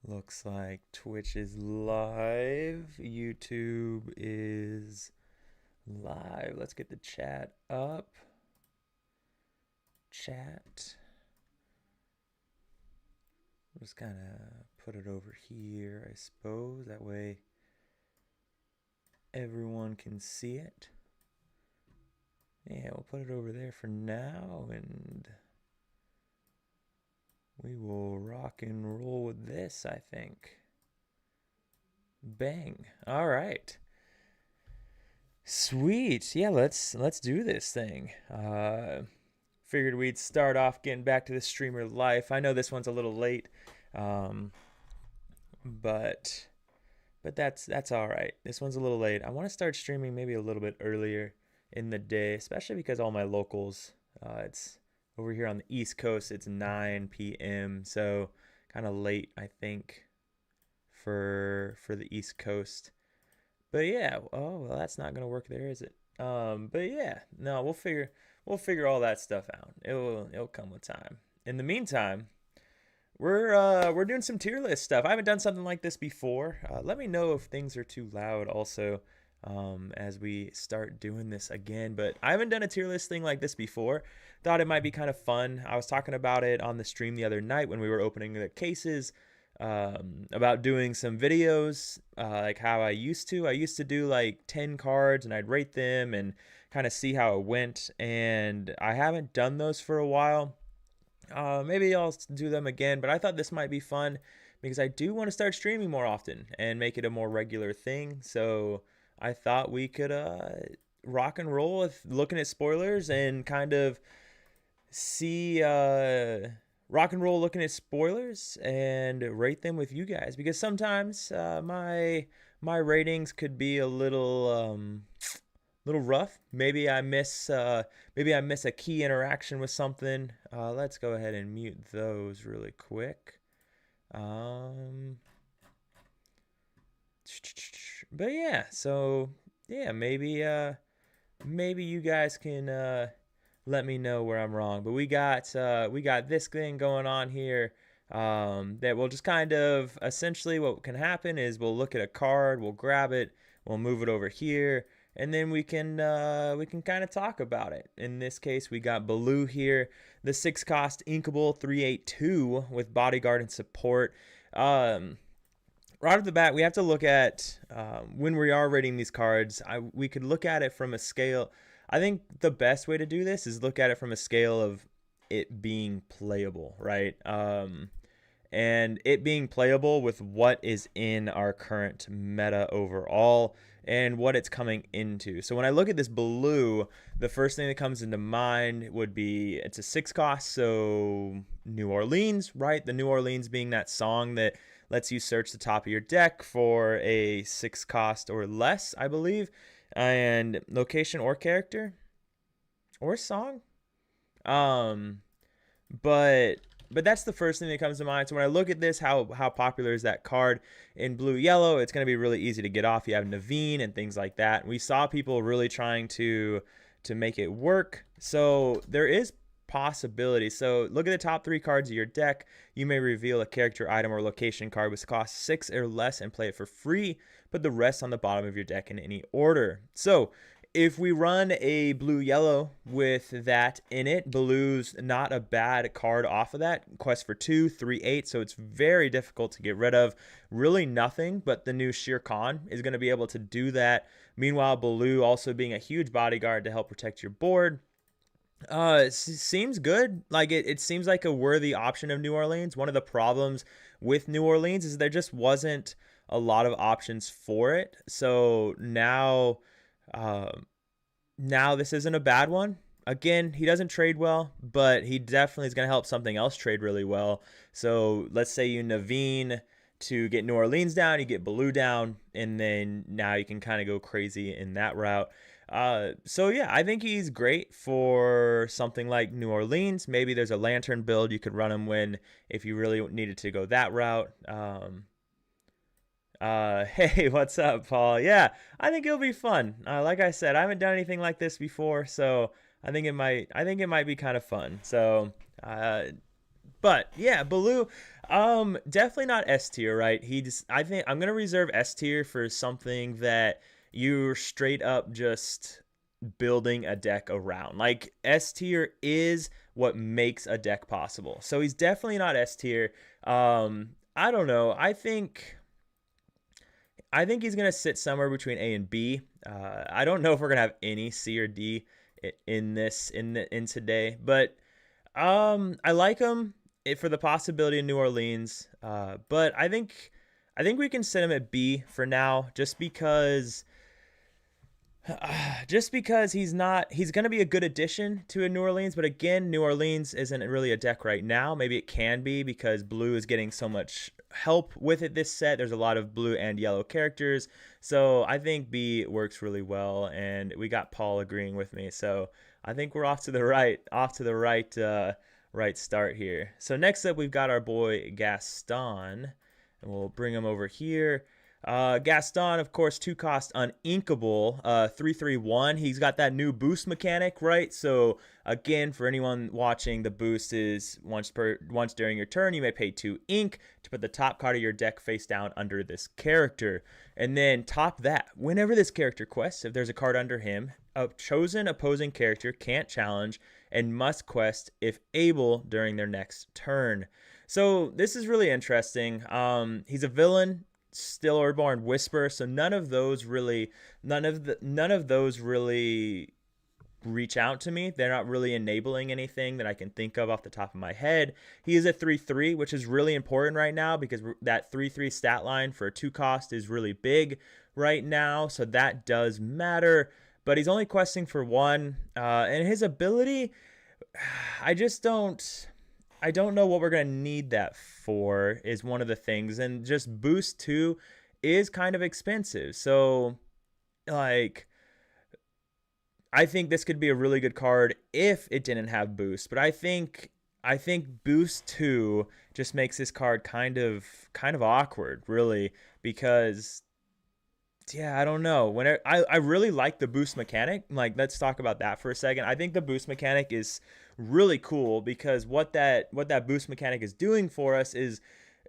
Looks like Twitch is live. YouTube is live. Let's get the chat up. Chat. I'm just kind of put it over here, I suppose. That way everyone can see it. Yeah, we'll put it over there for now, and we will rock and roll with this, I think. Bang. All right. Sweet. Yeah, let's do this thing. Figured we'd start off getting back to the streamer life. I know this one's a little late, um, but that's all right. This one's a little late. I want to start streaming maybe a little bit earlier in the day, especially because all my locals. It's over here on the East Coast. It's 9 p.m. So kind of late, I think, for the East Coast. But yeah, oh well, that's not gonna work there, is it? But yeah, no, we'll figure all that stuff out. It'll come with time. In the meantime, we're doing some tier list stuff. I haven't done something like this before. Let me know if things are too loud also, as we start doing this again. But I haven't done a tier list thing like this before. Thought it might be kind of fun. I was talking about it on the stream the other night when we were opening the cases, about doing some videos, like how I used to. I used to do like 10 cards and I'd rate them and kind of see how it went. And I haven't done those for a while. Maybe I'll do them again, but I thought this might be fun because I do want to start streaming more often and make it a more regular thing. So I thought we could rock and roll with looking at spoilers and kind of see rock and roll looking at spoilers and rate them with you guys, because sometimes my ratings could be a little rough. Maybe I miss a key interaction with something. Let's go ahead and mute those really quick. Um, but yeah, so yeah, maybe you guys can let me know where I'm wrong. But we got this thing going on here, that will just kind of essentially what can happen is we'll look at a card, we'll grab it, we'll move it over here, and then we can kind of talk about it. In this case, we got Baloo here, the 6 cost Inkable 382 with bodyguard and support. Um, right off the bat, we have to look at, when we are rating these cards. We could look at it from a scale. I think the best way to do this is look at it from a scale of it being playable, right? And it being playable with what is in our current meta overall and what it's coming into. So when I look at this Baloo, the first thing that comes into mind would be it's a 6 cost, so New Orleans, right? The New Orleans being that song that lets you search the top of your deck for a 6 cost or less, I believe, and location or character or song. Um, but that's the first thing that comes to mind. So when I look at this, how popular is that card in blue yellow? It's going to be really easy to get off. You have Naveen and things like that. We saw people really trying to make it work. So there is possibility. So look at the top 3 cards of your deck. You may reveal a character, item, or location card which costs 6 or less and play it for free. Put the rest on the bottom of your deck in any order. So if we run a blue yellow with that in it, Baloo's not a bad card off of that. Quest for 2, 3, 8, so it's very difficult to get rid of. Really nothing but the new Shere Khan is going to be able to do that. Meanwhile, Baloo also being a huge bodyguard to help protect your board. It seems good. Like it seems like a worthy option of New Orleans. One of the problems with New Orleans is there just wasn't a lot of options for it. So um, now this isn't a bad one. Again, he doesn't trade well, but he definitely is going to help something else trade really well. So let's say you Naveen to get New Orleans down, you get Baloo down, and then now you can kind of go crazy in that route. So yeah, I think he's great for something like New Orleans. Maybe there's a Lantern build you could run him when if you really needed to go that route. Hey, what's up, Paul? Yeah, I think it'll be fun. Like I said, I haven't done anything like this before, so I think it might be kind of fun. So, but yeah, Baloo. Definitely not S tier, right? I think I'm gonna reserve S tier for something that you're straight up just building a deck around. Like S tier is what makes a deck possible. So he's definitely not S tier. I don't know. I think he's gonna sit somewhere between A and B. I don't know if we're gonna have any C or D in this in today, but I like him for the possibility in New Orleans. But I think we can set him at B for now, just because he's going to be a good addition to a New Orleans, but again, New Orleans isn't really a deck right now. Maybe it can be because blue is getting so much help with it this set. There's a lot of blue and yellow characters. So I think B works really well, and we got Paul agreeing with me. So I think we're off to the right start here. So next up we've got our boy Gaston, and we'll bring him over here. Gaston, of course, 2-cost uninkable, 3/3/1. He's got that new boost mechanic, right? So again, for anyone watching, the boost is once during your turn, you may pay 2 ink to put the top card of your deck face down under this character. And then top that, whenever this character quests, if there's a card under him, a chosen opposing character can't challenge and must quest if able during their next turn. So this is really interesting. He's a villain, still Earthborn Whisper, so none of those really reach out to me. They're not really enabling anything that I can think of off the top of my head. He is a 3/3, which is really important right now because that 3/3 stat line for a 2-cost is really big right now, so that does matter. But he's only questing for 1, and his ability, I don't know what we're going to need that for, is one of the things. And just boost 2 is kind of expensive. So, like, I think this could be a really good card if it didn't have boost. But I think boost 2 just makes this card kind of awkward, really, because yeah, I don't know. I really like the boost mechanic. Like, let's talk about that for a second. I think the boost mechanic is really cool because what that boost mechanic is doing for us is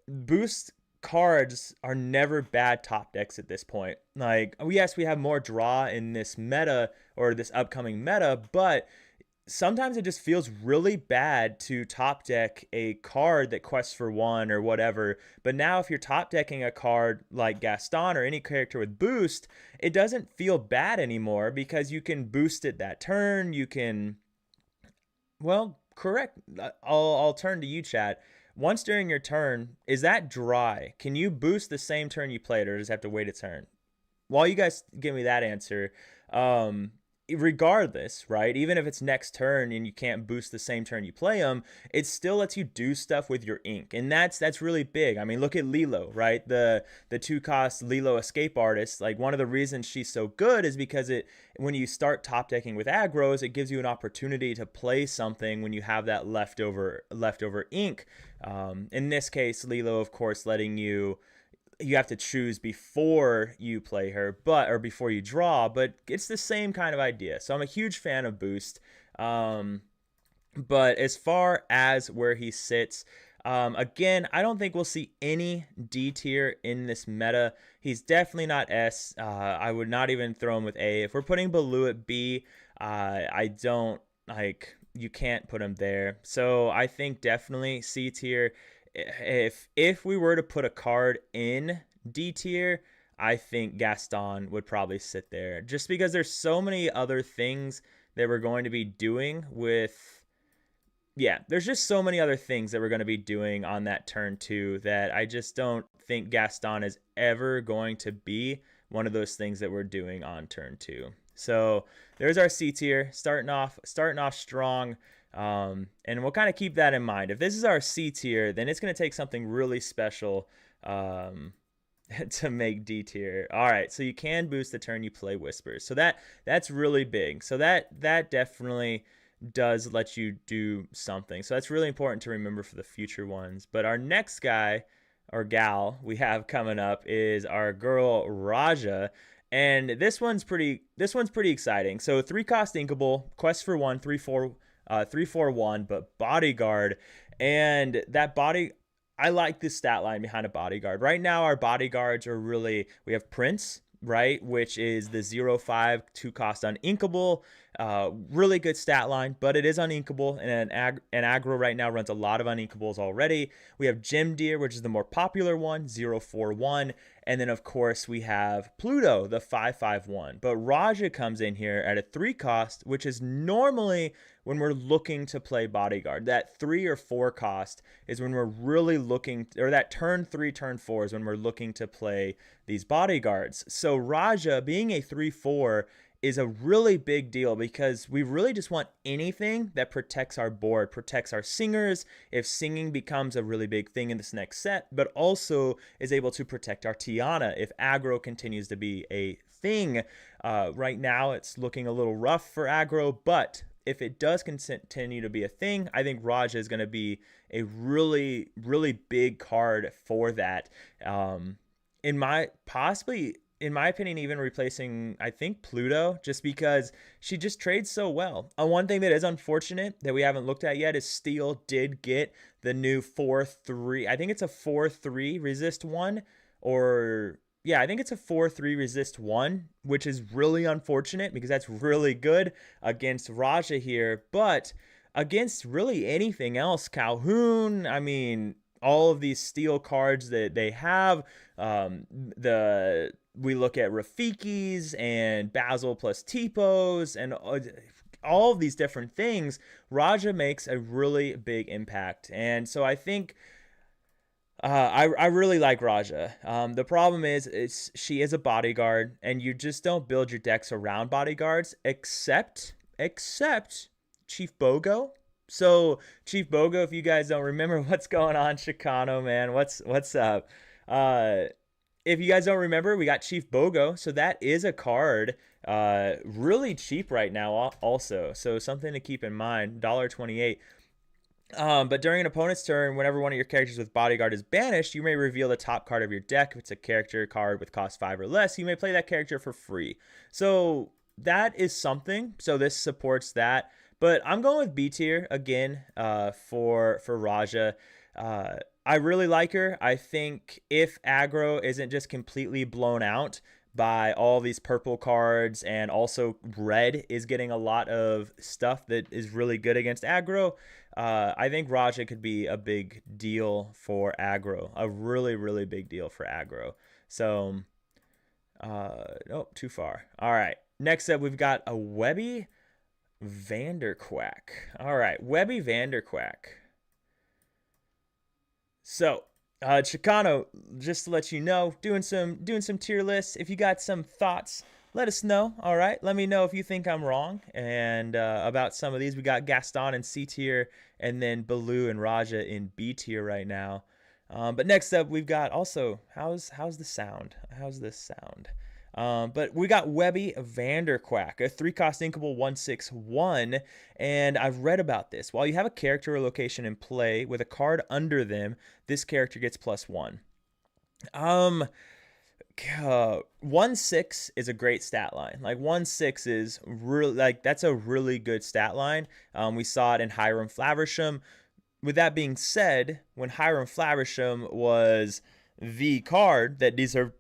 boost cards are never bad top decks at this point. Like, yes, we have more draw in this meta or this upcoming meta, but sometimes it just feels really bad to top deck a card that quests for 1 or whatever. But now if you're top decking a card like Gaston or any character with boost, it doesn't feel bad anymore because you can boost it that turn. You can, well, correct. I'll turn to you, Chad. Once during your turn, is that dry? Can you boost the same turn you played, or does it have to wait a turn? While you guys give me that answer, um, regardless, right? Even if it's next turn and you can't boost the same turn you play them, it still lets you do stuff with your ink, and that's really big. I mean, look at Lilo, right? The 2-cost Lilo Escape Artist. Like, one of the reasons she's so good is because when you start top decking with aggros, it gives you an opportunity to play something when you have that leftover ink. In this case, Lilo, of course, letting you have to choose before you play her, or before you draw, but it's the same kind of idea. So I'm a huge fan of boost. But as far as where he sits, again, I don't think we'll see any D tier in this meta. He's definitely not S. I would not even throw him with A. If we're putting Baloo at B, I don't like. You can't put him there. So I think definitely C tier. If we were to put a card in D tier, I think Gaston would probably sit there, just because there's so many other things that we're going to be doing with. Yeah, there's just so many other things that we're going to be doing on that turn 2 that I just don't think Gaston is ever going to be one of those things that we're doing on turn 2. So there's our C tier, starting off strong. And we'll kind of keep that in mind. If this is our C tier, then it's going to take something really special to make D tier. All right, so you can boost the turn you play Whispers. So that's really big. So that definitely does let you do something. So that's really important to remember for the future ones. But our next guy or gal we have coming up is our girl Raja. And this one's pretty exciting. So 3-cost inkable, quest for 1, 3/4 3/4/1, but bodyguard. And that I like this stat line behind a bodyguard. Right now, our bodyguards are really, we have Prince, right, which is the 0/5 2 cost uninkable. Really good stat line, but it is uninkable, and an aggro right now runs a lot of uninkables already. We have Gem Deer, which is the more popular one, 0/4/1. And then, of course, we have Pluto, the 5/5/1. But Raja comes in here at a 3 cost, which is normally when we're looking to play bodyguard. That 3 or 4 cost is when we're really looking, or that turn 3, turn 4 is when we're looking to play these bodyguards. So Raja being a 3/4 is a really big deal because we really just want anything that protects our board, protects our singers if singing becomes a really big thing in this next set, but also is able to protect our Tiana if aggro continues to be a thing. Right now it's looking a little rough for aggro, but if it does continue to be a thing, I think Raja is going to be a really, really big card for that. In my opinion, even replacing, I think, Pluto, just because she just trades so well. One thing that is unfortunate that we haven't looked at yet is Steel did get the new 4/3. I think it's a 4/3 resist 1, or yeah, I think it's a 4/3 resist 1, which is really unfortunate because that's really good against Raja here. But against really anything else, Calhoun, I mean, all of these Steel cards that they have, we look at Rafiki's and Basil plus Tipos and all of these different things, Raja makes a really big impact. And so I think I really like Raja. The problem is she is a bodyguard, and you just don't build your decks around bodyguards except Chief Bogo. So Chief Bogo, if you guys don't remember what's going on, Chicano, man, what's up? If you guys don't remember, we got Chief Bogo. So that is a card really cheap right now also. So something to keep in mind, $1.28. But during an opponent's turn, whenever one of your characters with bodyguard is banished, you may reveal the top card of your deck. If it's a character card with cost 5 or less, you may play that character for free. So that is something. So this supports that. But I'm going with B tier again for Raja. I really like her. I think if aggro isn't just completely blown out by all these purple cards, and also red is getting a lot of stuff that is really good against aggro, I think Raja could be a big deal for aggro. A really, really big deal for aggro. So, nope, too far. All right. Next up, we've got a Webby Vanderquack. All right, Webby Vanderquack. So, Chicano, just to let you know, doing some tier lists. If you got some thoughts, let us know. All right, let me know if you think I'm wrong and about some of these. We got Gaston in C tier, and then Baloo and Raja in B tier right now. But next up, we've got also how's the sound? How's this sound? But we got Webby Vanderquack, a 3-cost inkable 1/6/1, and I've read about this. While you have a character or location in play with a card under them, this character gets +1. 1/6 is a great stat line. Like 1/6 is really, like, that's a really good stat line. We saw it in Hiram Flaversham. With that being said, when Hiram Flaversham was the card that deserved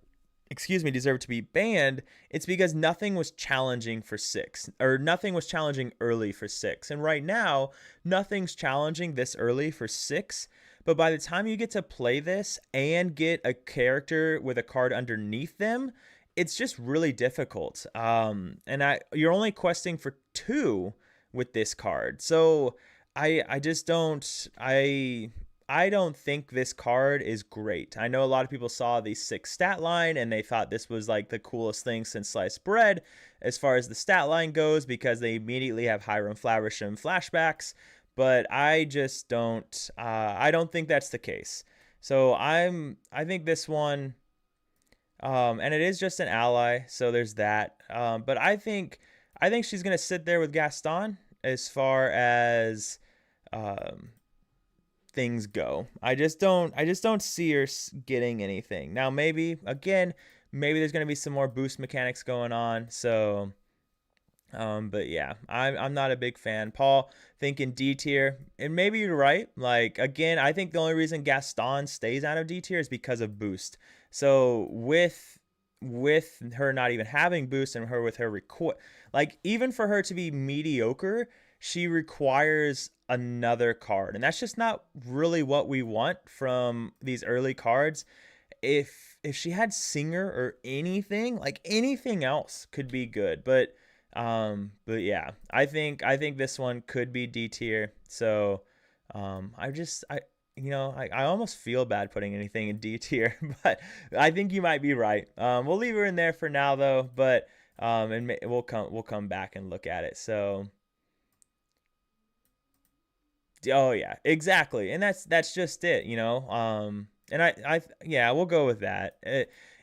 to be banned, it's because nothing was challenging for 6, or nothing was challenging early for 6. And right now, nothing's challenging this early for 6. But by the time you get to play this and get a character with a card underneath them, it's just really difficult. You're only questing for 2 with this card. So I don't think this card is great. I know a lot of people saw the 6 stat line and they thought this was like the coolest thing since sliced bread as far as the stat line goes, because they immediately have Hiram Flaversham flashbacks. But I just don't. I don't think that's the case. So I think this one, and it is just an ally, so there's that. But I think she's gonna sit there with Gaston as far as things go. I just don't see her getting anything. Now maybe there's going to be some more boost mechanics going on. So But yeah, I'm not a big fan. Paul thinking D tier, and maybe you're right. Like again, I think the only reason Gaston stays out of D tier is because of boost. So with her not even having boost and her with her record, like even for her to be mediocre, she requires another card, and that's just not really what we want from these early cards. If she had Singer or anything, like anything else could be good, but yeah, I think this one could be D tier. So I just I almost feel bad putting anything in D tier, but I think you might be right. We'll leave her in there for now though, but and we'll come back and look at it. So oh yeah, exactly, and that's just it, and yeah, we'll go with that.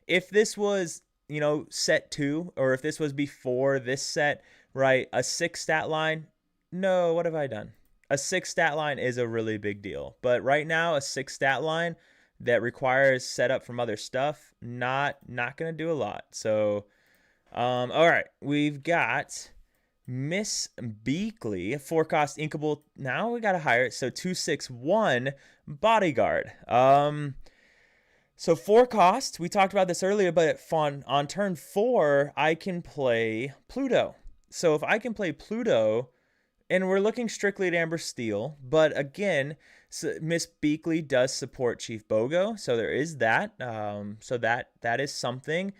If this was set two, or if this was before this set, right, a six stat line, no, what have I done? A six stat line is a really big deal, but right now a six stat line that requires setup from other stuff, not gonna do a lot. So all right, we've got Miss Beakley, four cost inkable. Now we gotta hire it. So 261 bodyguard. So four cost. We talked about this earlier, but on turn four, I can play Pluto. So if I can play Pluto, and we're looking strictly at Amber Steel, but again, so Miss Beakley does support Chief Bogo, so there is that. So that is something.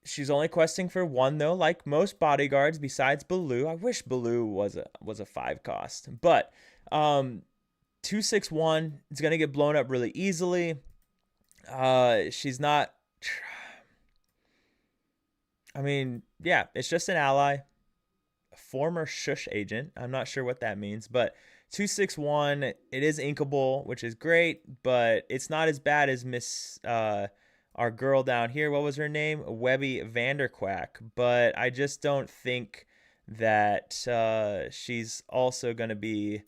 She's only questing for one though, like most bodyguards. Besides Baloo, I wish Baloo was a five cost, but 261 is gonna get blown up really easily. She's not. I mean, yeah, it's just an ally, a former shush agent. I'm not sure what that means, but 261. It is inkable, which is great, but it's not as bad as Miss our girl down here. What was her name? Webby Vanderquack. But I just don't think that she's also going to be.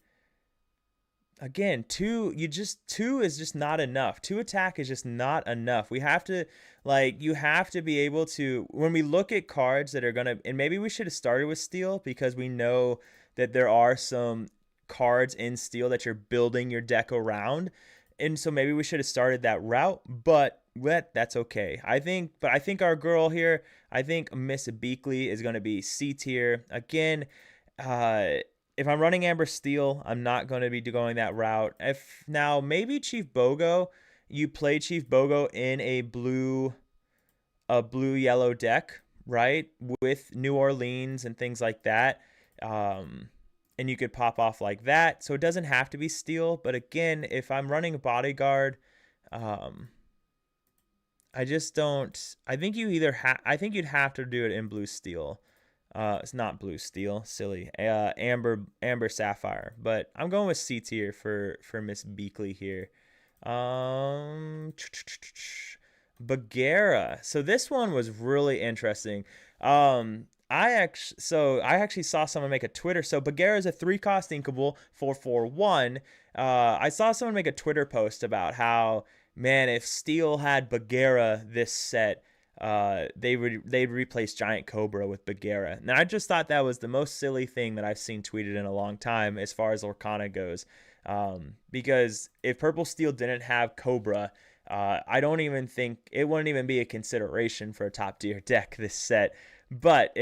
Again, two is just not enough. Two attack is just not enough. We have to, like, you have to be able to, when we look at cards that are gonna, and maybe we should have started with steel, because we know that there are some cards in steel that you're building your deck around, and so maybe we should have started that route. But that's okay. I think our girl here, I think Miss Beakley is gonna be C tier again. Uh, if I'm running Amber Steel, I'm not going to be going that route. If now maybe Chief Bogo, you play Chief Bogo in a blue yellow deck, right? With New Orleans and things like that. And you could pop off like that. So it doesn't have to be steel, but again, if I'm running a bodyguard, um I just don't. I think I think you'd have to do it in blue steel. It's not blue steel, silly. Amber sapphire. But I'm going with C tier for Miss Beakley here. Bagheera. So this one was really interesting. I actually saw someone make a Twitter. So Bagheera is a 3-cost inkable 4/4/1. I saw someone make a Twitter post about how, man, if Steel had Bagheera this set, they'd replace Giant Cobra with Bagheera. And I just thought that was the most silly thing that I've seen tweeted in a long time as far as Lorcana goes. Because if Purple Steel didn't have Cobra, I don't even think it wouldn't even be a consideration for a top tier deck this set. But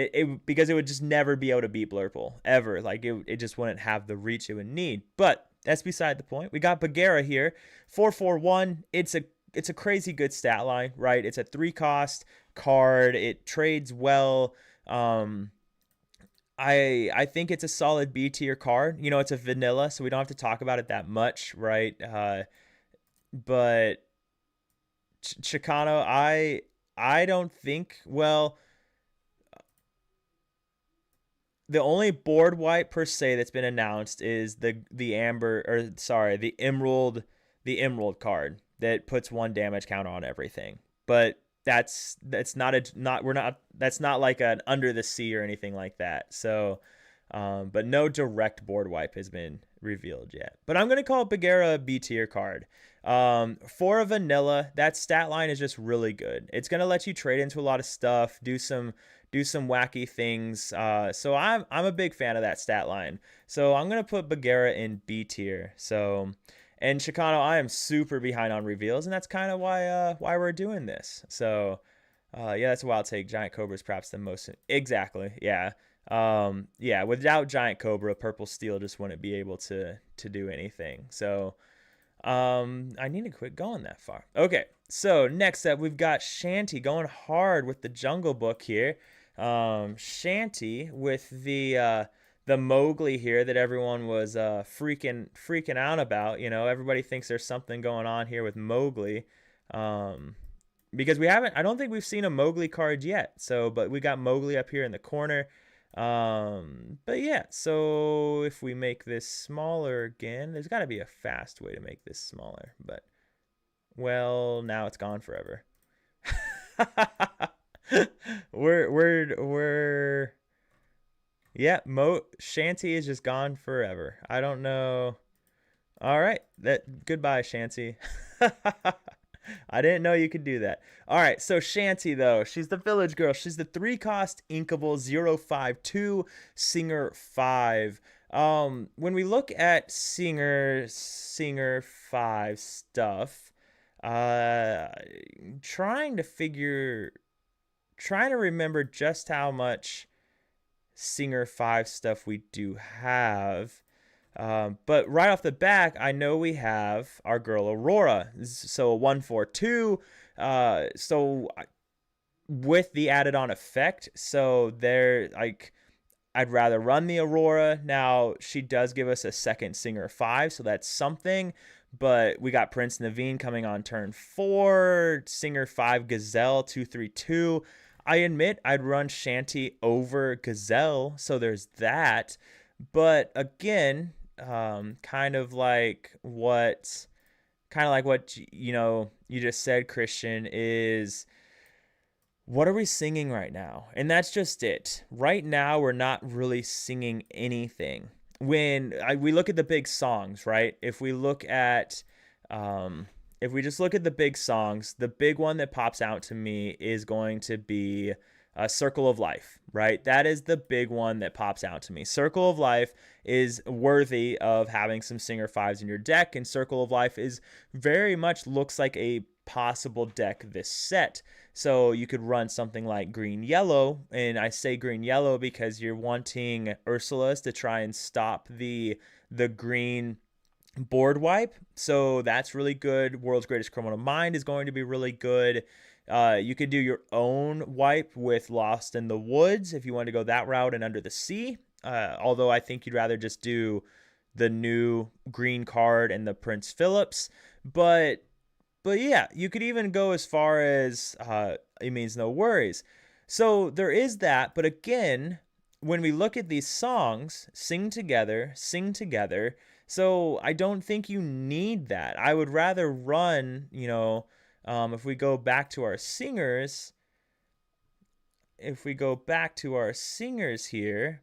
because it would just never be able to beat Blurple ever. Like it just wouldn't have the reach it would need. But that's beside the point. We got Bagheera here, 4/4/1. It's a crazy good stat line, right? It's a 3-cost card. It trades well. I think it's a solid B tier card. It's a vanilla, so we don't have to talk about it that much, right? But Chicano, I don't think. Well, the only board wipe per se that's been announced is the emerald card that puts 1 damage counter on everything. But that's not a not we're not that's not like an under the sea or anything like that. So but no direct board wipe has been revealed yet. But I'm gonna call Bagheera a B tier card. For a vanilla, that stat line is just really good. It's gonna let you trade into a lot of stuff, do some do some wacky things. So I'm a big fan of that stat line. So I'm gonna put Bagheera in B tier. So, and Chicano, I am super behind on reveals, and that's kind of why we're doing this. So, yeah, that's a wild take. Giant Cobra is perhaps the most exactly. Yeah. Yeah, without Giant Cobra, Purple Steel just wouldn't be able to do anything. So, I need to quit going that far. Okay, so next up we've got Shanty going hard with the Jungle Book here. Shanty with the Mowgli here that everyone was freaking out about. You know, everybody thinks there's something going on here with Mowgli. Because we haven't, I don't think we've seen a Mowgli card yet. So, but we got Mowgli up here in the corner. But yeah, so if we make this smaller again, there's got to be a fast way to make this smaller, but well, now it's gone forever. we're yeah, Shanty is just gone forever. I don't know. All right, that goodbye Shanty. I didn't know you could do that. All right, so Shanty, though, she's the village girl. She's the 3-cost Inkable 052 Singer 5. When we look at Singer 5 stuff, uh, trying to remember just how much Singer 5 stuff we do have. But right off the back, I know we have our girl Aurora. So a 142. So with the added on effect, so there, like, I'd rather run the Aurora. Now she does give us a second Singer 5, so that's something. But we got Prince Naveen coming on turn 4, Singer 5 Gazelle 232. I admit I'd run Shanty over Gazelle, so there's that. But again, kind of like what you know you just said, Christian, is what are we singing right now? And that's just it. Right now we're not really singing anything. When we look at the big songs, right? If we just look at the big songs, the big one that pops out to me is going to be Circle of Life, right? That is the big one that pops out to me. Circle of Life is worthy of having some Singer 5s in your deck, and Circle of Life is very much looks like a possible deck this set. So you could run something like green yellow, and I say green yellow because you're wanting Ursula's to try and stop the green board wipe. So that's really good. World's Greatest Criminal Mind is going to be really good. You could do your own wipe with Lost in the Woods if you want to go that route, and Under the Sea. Although I think you'd rather just do the new green card and the Prince Phillips. But yeah, you could even go as far as It Means No Worries. So there is that. But again, when we look at these songs, sing together. So I don't think you need that. I would rather run, if we go back to our singers, here,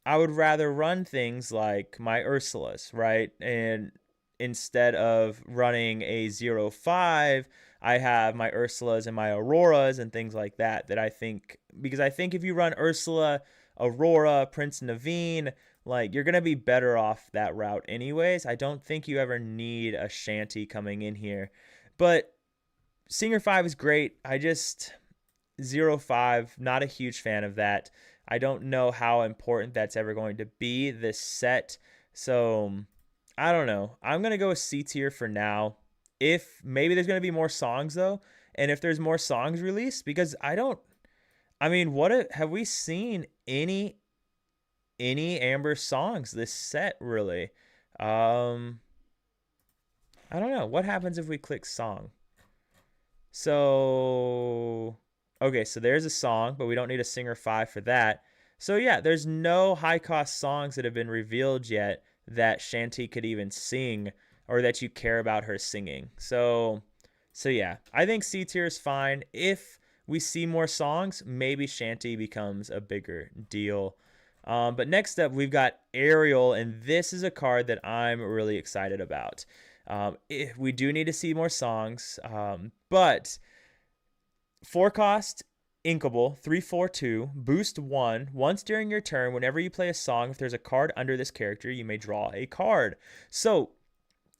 I would rather run things like my Ursulas, right? And instead of running a 0-5, I have my Ursulas and my Auroras and things like that I think, because I think if you run Ursula, Aurora, Prince Naveen, like, you're going to be better off that route anyways. I don't think you ever need a Shanty coming in here. But Singer 5 is great. I just 0-5, not a huge fan of that. I don't know how important that's ever going to be this set. So I don't know. I'm going to go with C tier for now. If maybe there's going to be more songs though, and if there's more songs released, because have we seen any Amber songs this set really? I don't know. What happens if we click song? So okay, so there's a song, but we don't need a Singer 5 for that. So yeah, there's no high cost songs that have been revealed yet that Shanty could even sing, or that you care about her singing. So yeah, I think C tier is fine. If we see more songs, maybe Shanty becomes a bigger deal. But next up, we've got Ariel, and this is a card that I'm really excited about. We do need to see more songs, but 4 cost Inkable, 3/4/2, boost 1. Once during your turn, whenever you play a song, if there's a card under this character, you may draw a card. So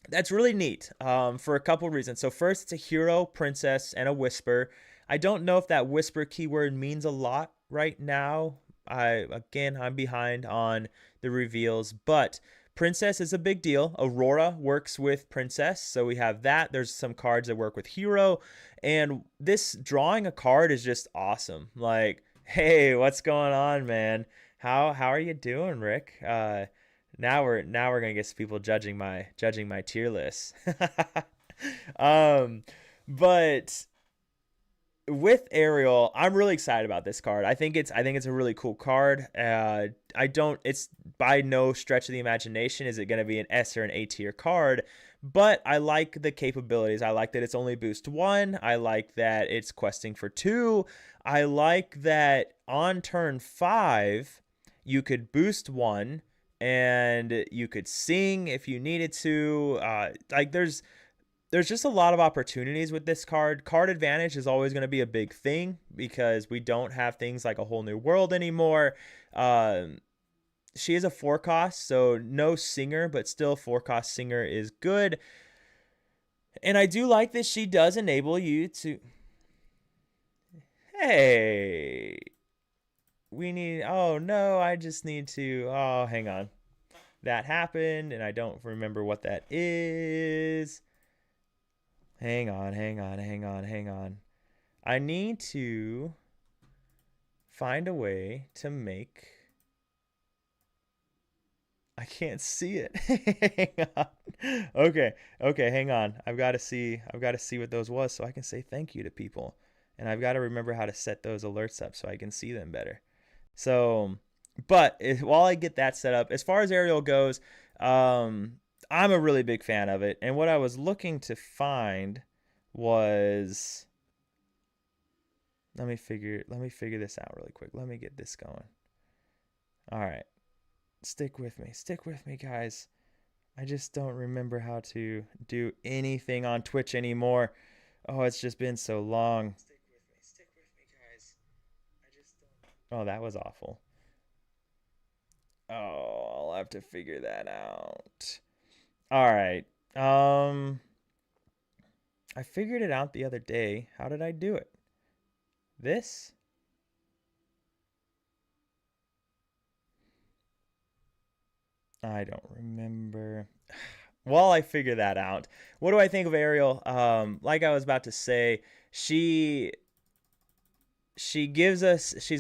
that's really neat for a couple reasons. So first, it's a hero, princess, and a whisper. I don't know if that whisper keyword means a lot right now. I'm behind on the reveals, but princess is a big deal. Aurora works with princess, so we have that. There's some cards that work with hero, and this drawing a card is just awesome. Like, hey, what's going on, man? How are you doing, Rick? Now we're gonna get some people judging my tier list. um, but with Ariel, I'm really excited about this card. I think it's a really cool card. I don't. It's by no stretch of the imagination is it going to be an S or an A tier card, but I like the capabilities. I like that it's only boost 1. I like that it's questing for 2. I like that on turn 5 you could boost 1 and you could sing if you needed to. Like there's just a lot of opportunities with this card. Card advantage is always going to be a big thing because we don't have things like a whole new world anymore. She is a 4-cost, so no singer, but still 4-cost singer is good. And I do like that she does enable you to... Hey, we need... Oh, no, I just need to... Oh, hang on. That happened, and I don't remember what that is. Hang on. I need to find a way to make... I can't see it. Hang on. Okay, hang on. I've got to see what those was so I can say thank you to people. And I've got to remember how to set those alerts up so I can see them better. So, but while I get that set up, as far as Ariel goes, I'm a really big fan of it. And what I was looking to find was... Let me figure this out really quick. Let me get this going. All right. Stick with me, guys. I just don't remember how to do anything on Twitch anymore. Oh, it's just been so long. Stick with me, guys. I just don't... Oh, that was awful. Oh, I'll have to figure that out. All right. I figured it out the other day. How did I do it? This? I don't remember. While I figure that out, what do I think of Ariel? Like I was about to say, she's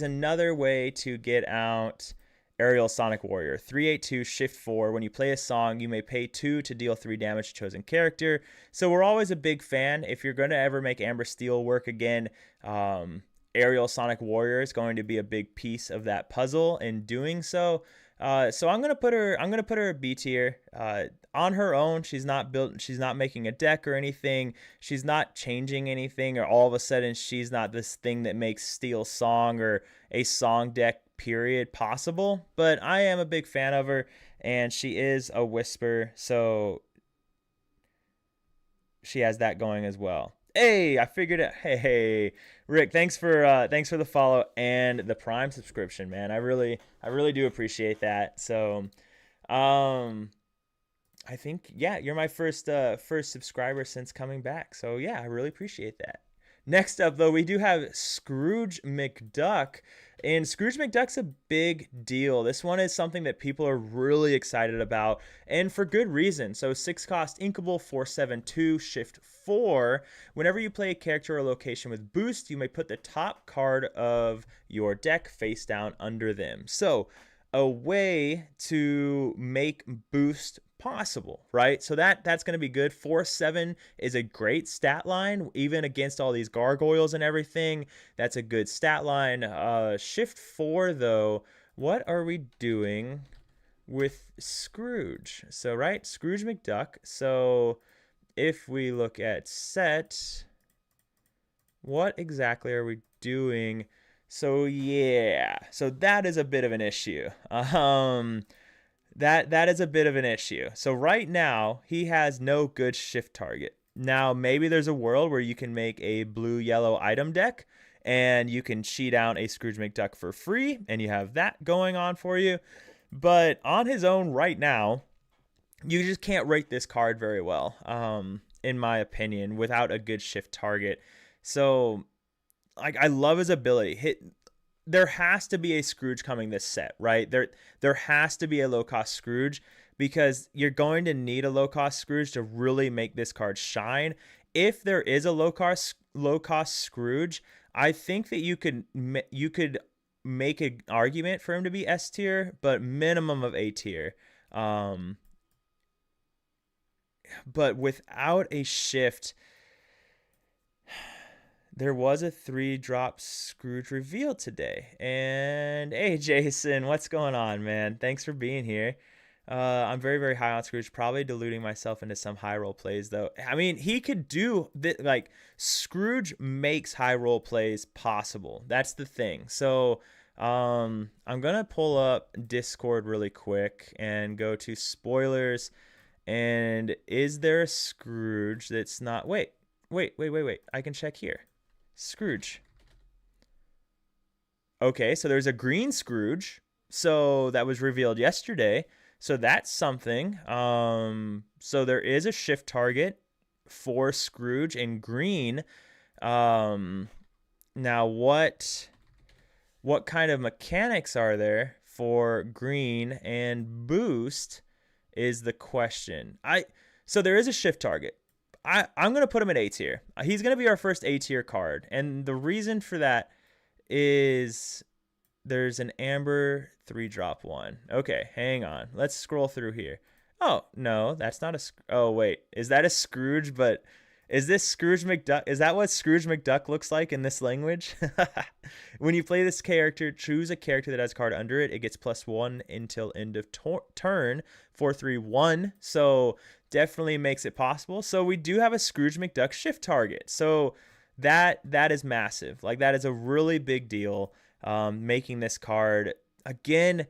another way to get out Ariel Sonic Warrior. 3/8/2 shift 4. When you play a song, you may pay 2 to deal 3 damage to chosen character. So we're always a big fan. If you're going to ever make Amber Steel work again, Ariel Sonic Warrior is going to be a big piece of that puzzle in doing so. So I'm gonna put her a B tier. On her own, she's not making a deck or anything. She's not changing anything, or all of a sudden she's not this thing that makes Steel Song or a song deck period possible. But I am a big fan of her, and she is a whisper, so she has that going as well. Hey, I figured it. Hey, Rick, thanks for the follow and the Prime subscription, man. I really do appreciate that. So, I think, yeah, you're my first subscriber since coming back. So yeah, I really appreciate that. Next up, though, we do have Scrooge McDuck. And Scrooge McDuck's a big deal. This one is something that people are really excited about, and for good reason. So 6-cost Inkable, 4/7/2, shift 4. Whenever you play a character or location with boost, you may put the top card of your deck face down under them. So a way to make boost possible, right? So that's going to be good. 4/7 is a great stat line, even against all these gargoyles and everything. That's a good stat line. Shift 4, though, what are we doing with Scrooge? So, right, Scrooge McDuck. So if we look at set, what exactly are we doing? So yeah, so that is a bit of an issue. That is a bit of an issue. So right now, he has no good shift target. Now, maybe there's a world where you can make a blue-yellow item deck, and you can cheat out a Scrooge McDuck for free, and you have that going on for you. But on his own right now, you just can't rate this card very well, in my opinion, without a good shift target. So, like, I love his ability. There has to be a Scrooge coming this set, right? There has to be a low cost Scrooge, because you're going to need a low cost Scrooge to really make this card shine. If there is a low cost Scrooge, I think that you could make an argument for him to be S tier, but minimum of A tier. But without a shift, there was a 3-drop Scrooge reveal today. And hey, Jason, what's going on, man? Thanks for being here. I'm very, very high on Scrooge. Probably deluding myself into some high roll plays, though. I mean, he could do like Scrooge makes high roll plays possible. That's the thing. So I'm gonna pull up Discord really quick and go to spoilers. And is there a Scrooge that's not? Wait. I can check here. Scrooge. Okay, so there's a green Scrooge. So that was revealed yesterday. So that's something. So there is a shift target for Scrooge in green. Now what kind of mechanics are there for green and boost is the question. So there is a shift target. I'm going to put him at A tier. He's going to be our first A tier card. And the reason for that is there's an Amber 3-drop one. Okay, hang on. Let's scroll through here. Oh, no, that's not a... Oh, wait. Is that a Scrooge? But is this Scrooge McDuck? Is that what Scrooge McDuck looks like in this language? When you play this character, choose a character that has a card under it. It gets +1 until end of turn. 4/3/1. So definitely makes it possible. So we do have a Scrooge McDuck shift target. So that is massive. Like, that is a really big deal. Making this card, again,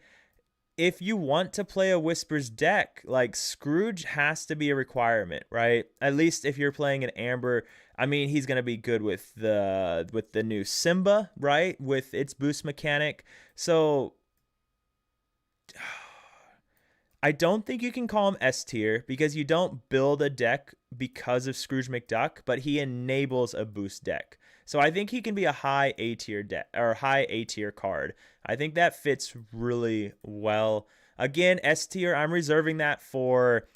if you want to play a Whispers deck, like, Scrooge has to be a requirement, right? At least if you're playing an Amber, I mean, he's going to be good with the new Simba, right? With its boost mechanic. So I don't think you can call him S tier, because you don't build a deck because of Scrooge McDuck, but he enables a boost deck. So I think he can be a high A tier deck, or high A tier card. I think that fits really well. Again, S tier, I'm reserving that for,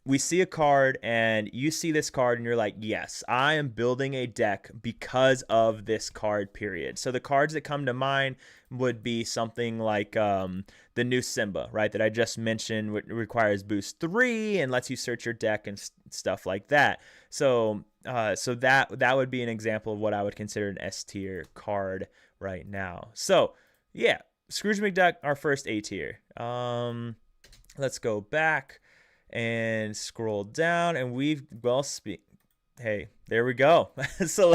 we see a card and you see this card and you're like, yes, I am building a deck because of this card, period. So the cards that come to mind would be something like the new Simba, right, that I just mentioned, which requires boost 3 and lets you search your deck and stuff like that. So that would be an example of what I would consider an S tier card right now. So yeah, Scrooge McDuck, our first A tier. Let's go back and scroll down, and hey, there we go. So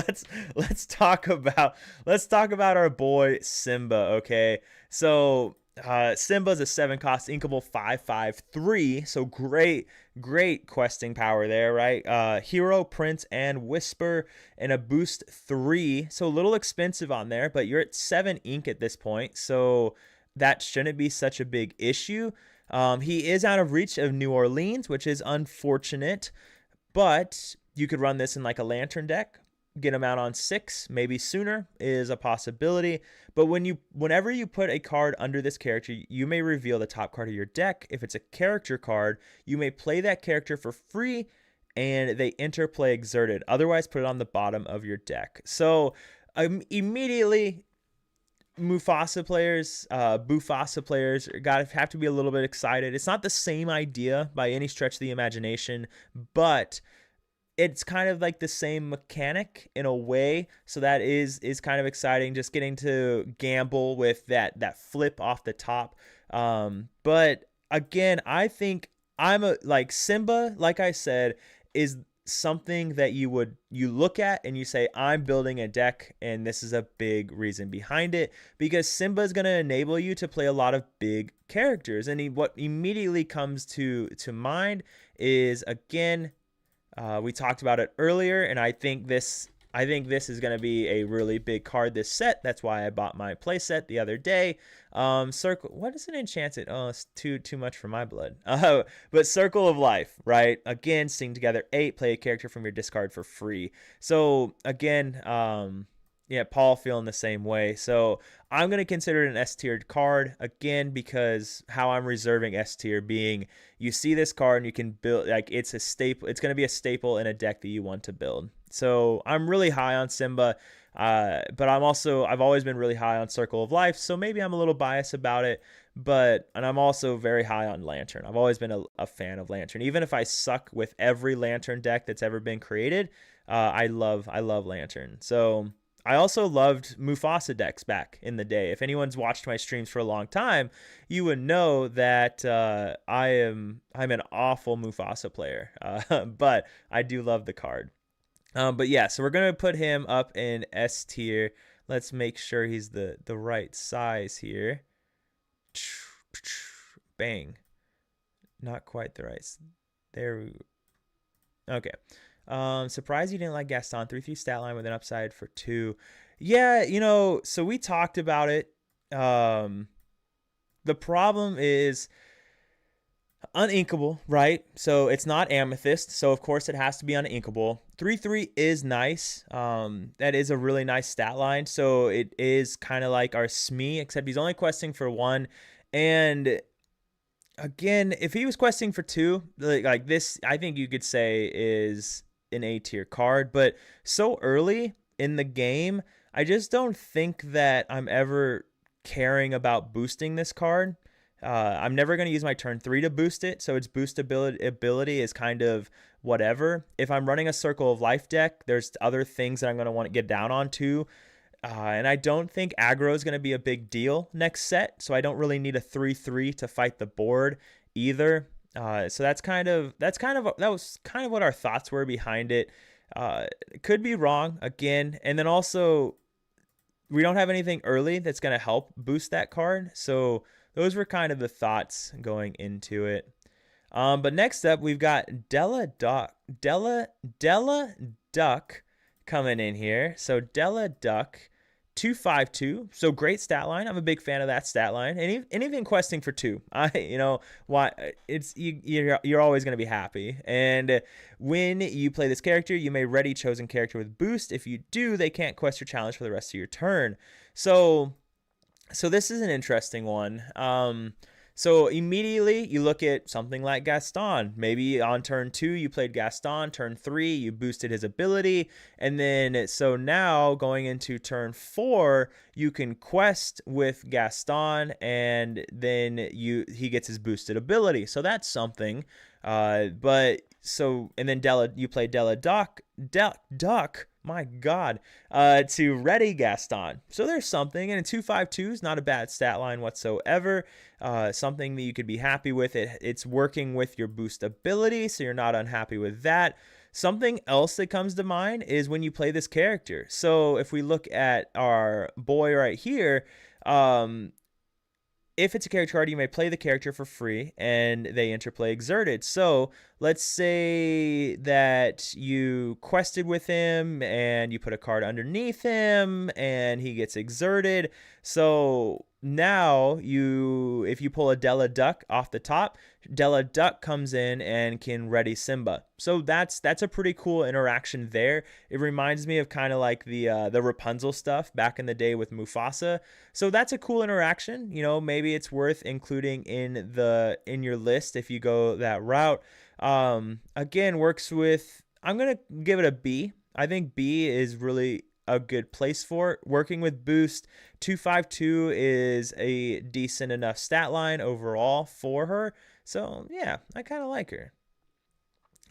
let's talk about our boy Simba. Okay, so Simba's a 7-cost inkable 5/5/3. So great questing power there, right? Hero, Prince, and Whisper, and a boost 3. So a little expensive on there, but you're at 7 ink at this point, so that shouldn't be such a big issue. He is out of reach of New Orleans, which is unfortunate, but you could run this in like a Lantern deck, get him out on 6, maybe sooner is a possibility. But whenever you put a card under this character, you may reveal the top card of your deck. If it's a character card, you may play that character for free, and they enter play exerted. Otherwise, put it on the bottom of your deck. So immediately, Bufasa players have to be a little bit excited. It's not the same idea by any stretch of the imagination, but it's kind of like the same mechanic in a way. So that is kind of exciting, just getting to gamble with that flip off the top. But again, I think Simba, like I said, is something that you look at and you say, I'm building a deck, and this is a big reason behind it, because Simba is going to enable you to play a lot of big characters. And what immediately comes to mind is, again, we talked about it earlier, and I think this I think this is going to be a really big card this set. That's why I bought my playset the other day. Circle, what is an enchanted? Oh, it's too much for my blood. But Circle of Life, right? Again, sing together 8, play a character from your discard for free. So again, yeah, Paul feeling the same way. So I'm going to consider it an S-tiered card, again, because how I'm reserving S-tier being you see this card and you can build, like, it's a staple. It's going to be a staple in a deck that you want to build. So I'm really high on Simba, but I've always been really high on Circle of Life, so maybe I'm a little biased about it. And I'm also very high on Lantern. I've always been a fan of Lantern. Even if I suck with every Lantern deck that's ever been created, I love Lantern. So I also loved Mufasa decks back in the day. If anyone's watched my streams for a long time, you would know that I'm an awful Mufasa player, but I do love the card. But yeah, so we're gonna put him up in S tier. Let's make sure he's the right size here. Bang, not quite the right. There we go. Okay. Surprised you didn't like Gaston. 3/3 stat line with an upside for 2. Yeah, so we talked about it. The problem is uninkable, right? So it's not Amethyst, so of course it has to be uninkable. 3/3 is nice. That is a really nice stat line. So it is kind of like our Smee, except he's only questing for 1. And again, if he was questing for 2, like this, I think you could say is an A tier card. But so early in the game, I just don't think that I'm ever caring about boosting this card. I'm never going to use my turn 3 to boost it, so its boost ability is kind of whatever. If I'm running a Circle of Life deck, there's other things that I'm going to want to get down on too. And I don't think aggro is going to be a big deal next set, so I don't really need a 3/3 to fight the board either. So that was kind of what our thoughts were behind it. Could be wrong again, and then also we don't have anything early that's going to help boost that card. So those were kind of the thoughts going into it. But next up, we've got Della Duck coming in here. So Della Duck, 2/5/2. So great stat line. I'm a big fan of that stat line. And even questing for 2, you're always going to be happy. And when you play this character, you may ready chosen character with boost. If you do, they can't quest your challenge for the rest of your turn. So this is an interesting one. So immediately you look at something like Gaston. Maybe on turn 2 you played Gaston, turn 3 you boosted his ability, and then so now going into turn 4 you can quest with Gaston, and then he gets his boosted ability. So that's something. And then you play Della Duck. My God, to ready Gaston. So there's something, and a 2/5/2 is not a bad stat line whatsoever. Something that you could be happy with. It's working with your boost ability, so you're not unhappy with that. Something else that comes to mind is when you play this character. So if we look at our boy right here, if it's a character card, you may play the character for free, and they interplay Exerted. So let's say that you quested with him, and you put a card underneath him, and he gets Exerted. So now if you pull a Della Duck off the top, Della Duck comes in and can ready Simba. So that's a pretty cool interaction there. It reminds me of kind of like the Rapunzel stuff back in the day with Mufasa. So that's a cool interaction. Maybe it's worth including in your list if you go that route. Again, works with, I'm gonna give it a B. I think B is really a good place for it. Working with boost, 2/5/2 is a decent enough stat line overall for her. So yeah, I kind of like her.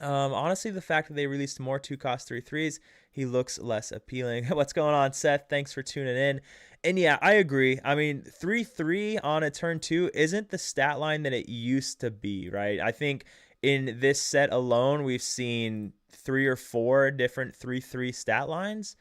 Honestly, the fact that they released more 2-cost 3/3s, he looks less appealing. What's going on, Seth? Thanks for tuning in. And yeah, I agree. I mean, 3/3 on a turn 2 isn't the stat line that it used to be, right? I think in this set alone, we've seen 3 or 4 different 3/3 stat lines.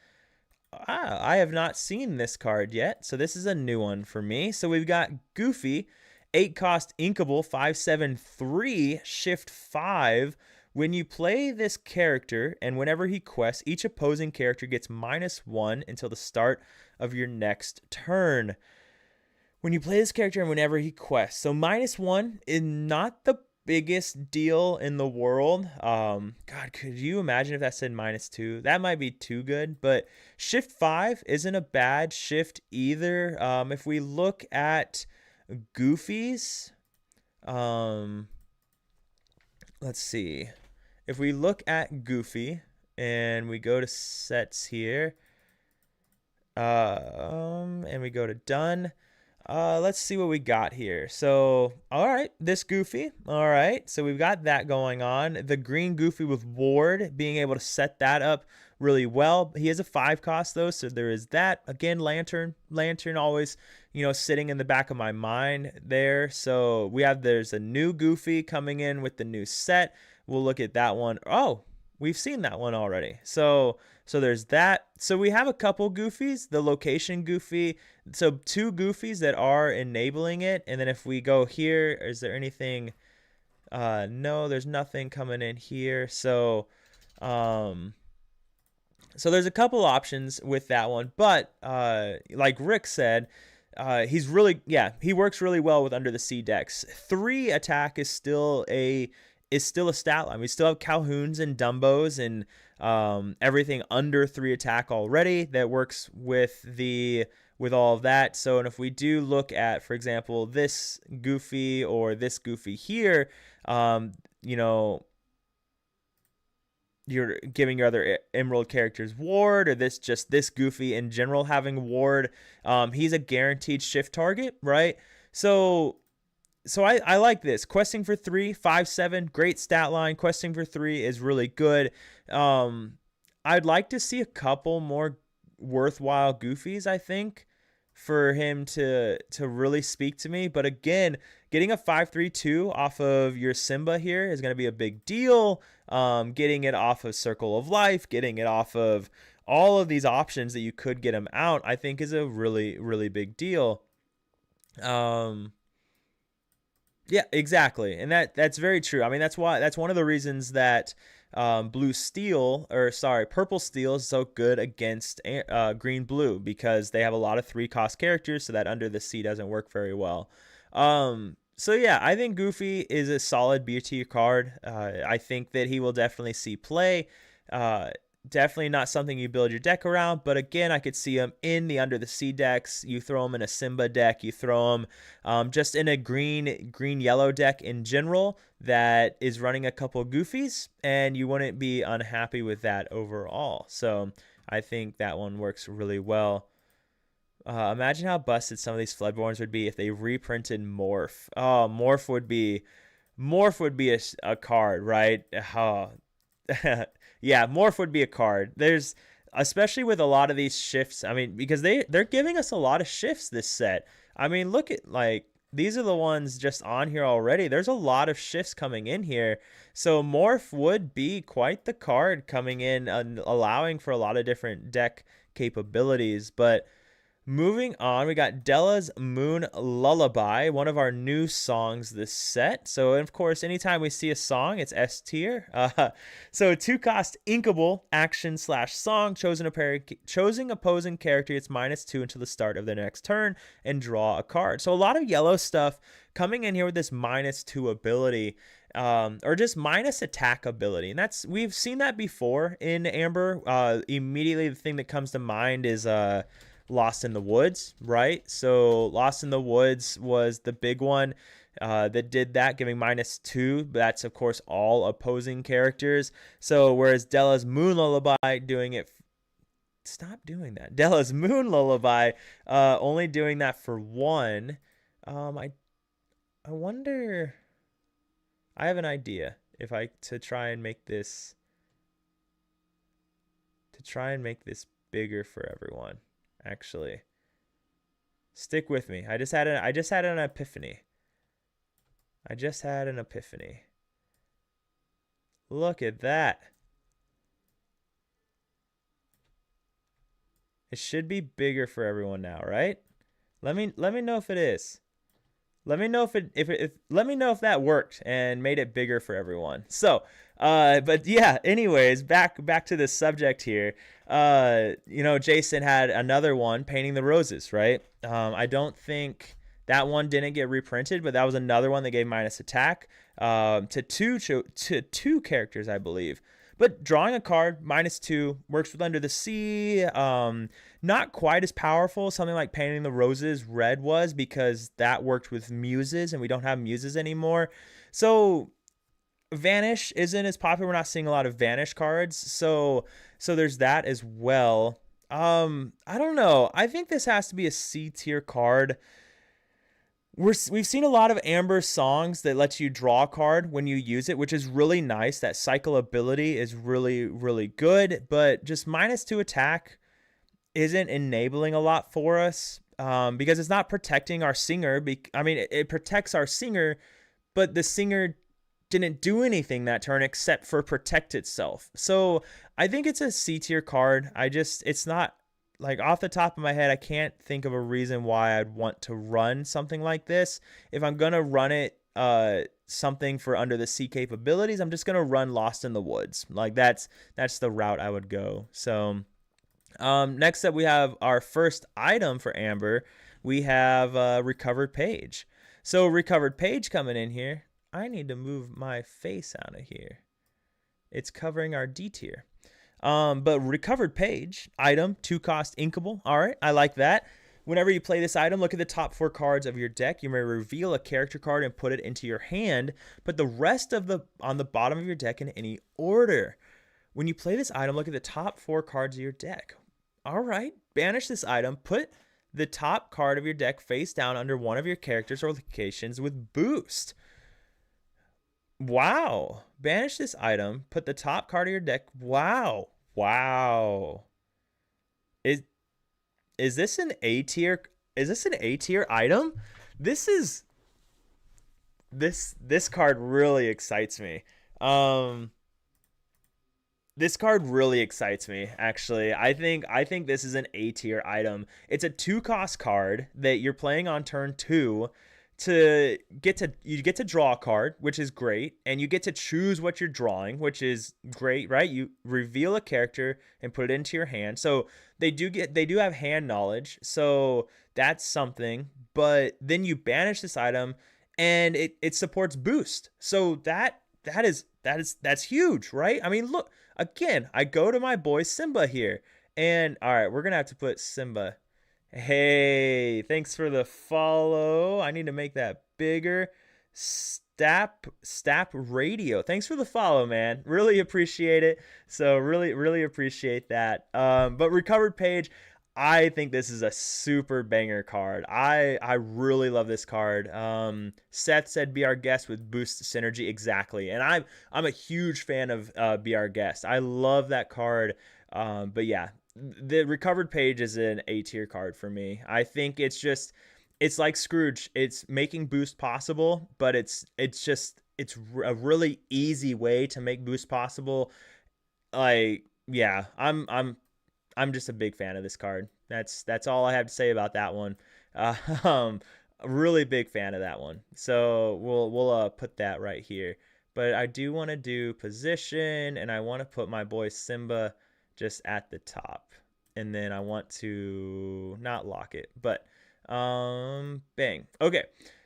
I have not seen this card yet, so this is a new one for me. So we've got Goofy, 8-cost inkable, 5/7/3, shift 5 When you play this character and whenever he quests, each opposing character gets -1 until the start of your next turn. When you play this character and whenever he quests. So -1 is not the biggest deal in the world. God, could you imagine if that said -2? That might be too good, but shift 5 isn't a bad shift either. If we look at Goofy's, let's see. If we look at Goofy and we go to sets here, and we go to done, let's see what we got here. So, all right, this Goofy. All right, so we've got that going on. The green Goofy with Ward, being able to set that up really well. He has a 5 cost though, so there is that. Again, Lantern always, sitting in the back of my mind there. So there's a new Goofy coming in with the new set. We'll look at that one. Oh, we've seen that one already. So there's that. So we have a couple Goofies, the location Goofy. So 2 Goofies that are enabling it. And then if we go here, is there anything? No, there's nothing coming in here. So there's a couple options with that one. But like Rick said, he works really well with Under the Sea decks. 3 attack is still a stat line. We still have Calhouns and Dumbos and everything under 3 attack already that works with all of that. So, and if we do look at, for example, this Goofy or this Goofy here, you're giving your other Emerald characters Ward, or this Goofy in general having Ward. He's a guaranteed shift target, right? So I like this. Questing for 3, 5/7, great stat line. Questing for 3 is really good. I'd like to see a couple more worthwhile Goofies, I think, for him to really speak to me. But again, getting a 5/3/2 off of your Simba here is going to be a big deal. Getting it off of Circle of Life, getting it off of all of these options that you could get him out, I think is a really, really big deal. Yeah, exactly. And that's very true. I mean, that's one of the reasons that Purple Steel is so good against Green Blue, because they have a lot of 3 cost characters, so that Under the Sea doesn't work very well. So yeah, I think Goofy is a solid B tier card. I think that he will definitely see play. Definitely not something you build your deck around, but again, I could see him in the Under the Sea decks. You throw him in a Simba deck, you throw him just in a green-yellow deck in general that is running a couple Goofies, and you wouldn't be unhappy with that overall. So I think that one works really well. Imagine how busted some of these Floodborns would be if they reprinted Morph. Oh, Morph would be a card, right? Yeah, Morph would be a card. There's, especially with a lot of these shifts, I mean, because they're giving us a lot of shifts this set. I mean, look at, like, these are the ones just on here already. There's a lot of shifts coming in here. So Morph would be quite the card coming in and allowing for a lot of different deck capabilities. But moving on, we got Della's Moon Lullaby, one of our new songs this set. So, of course, anytime we see a song, it's S tier. So 2 cost Inkable action/song, chosen opposing character gets -2 until the start of the next turn and draw a card. So a lot of yellow stuff coming in here with this -2 ability. Or just minus attack ability. And we've seen that before in Amber. Immediately the thing that comes to mind is Lost in the Woods, right? So Lost in the Woods was the big one that did that, giving -2. That's, of course, all opposing characters. So whereas Della's Moon Lullaby doing it... Stop doing that. Della's Moon Lullaby only doing that for 1. I wonder... I have an idea to try and make this bigger for everyone. Actually, stick with me. I just had an epiphany. Look at that. It should be bigger for everyone now, right? Let me know if it is. Let me know if let me know if that worked and made it bigger for everyone. So, but yeah. Anyways, back to the subject here. Jason had another one, painting the roses, right? I don't think that one didn't get reprinted, but that was another one that gave minus attack to two characters, I believe. But drawing a card -2 works with Under the Sea. Not quite as powerful. Something like Painting the Roses red was, because that worked with muses, and we don't have muses anymore. So Vanish isn't as popular. We're not seeing a lot of Vanish cards. So there's that as well. I don't know. I think this has to be a C tier card. We've seen a lot of Amber songs that lets you draw a card when you use it, which is really nice. That cycle ability is really, really good, but just -2 attack isn't enabling a lot for us, because it's not protecting our singer. I mean, it protects our singer, but the singer didn't do anything that turn except for protect itself. So I think it's a C tier card. It's not, like, off the top of my head, I can't think of a reason why I'd want to run something like this. If I'm gonna run it, something for Under the Sea capabilities, I'm just gonna run Lost in the Woods. Like, that's the route I would go. So next up, we have our first item for Amber. We have Recovered Page. So Recovered Page coming in here. I need to move my face out of here. It's covering our D tier. But Recovered Page, item, 2-cost inkable. All right, I like that. Whenever you play this item, look at the top 4 cards of your deck. You may reveal a character card and put it into your hand. Put the rest on the bottom of your deck in any order. When you play this item, look at the top 4 cards of your deck. All right, banish this item. Put the top card of your deck face down under one of your characters or locations with boost. Wow. Banish this item. Put the top card of your deck. Wow. Wow. Is this an A tier? Is this an A tier item? This card really excites me. This card really excites me, actually. I think this is an A tier item. It's a 2-cost card that you're playing on turn 2 you get to draw a card, which is great, and you get to choose what you're drawing, which is great, right? You reveal a character and put it into your hand. So they do have hand knowledge, so that's something. But then you banish this item, and it supports boost. So that's huge, right? I mean, look, again, I go to my boy Simba here, and all right, we're gonna have to put Simba. Hey, thanks for the follow. I need to make that bigger. Stap Radio. Thanks for the follow, man. Really appreciate it. So really, really appreciate that. But Recovered Page, I think this is a super banger card. I really love this card. Seth said be our guest with boost synergy. Exactly. And I'm a huge fan of be our guest. I love that card. But yeah, the Recovered Page is an A tier card for me. I think it's like Scrooge. It's making boost possible, but it's a really easy way to make boost possible. Like, yeah, I'm just a big fan of this card. That's all I have to say about that one. A really big fan of that one. So we'll put that right here. But I do want to do position, and I want to put my boy Simba just at the top, and then I want to not lock it, but bang. Okay,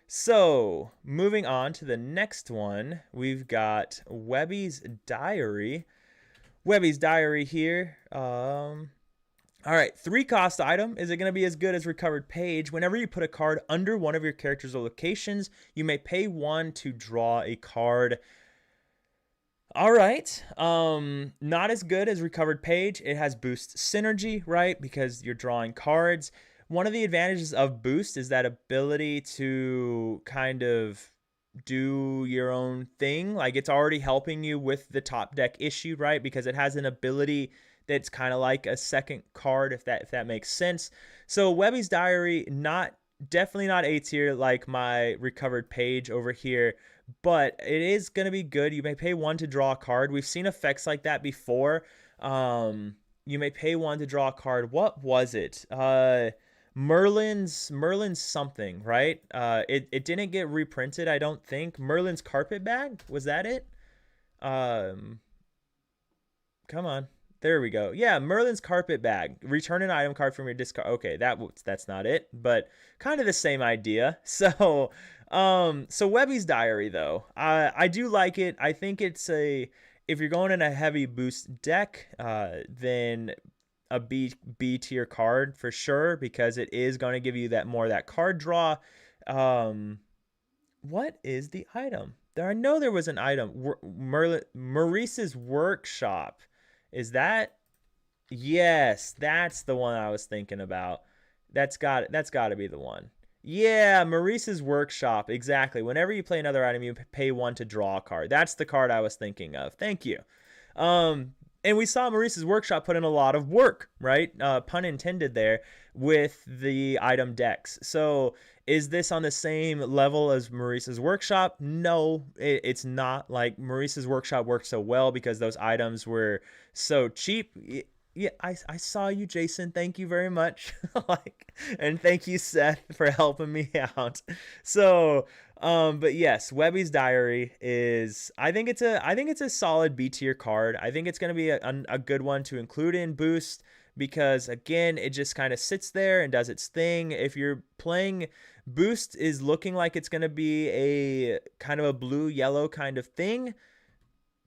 so moving on to the next one, we've got Webby's Diary. Webby's Diary here. All right, 3-cost item. Is it going to be as good as Recovered Page? Whenever you put a card under one of your characters or locations, you may pay 1 to draw a card. All right, not as good as Recovered Page. It has boost synergy, right? Because you're drawing cards. One of the advantages of boost is that ability to kind of do your own thing. Like, it's already helping you with the top deck issue, right? Because it has an ability that's kind of like a second card, if that makes sense. So Webby's Diary, definitely not A tier like my Recovered Page over here, but it is going to be good. You may pay 1 to draw a card. We've seen effects like that before. You may pay 1 to draw a card. What was it? Merlin's something, right? It didn't get reprinted, I don't think. Merlin's carpet bag, was that it? Um, Come on. There we go. Yeah, Merlin's carpet bag. Return an item card from your discard. Okay, that's not it, but kind of the same idea. So Webby's Diary though, I do like it. I think it's a if you're going in a heavy boost deck, then a B tier card for sure because it is going to give you that more of that card draw. Um, what is the item? There, I know there was an item. Maurice's workshop. Is that? Yes, that's the one I was thinking about. That's got to be the one. Yeah, Maurice's workshop. Exactly. Whenever you play another item, you pay one to draw a card. That's the card I was thinking of. Thank you. Um, and we saw Maurice's workshop put in a lot of work, right? Pun intended there with the item decks. So is this on the same level as Maurice's workshop? No, it's not. Like Maurice's workshop worked so well because those items were so cheap. Yeah, I saw you, Jason. Thank you very much. Like, and thank you, Seth, for helping me out. So, but yes, Webby's Diary is. I think it's a solid B tier card. I think it's going to be a good one to include in Boost because again, it just kind of sits there and does its thing. If you're playing Boost, is looking like it's going to be a kind of a blue yellow kind of thing,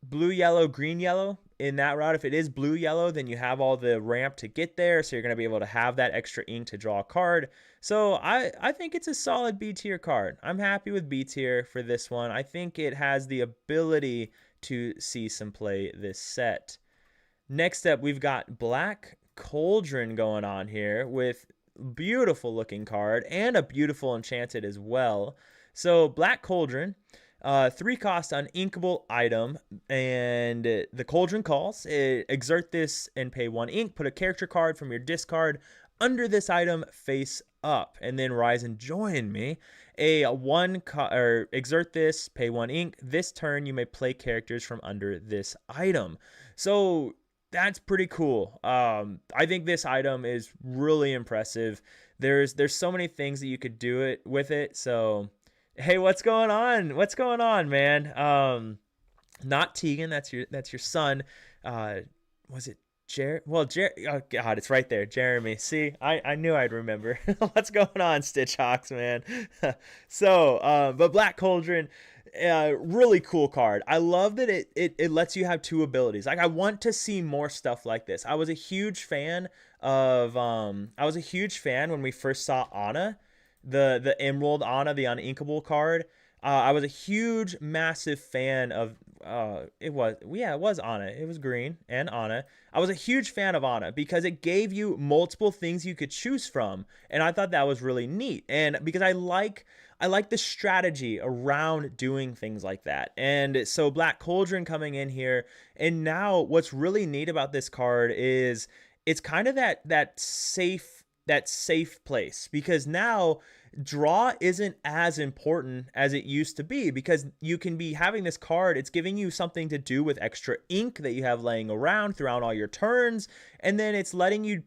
blue yellow green yellow in that route. If it is blue yellow, then you have all the ramp to get there, so you're going to be able to have that extra ink to draw a card. So I think it's a solid B tier card. I'm happy with B tier for this one. I think it has the ability to see some play this set. Next up, we've got Black Cauldron going on here with beautiful looking card and a beautiful enchanted as well. So Black Cauldron, 3 cost uninkable item, and the Cauldron calls. Exert this and pay 1 ink. Put a character card from your discard under this item face up, and then rise and join me. Or exert this, pay 1 ink. This turn you may play characters from under this item. So that's pretty cool. I think this item is really impressive. There's so many things that you could do it with it. So hey, what's going on? What's going on, man? Not Tegan. That's your son. Was it Jerry? Well, Jerry. Oh God, it's right there, Jeremy. See, I knew I'd remember. What's going on, Stitchhawks, man? But Black Cauldron, really cool card. I love that it lets you have 2 abilities. Like I want to see more stuff like this. I was a huge fan when we first saw Ana, the Emerald Ana, the uninkable card. I was a huge, massive fan of. It was Ana. It was green and Ana. I was a huge fan of Ana because it gave you multiple things you could choose from, and I thought that was really neat. And because I like the strategy around doing things like that. And so Black Cauldron coming in here, and now what's really neat about this card is it's kind of that safe place because now draw isn't as important as it used to be because you can be having this card. It's giving you something to do with extra ink that you have laying around throughout all your turns, and then it's letting you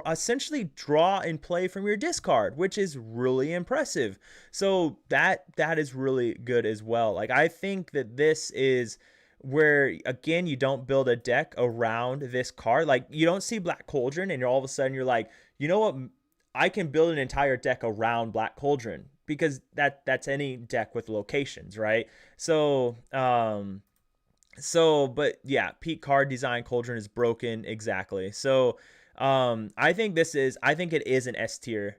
essentially draw and play from your discard, which is really impressive. So that is really good as well. Like I think that this is where again you don't build a deck around this card. Like you don't see Black Cauldron and you're all of a sudden you're like, you know what, I can build an entire deck around Black Cauldron because that's any deck with locations, right? But yeah, peak card design Cauldron is broken exactly. So I think it is an S tier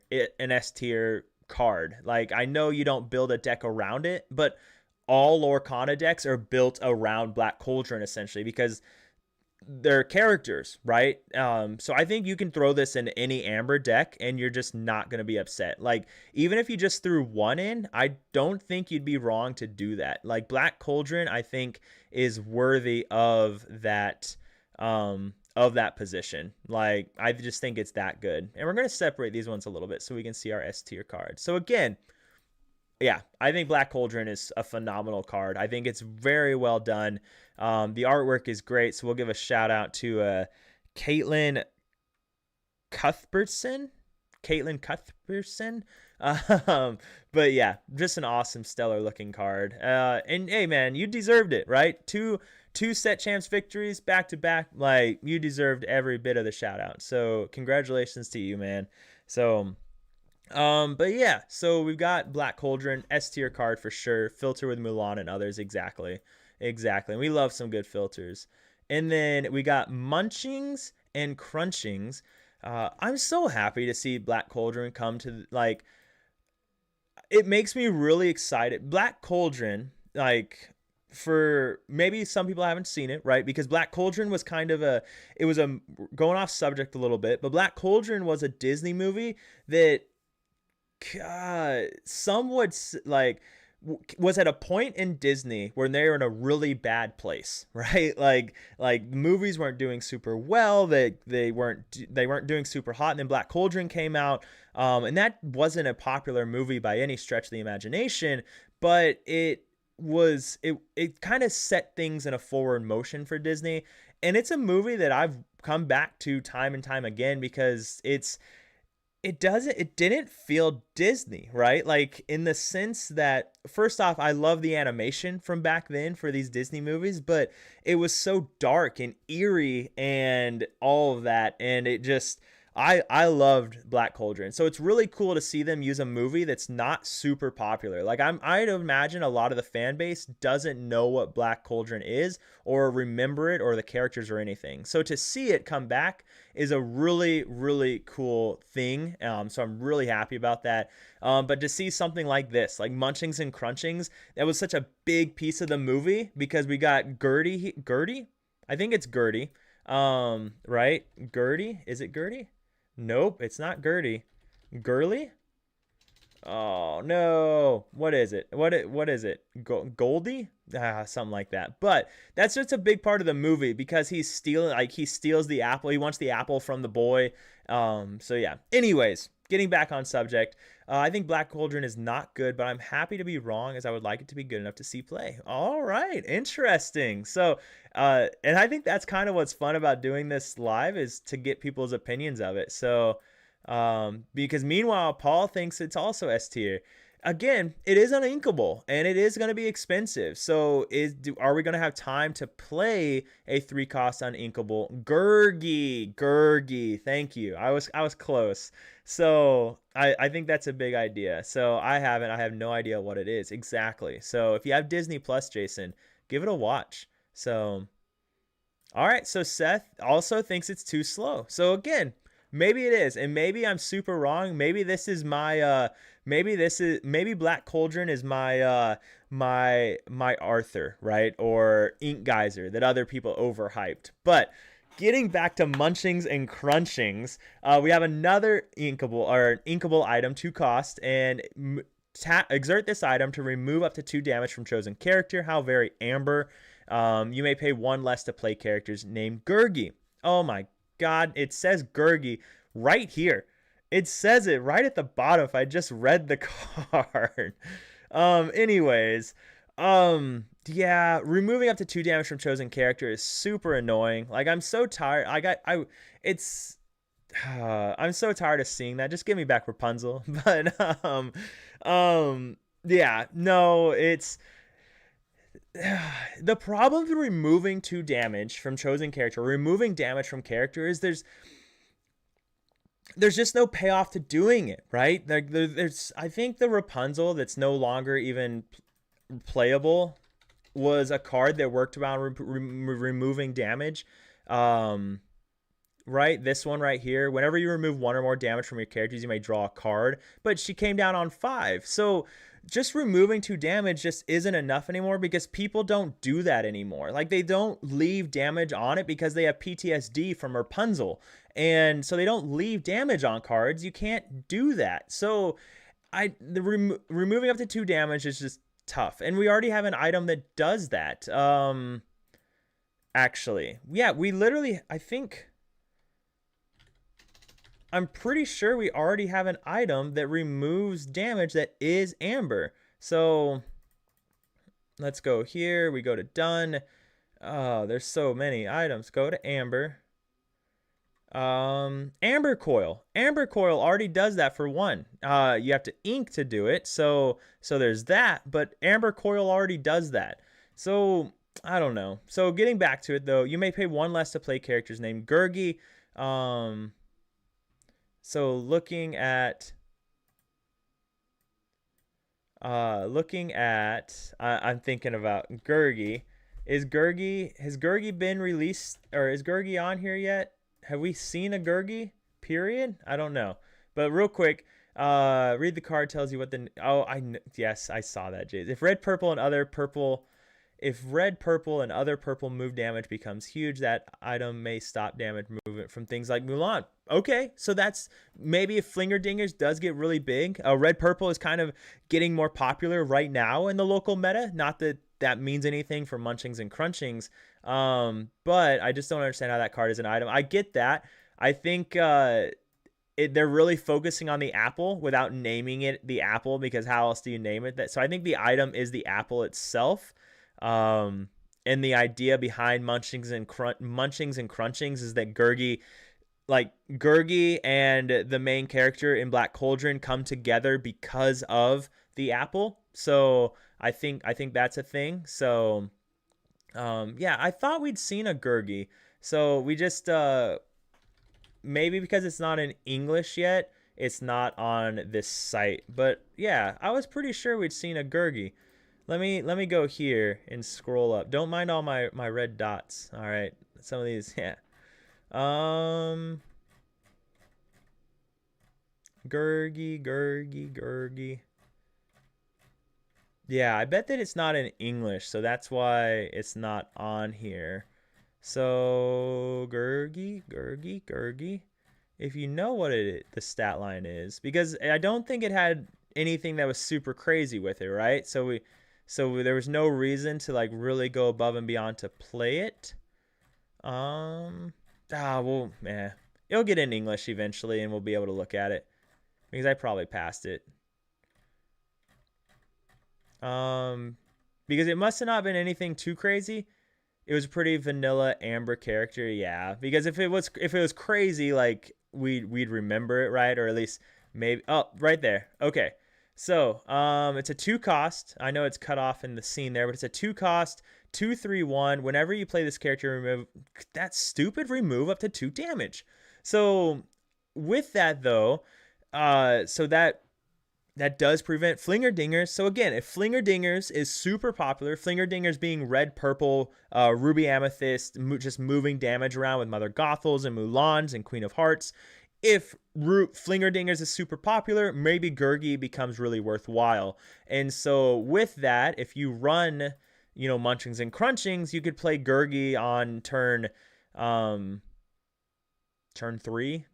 card. Like I know you don't build a deck around it, but all Lorcana decks are built around Black Cauldron essentially because they're characters, right? So I think you can throw this in any Amber deck and you're just not going to be upset. Like even if you just threw 1 in, I don't think you'd be wrong to do that. Like Black Cauldron, I think is worthy of that position. Like I just think it's that good. And we're going to separate these ones a little bit so we can see our S tier cards. So again, yeah, I think Black Cauldron is a phenomenal card. I think it's very well done. The artwork is great, so we'll give a shout out to Caitlin Cuthbertson. Caitlin Cuthbertson. Um, but yeah, just an awesome, stellar looking card. And hey, man, you deserved it, right? Two set champs victories back to back. Like, you deserved every bit of the shout out. So congratulations to you, man. So but yeah, so we've got Black Cauldron, S tier card for sure. Filter with Mulan and others, exactly. Exactly. And we love some good filters. And then we got Munchings and Crunchings. I'm so happy to see Black Cauldron come to, like, it makes me really excited. Black Cauldron, like, for maybe some people haven't seen it, right? Because Black Cauldron was kind of it was a, going off subject a little bit, but Black Cauldron was a Disney movie that some would like was at a point in Disney where they were in a really bad place, right? Like movies weren't doing super well. They weren't doing super hot. And then Black Cauldron came out, and that wasn't a popular movie by any stretch of the imagination, but it kind of set things in a forward motion for Disney. And it's a movie that I've come back to time and time again because it didn't feel Disney, right? Like, in the sense that, first off, I love the animation from back then for these Disney movies, but it was so dark and eerie and all of that. And it just, I loved Black Cauldron. So it's really cool to see them use a movie that's not super popular. Like, I'd imagine a lot of the fan base doesn't know what Black Cauldron is or remember it or the characters or anything. So to see it come back is a really, really cool thing. So I'm really happy about that. But to see something like this, like Munchings and Crunchings, that was such a big piece of the movie because we got Gertie? I think it's Gertie. Right? Gertie? Is it Gertie? Nope, it's not Gertie. Girly? Oh no! What is it? What is it? Goldie? Something like that. But that's just a big part of the movie because he's stealing. Like, he steals the apple. He wants the apple from the boy. So yeah. Anyways, getting back on subject. I think Black Cauldron is not good, but I'm happy to be wrong as I would like it to be good enough to see play. All right, interesting. So, and I think that's kind of what's fun about doing this live is to get people's opinions of it. So. Because meanwhile, Paul thinks it's also S tier. Again, it is uninkable and it is going to be expensive. So are we going to have time to play a 3-cost uninkable? Gurgi. Thank you. I was close. So I think that's a big idea. So I have no idea what it is exactly. So if you have Disney Plus, Jason, give it a watch. So, all right. So Seth also thinks it's too slow. So again, maybe it is, and maybe I'm super wrong. Maybe this is my maybe Black Cauldron is my Arthur, right? Or Ink Geyser that other people overhyped. But getting back to Munchings and Crunchings, we have another inkable item, 2 cost, and exert this item to remove up to 2 damage from chosen character. How very Amber. You may pay 1 less to play characters named Gurgi. Oh my God, it says Gurgi right here. It says it right at the bottom if I just read the card. Anyways, yeah, removing up to 2 damage from chosen character is super annoying. Like, I'm so tired. I'm so tired of seeing that. Just give me back Rapunzel. But yeah, no, it's the problem with removing 2 damage from chosen character, removing damage from character, is there's just no payoff to doing it, right? There's I think the Rapunzel that's no longer even playable was a card that worked around removing damage. Right, this one right here. Whenever you remove 1 or more damage from your characters, you may draw a card. But she came down on 5, so just removing 2 damage just isn't enough anymore because people don't do that anymore. Like, they don't leave damage on it because they have PTSD from Rapunzel. And so they don't leave damage on cards. You can't do that. So removing up to 2 damage is just tough. And we already have an item that does that. Actually, yeah, we literally, I'm pretty sure we already have an item that removes damage that is Amber. So let's go here. We go to done. Oh, there's so many items. Go to Amber. Amber Coil. Amber Coil already does that for one. You have to ink to do it, so there's that. But Amber Coil already does that. So I don't know. So getting back to it though, you may pay one less to play characters named Gurgi. Um, so I'm thinking about Gurgi. Has Gurgi been released, or is Gurgi on here yet? Have we seen a Gurgi? Period? I don't know. But real quick, read the card tells you what the yes, I saw that, Jays. If red, purple, and other purple move damage becomes huge, that item may stop damage movement from things like Mulan. Okay, so that's maybe if Flinger Dingers does get really big. Red, purple is kind of getting more popular right now in the local meta. Not that that means anything for Munchings and Crunchings, but I just don't understand how that card is an item. I get that. I think they're really focusing on the apple without naming it the apple, because how else do you name it? So I think the item is the apple itself. And the idea behind Munchings and Crunchings is that Gurgi and the main character in Black Cauldron come together because of the apple. So I think that's a thing. So yeah, I thought we'd seen a Gurgi. So we just maybe because it's not in English yet, it's not on this site. But yeah, I was pretty sure we'd seen a Gurgi. Let me go here and scroll up. Don't mind all my red dots. All right, some of these, yeah. Gurgi. Yeah, I bet that it's not in English, so that's why it's not on here. So Gurgi. If you know what the stat line is, because I don't think it had anything that was super crazy with it, right? So there was no reason to like really go above and beyond to play it. Well, yeah, it'll get in English eventually, and we'll be able to look at it because I probably passed it. Because it must have not been anything too crazy. It was a pretty vanilla Amber character, yeah. Because if it was crazy, like we'd remember it, right? Or at least maybe. Oh, right there. Okay. So, it's a 2 cost. I know it's cut off in the scene there, but it's a 2 cost, 2/3/1. Whenever you play this character, remove that stupid remove up to 2 damage. So, with that though, so that does prevent Flinger Dingers. So again, if Flinger Dingers is super popular, Flinger Dingers being red, purple, Ruby Amethyst, just moving damage around with Mother Gothels and Mulans and Queen of Hearts. If Flinger Dingers is super popular, maybe Gurgi becomes really worthwhile. And so with that, if you run, Munchings and Crunchings, you could play Gurgi on turn 3,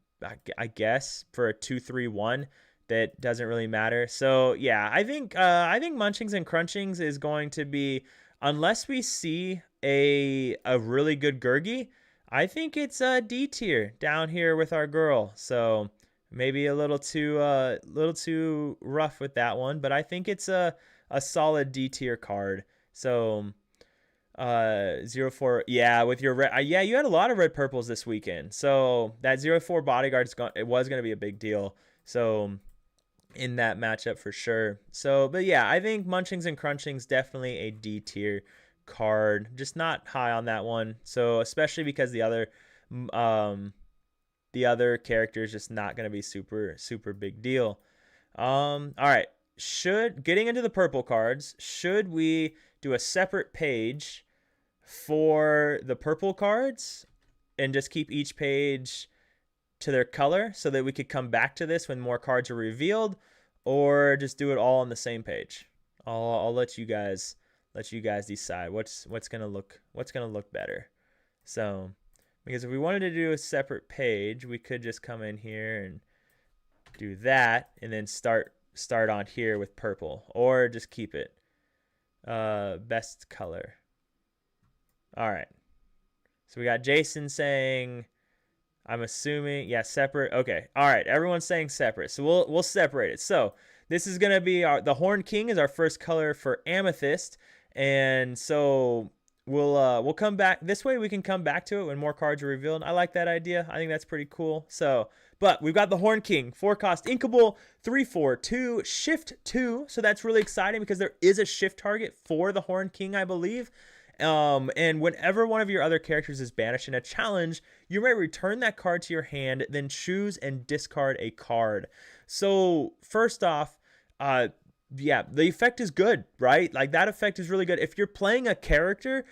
I guess, for a 2/3/1. That doesn't really matter. So yeah, I think Munchings and Crunchings is going to be, unless we see a really good Gurgi, I think it's a D tier down here with our girl. So maybe a little too rough with that one, but I think it's a solid D tier card. So 0-4, yeah, with your red, yeah, you had a lot of red purples this weekend. So that 0-4 bodyguard it was going to be a big deal. So in that matchup for sure. So, but yeah, I think Munchings and Crunchings definitely a D tier card, just not high on that one. So especially because the other character is just not going to be super big deal. All right, getting into the purple cards, should we do a separate page for the purple cards and just keep each page to their color so that we could come back to this when more cards are revealed, or just do it all on the same page? I'll let you guys decide what's gonna look better. So, because if we wanted to do a separate page, we could just come in here and do that, and then start on here with purple, or just keep it best color. All right. So we got Jason saying, I'm assuming, yeah, separate. Okay. All right. Everyone's saying separate. So we'll separate it. So this is going to be the Horned King is our first color for Amethyst. And so we'll come back this way. We can come back to it when more cards are revealed. I like that idea. I think that's pretty cool. So, but we've got the Horn King, 4-cost inkable, 3/4/2, shift 2. So that's really exciting because there is a shift target for the Horn King, I believe. And whenever one of your other characters is banished in a challenge, you may return that card to your hand, then choose and discard a card. So first off, yeah, the effect is good, right? Like that effect is really good. If you're playing a character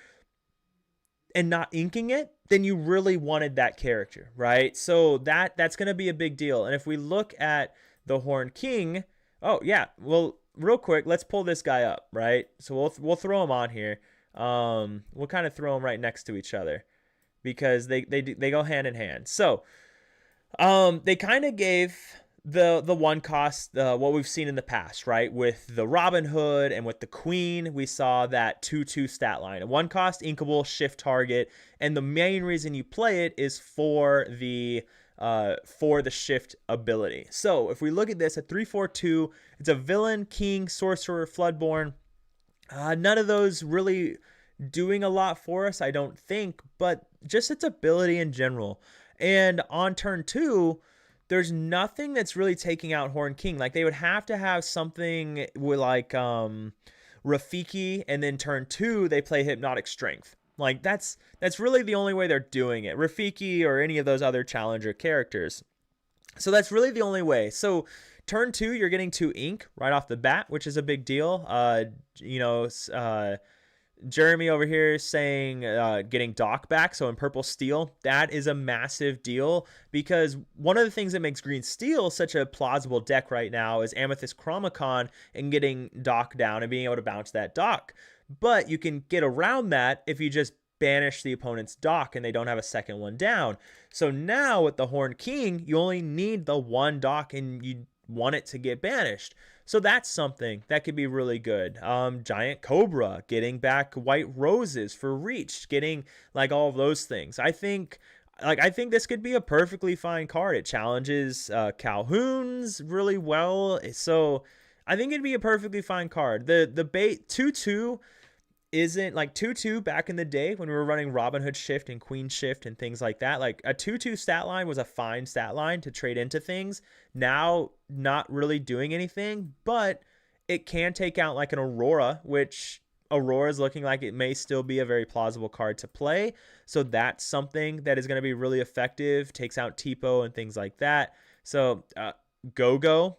and not inking it, then you really wanted that character, right? So that's going to be a big deal. And if we look at the Horn King, oh yeah, well, real quick, let's pull this guy up, right? So we'll throw him on here. We'll kind of throw them right next to each other because they go hand in hand. So, they kind of gave the 1-cost, what we've seen in the past, right? With the Robin Hood and with the Queen, we saw that 2/2 stat line, a 1-cost inkable shift target. And the main reason you play it is for the shift ability. So if we look at this at 3/4/2, it's a villain, king, sorcerer, floodborn. None of those really doing a lot for us, I don't think, but just its ability in general. And on turn 2, there's nothing that's really taking out Horn King. Like they would have to have something with like Rafiki, and then turn 2 they play Hypnotic Strength. Like that's really the only way they're doing it. Rafiki or any of those other challenger characters. So that's really the only way. So turn 2, you're getting 2 ink right off the bat, which is a big deal. Jeremy over here is saying getting Doc back, so in purple steel, that is a massive deal because one of the things that makes green steel such a plausible deck right now is Amethyst Chromacon and getting Doc down and being able to bounce that Doc. But you can get around that if you just banish the opponent's Doc and they don't have a second one down. So now with the Horn King, you only need the 1 Doc and you want it to get banished. So that's something that could be really good. Giant Cobra, getting back White Roses for reach, getting like all of those things. I think this could be a perfectly fine card. It challenges Calhoun's really well. So I think it'd be a perfectly fine card. The bait 2/2 isn't like 2/2 back in the day when we were running Robin Hood shift and Queen shift and things like that. Like a 2/2 stat line was a fine stat line to trade into things. Now not really doing anything, but it can take out like an Aurora, which Aurora is looking like it may still be a very plausible card to play. So that's something that is going to be really effective. Takes out Tipo and things like that. So Go-Go,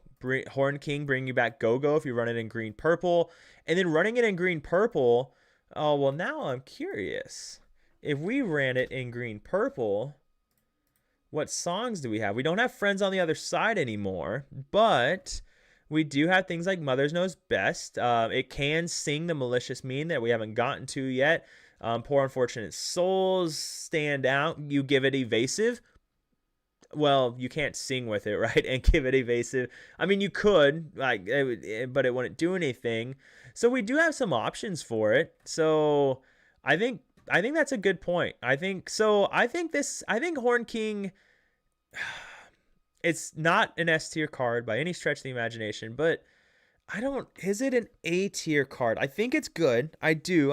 Horn King, bring you back Go-Go if you run it in green purple, and then running it in green purple. Oh, well, now I'm curious. If we ran it in green purple, what songs do we have? We don't have Friends on the Other Side anymore, but we do have things like Mother's Knows Best. It can sing the Malicious Mean that we haven't gotten to yet. Poor Unfortunate Souls stand out. You give it Evasive. Well, you can't sing with it, right? And give it Evasive. I mean, you could, like, but it wouldn't do anything. So we do have some options for it. So I think that's a good point. I think Horn King, it's not an S tier card by any stretch of the imagination, but is it an A tier card? I think it's good. I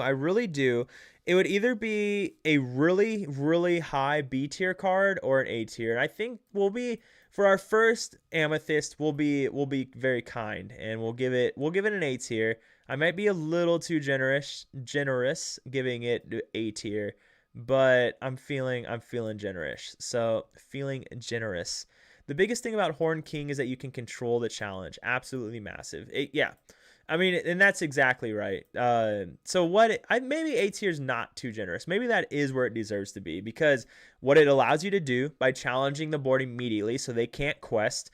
really do. It would either be a really, really high B tier card or an A tier. And I think for our first Amethyst, we'll be very kind and we'll give it an A tier. I might be a little too generous giving it A tier, but I'm feeling generous. So feeling generous. The biggest thing about Horn King is that you can control the challenge. Absolutely massive. Yeah. I mean, and that's exactly right. So maybe A tier is not too generous. Maybe that is where it deserves to be because what it allows you to do by challenging the board immediately so they can't quest,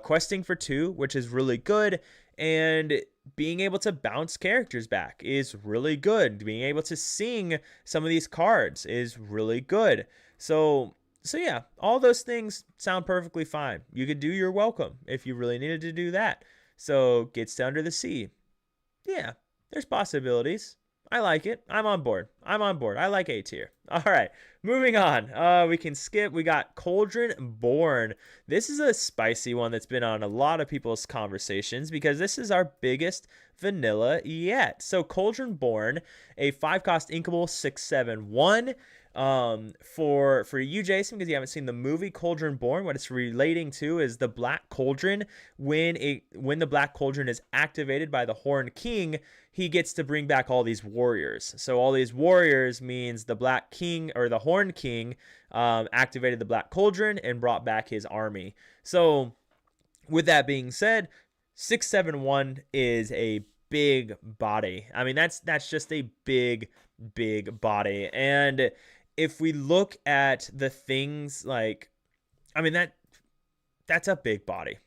questing for 2, which is really good, and being able to bounce characters back is really good. Being able to sing some of these cards is really good. So yeah, all those things sound perfectly fine. You could do You're Welcome if you really needed to do that. So Gets to Under the Sea. Yeah, there's possibilities. I like it. I'm on board. I'm on board. I like A tier. All right, moving on. We can skip. We got Cauldron Born. This is a spicy one that's been on a lot of people's conversations because this is our biggest vanilla yet. So Cauldron Born, a 5-cost inkable 6/7/1. For you, Jason, because you haven't seen the movie Cauldron Born, what it's relating to is the Black Cauldron. When the Black Cauldron is activated by the Horned King, he gets to bring back all these warriors. So all these warriors means the Black King or the Horned King activated the Black Cauldron and brought back his army. So with that being said, 6/7/1 is a big body. I mean, that's just a big body. And if we look at the things like, I mean, that's a big body.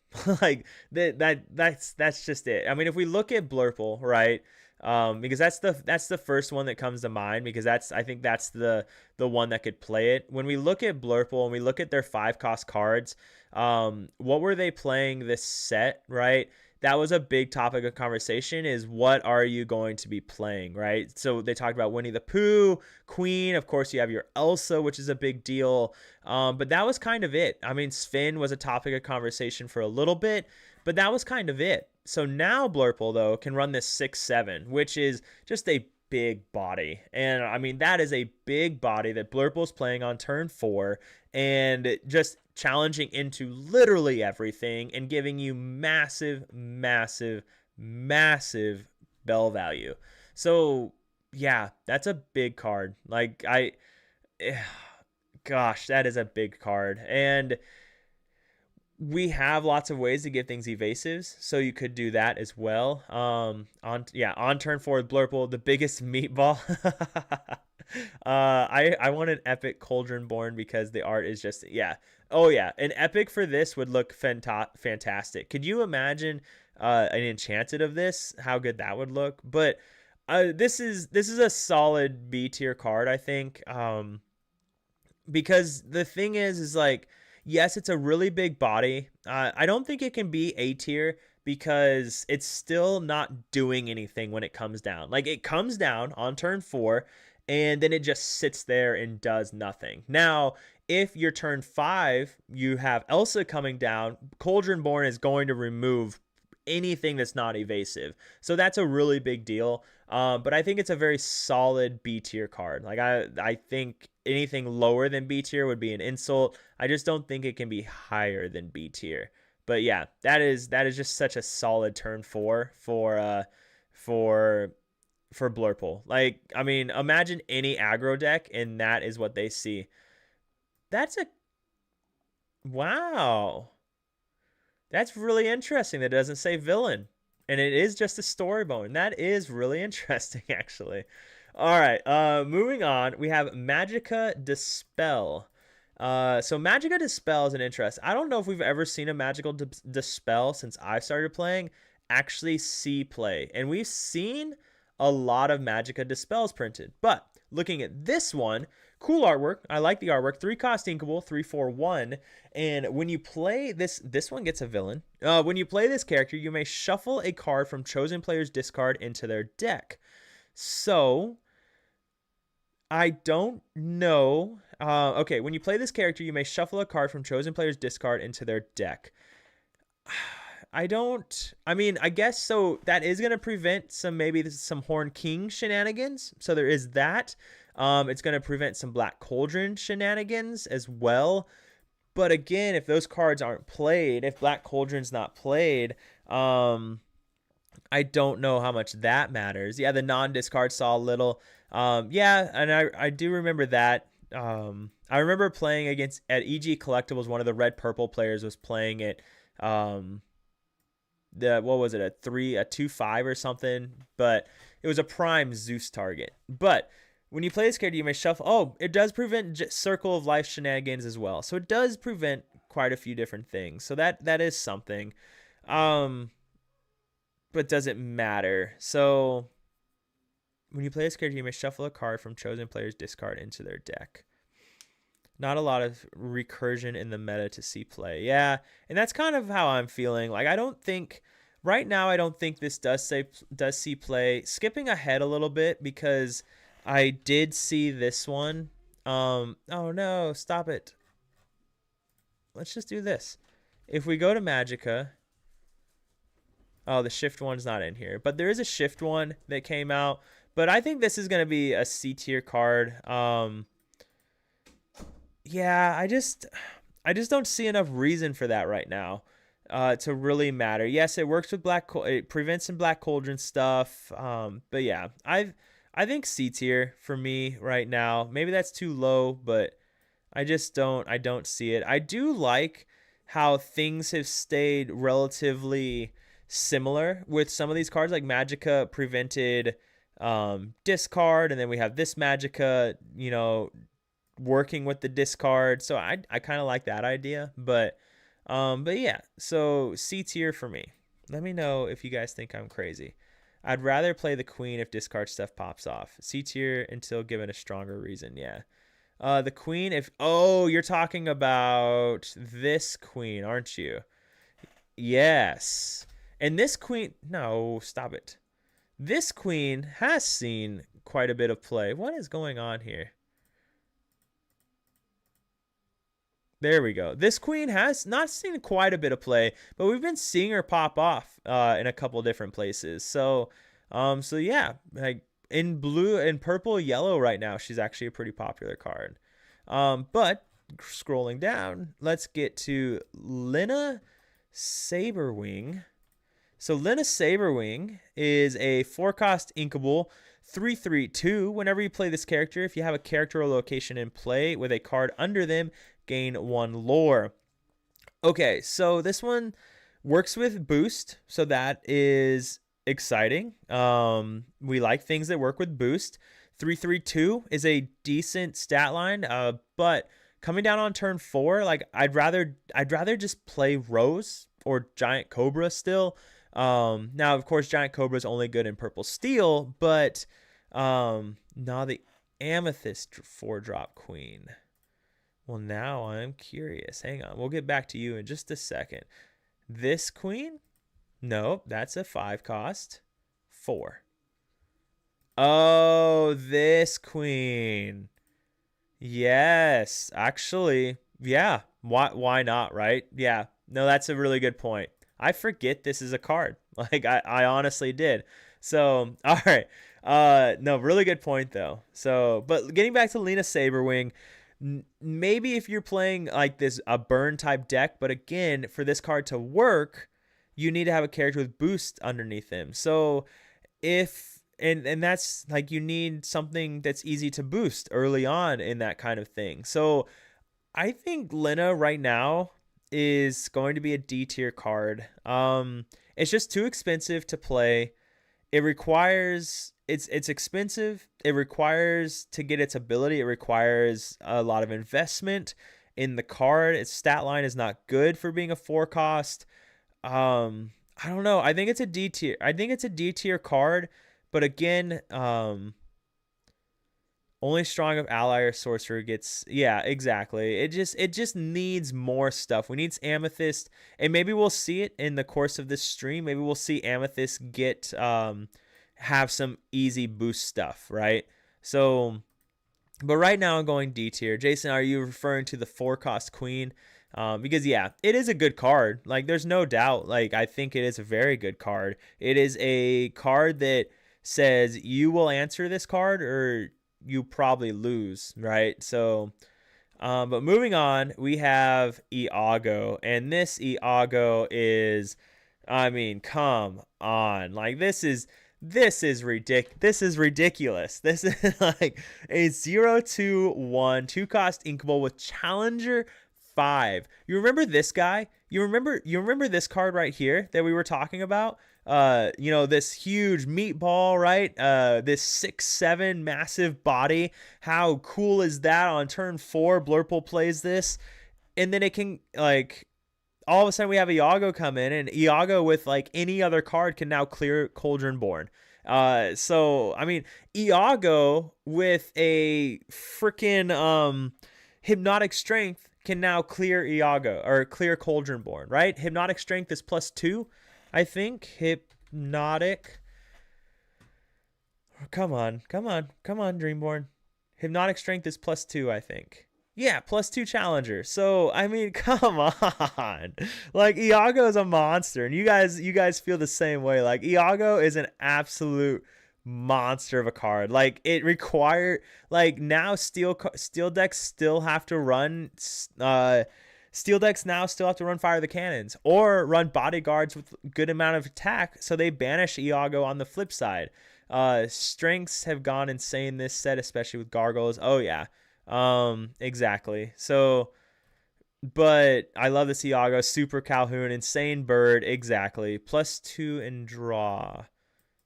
Like that's just it. I mean, if we look at Blurple, right? Because that's the first one that comes to mind, because I think that's the one that could play it. When we look at Blurple and we look at their 5-cost cards, what were they playing this set, right? That was a big topic of conversation, is what are you going to be playing, right? So they talked about Winnie the Pooh, Queen, of course you have your Elsa, which is a big deal. But that was kind of it. I mean, Sven was a topic of conversation for a little bit, but that was kind of it. So now Blurple, though, can run this 6/7, which is just a big body. And I mean, that is a big body that Blurple's playing on turn 4 and just challenging into literally everything and giving you massive bell value. So yeah, that's a big card. Like gosh, that is a big card. And we have lots of ways to give things evasives, so you could do that as well. On turn 4 with Blurple, the biggest meatball. I want an epic Cauldron Born because the art is just, yeah. Oh yeah, an epic for this would look fantastic. Could you imagine an enchanted of this? How good that would look. But this is a solid B tier card, I think. Because the thing is like, yes, it's a really big body. I don't think it can be A tier because it's still not doing anything when it comes down. Like, it comes down on turn 4 and then it just sits there and does nothing. Now, if your turn 5, you have Elsa coming down, Cauldron Born is going to remove anything that's not evasive. So that's a really big deal. But I think it's a very solid B tier card. Like, I think anything lower than B tier would be an insult. I just don't think it can be higher than B tier. But yeah, that is just such a solid turn 4 for Blurple. Like, I mean, imagine any aggro deck and that is what they see. That's a wow. That's really interesting that it doesn't say villain. And it is just a story bone. That is really interesting, actually. All right, moving on. We have Magicka Dispel. So Magicka Dispel is an interest. I don't know if we've ever seen a Magical Dispel since I started playing actually see play. And we've seen a lot of Magicka Dispels printed. But looking at this one, cool artwork. I like the artwork. 3-cost inkable, 3/4/1. And when you play this one gets a villain. When you play this character, you may shuffle a card from chosen player's discard into their deck. So I don't know. Okay, when you play this character, you may shuffle a card from chosen player's discard into their deck. I mean, I guess so. That is going to prevent maybe some Horned King shenanigans. So there is that. It's going to prevent some Black Cauldron shenanigans as well. But again, if those cards aren't played, if Black Cauldron's not played, I don't know how much that matters. Yeah, the non-discard saw a little. Yeah, and I do remember that. I remember playing at EG Collectibles, one of the red-purple players was playing it. What was it, a 2/5 or something? But it was a prime Zeus target. But when you play this character, you may shuffle. Oh, it does prevent Circle of Life shenanigans as well. So it does prevent quite a few different things. So that is something. But does it matter? So when you play this character, you may shuffle a card from chosen player's discard into their deck. Not a lot of recursion in the meta to see play. Yeah, and that's kind of how I'm feeling. Like, I don't think right now I don't think this does see play. Skipping ahead a little bit because I did see this one. Oh no, stop it. Let's just do this. If we go to Magicka, oh, the shift one's not in here, but there is a shift one that came out. But I think this is gonna be a C tier card. Yeah, I just don't see enough reason for that right now to really matter. Yes, it works with it prevents some Black Cauldron stuff. But yeah, I think C tier for me right now. Maybe that's too low, but I don't see it. I do like how things have stayed relatively similar with some of these cards. Like Magicka prevented discard, and then we have this Magicka, working with the discard. So I kind of like that idea, but yeah. So C tier for me. Let me know if you guys think I'm crazy. I'd rather play the queen if discard stuff pops off. C tier until given a stronger reason. Yeah. The queen, if you're talking about this queen, aren't you? Yes. And this queen, no, stop it. This queen has seen quite a bit of play. What is going on here? There we go. This queen has not seen quite a bit of play, but we've been seeing her pop off in a couple different places. So yeah, like in blue and purple, yellow right now, she's actually a pretty popular card. But scrolling down, let's get to Lina Saberwing. So Lina Saberwing is a 4-cost inkable 3/3/2. Whenever you play this character, if you have a character or location in play with a card under them, gain 1 lore. Okay, so this one works with boost, so that is exciting. We like things that work with boost. 3/3/2 is a decent stat line, but coming down on turn 4, like I'd rather just play Rose or Giant Cobra still. Now of course Giant Cobra is only good in purple steel, but now the Amethyst 4-drop queen. Well, now I'm curious. Hang on, we'll get back to you in just a second. This queen? No, that's a 5-cost 4. Oh, this queen. Yes, actually, yeah. Why not, right? Yeah. No, that's a really good point. I forget this is a card. Like I honestly did. So, all right. No, really good point though. So, but getting back to Lina Saberwing, maybe if you're playing like this a burn type deck, but again, for this card to work, you need to have a character with boost underneath him. So, if and that's like you need something that's easy to boost early on in that kind of thing. So I think Lina right now is going to be a D tier card. It's just too expensive to play. It requires it's expensive. It requires to get its ability. It requires a lot of investment in the card. Its stat line is not good for being a 4-cost. I don't know. I think it's a D tier. I think it's a D tier card. But again, only strong of ally or sorcerer gets. Yeah, exactly. It just needs more stuff. We need Amethyst, and maybe we'll see it in the course of this stream. Maybe we'll see Amethyst get have some easy boost stuff, right? So, but right now I'm going D tier. Jason, are you referring to the 4-cost queen? Because yeah, it is a good card. Like there's no doubt. Like I think it is a very good card. It is a card that says you will answer this card or you probably lose, right? So, but moving on, we have Iago, and this Iago is, I mean, come on, like this is ridiculous. This is ridiculous. This is like a 0/2/1 2-cost inkable with Challenger 5. You remember this guy? You remember this card right here that we were talking about? This huge meatball, right? This 6/7 massive body. How cool is that? On turn 4, Blurple plays this, and then it can like all of a sudden we have Iago come in, and Iago with like any other card can now clear Cauldronborn. So I mean, Iago with a freaking Hypnotic Strength can now clear Iago or clear Cauldronborn, right? Hypnotic Strength is +2. I think Hypnotic. Come on, come on, come on, Dreamborn. Hypnotic Strength is +2, I think. Yeah, +2 Challenger. So I mean, come on. Like Iago is a monster, and you guys feel the same way. Like Iago is an absolute monster of a card. Like it required like now steel decks still have to run steel decks now still have to run Fire the Cannons or run bodyguards with good amount of attack, so they banish Iago on the flip side. Strengths have gone insane this set, especially with gargoyles. Oh yeah. Exactly. So, but I love this Iago, Super Calhoun, Insane Bird, exactly. +2 and draw.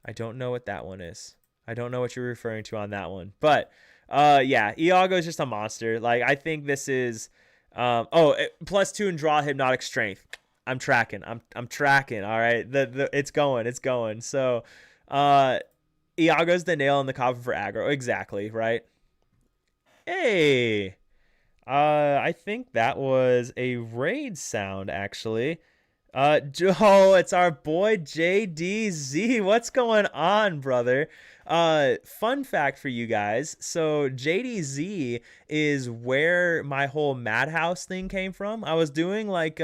I don't know what that one is. I don't know what you're referring to on that one. But yeah, Iago is just a monster. Like I think this is +2 and draw, Hypnotic Strength. I'm tracking. I'm tracking. All right. The it's going. It's going. So Iago's the nail in the coffin for aggro. Exactly, right? Hey. I think that was a raid sound actually. Joe, it's our boy JDZ. What's going on, brother? Fun fact for you guys. So JDZ is where my whole Madhouse thing came from. I was doing like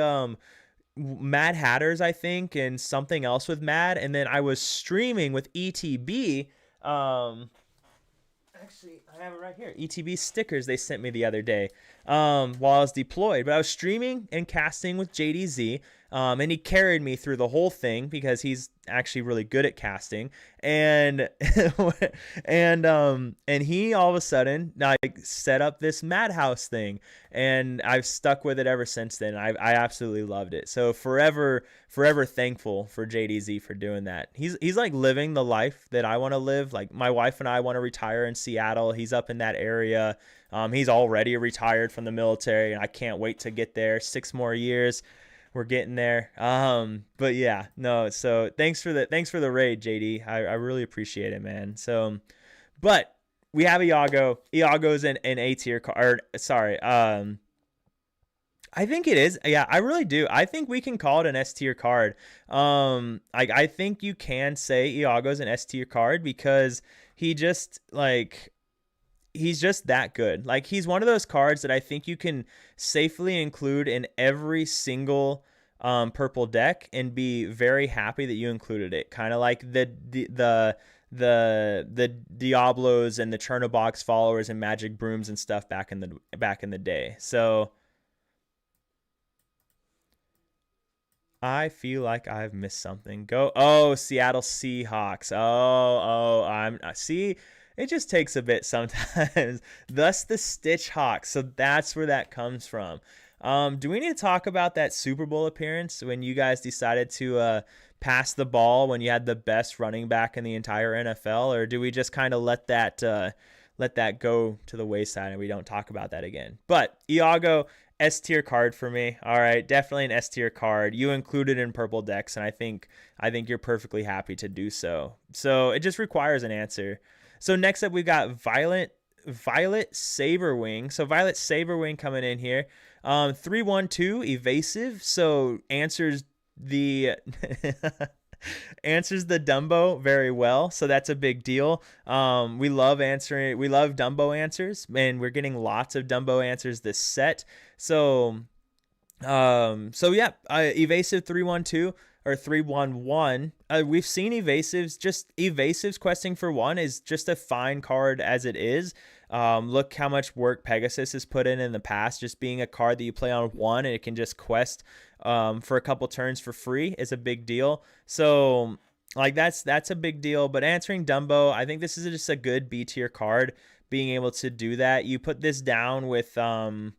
Mad Hatters, I think, and something else with Mad, and then I was streaming with ETB. Actually, I have it right here. ETB stickers they sent me the other day while I was deployed. But I was streaming and casting with JDZ, and he carried me through the whole thing because he's actually really good at casting. And and he all of a sudden like set up this Madhouse thing, and I've stuck with it ever since then. I absolutely loved it. So forever thankful for JDZ for doing that. He's like living the life that I want to live. Like my wife and I want to retire in Seattle. He's up in that area. He's already retired from the military, and I can't wait to get there. 6 more years, we're getting there. But yeah, no. So thanks for the raid, JD. I really appreciate it, man. So, but we have Iago. Iago's an A tier card. Sorry. I think it is. Yeah, I really do. I think we can call it an S tier card. I think you can say Iago's an S tier card because he just like he's just that good. Like he's one of those cards that I think you can safely include in every single purple deck and be very happy that you included it. Kind of like the Diablos and the Chernobox followers and Magic Brooms and stuff back in the day. So I feel like I've missed something. Go. Oh, Seattle Seahawks. I'm see. It just takes a bit sometimes. Thus the Stitch Hawks. So that's where that comes from. Do we need to talk about that Super Bowl appearance when you guys decided to pass the ball when you had the best running back in the entire NFL, or do we just kind of let that go to the wayside and we don't talk about that again? But Iago, S tier card for me. All right, definitely an S tier card. You included in purple decks, and I think you're perfectly happy to do so. So it just requires an answer. So next up, we've got Violet Saberwing. So Violet Saberwing coming in here. 3/1/2 evasive. So answers the answers the Dumbo very well, so that's a big deal. We love Dumbo answers, and we're getting lots of Dumbo answers this set. So yeah, evasive 3/1/2 or 3/1/1. We've seen evasives questing for 1 is just a fine card as it is. Look how much work Pegasus has put in the past. Just being a card that you play on 1 and it can just quest for a couple turns for free is a big deal. So like that's a big deal. But answering Dumbo, I think this is just a good B tier card. Being able to do that, you put this down on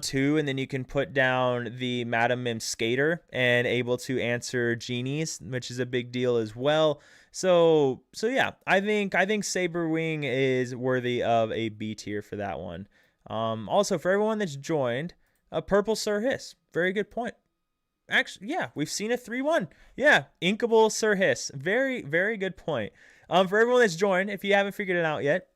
2, and then you can put down the Madam Mim Skater and able to answer genies, which is a big deal as well. So yeah, I think Saberwing is worthy of a B tier for that one. Also for everyone that's joined, a purple Sir Hiss, very good point. Actually, yeah, we've seen a 3/1. Yeah, Inkable Sir Hiss, very very good point. For everyone that's joined, if you haven't figured it out yet,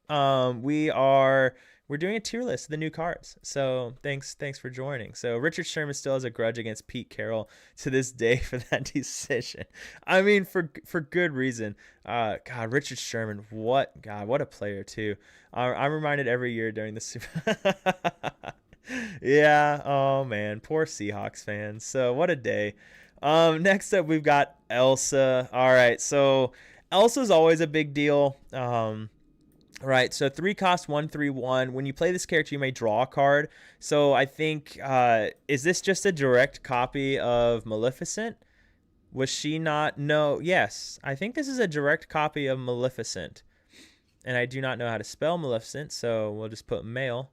we are we're doing a tier list of the new cards. So thanks for joining. So Richard Sherman still has a grudge against Pete Carroll to this day for that decision. I mean, for good reason. God, Richard Sherman, what a player too. I'm reminded every year during the Super. Yeah. Oh man, poor Seahawks fans. So what a day. Next up we've got Elsa. All right, so Elsa's always a big deal. Right, so 3 cost 1/3/1. When you play this character, you may draw a card. So I think, is this just a direct copy of Maleficent? Was she not? No, yes. I think this is a direct copy of Maleficent. And I do not know how to spell Maleficent, so we'll just put male.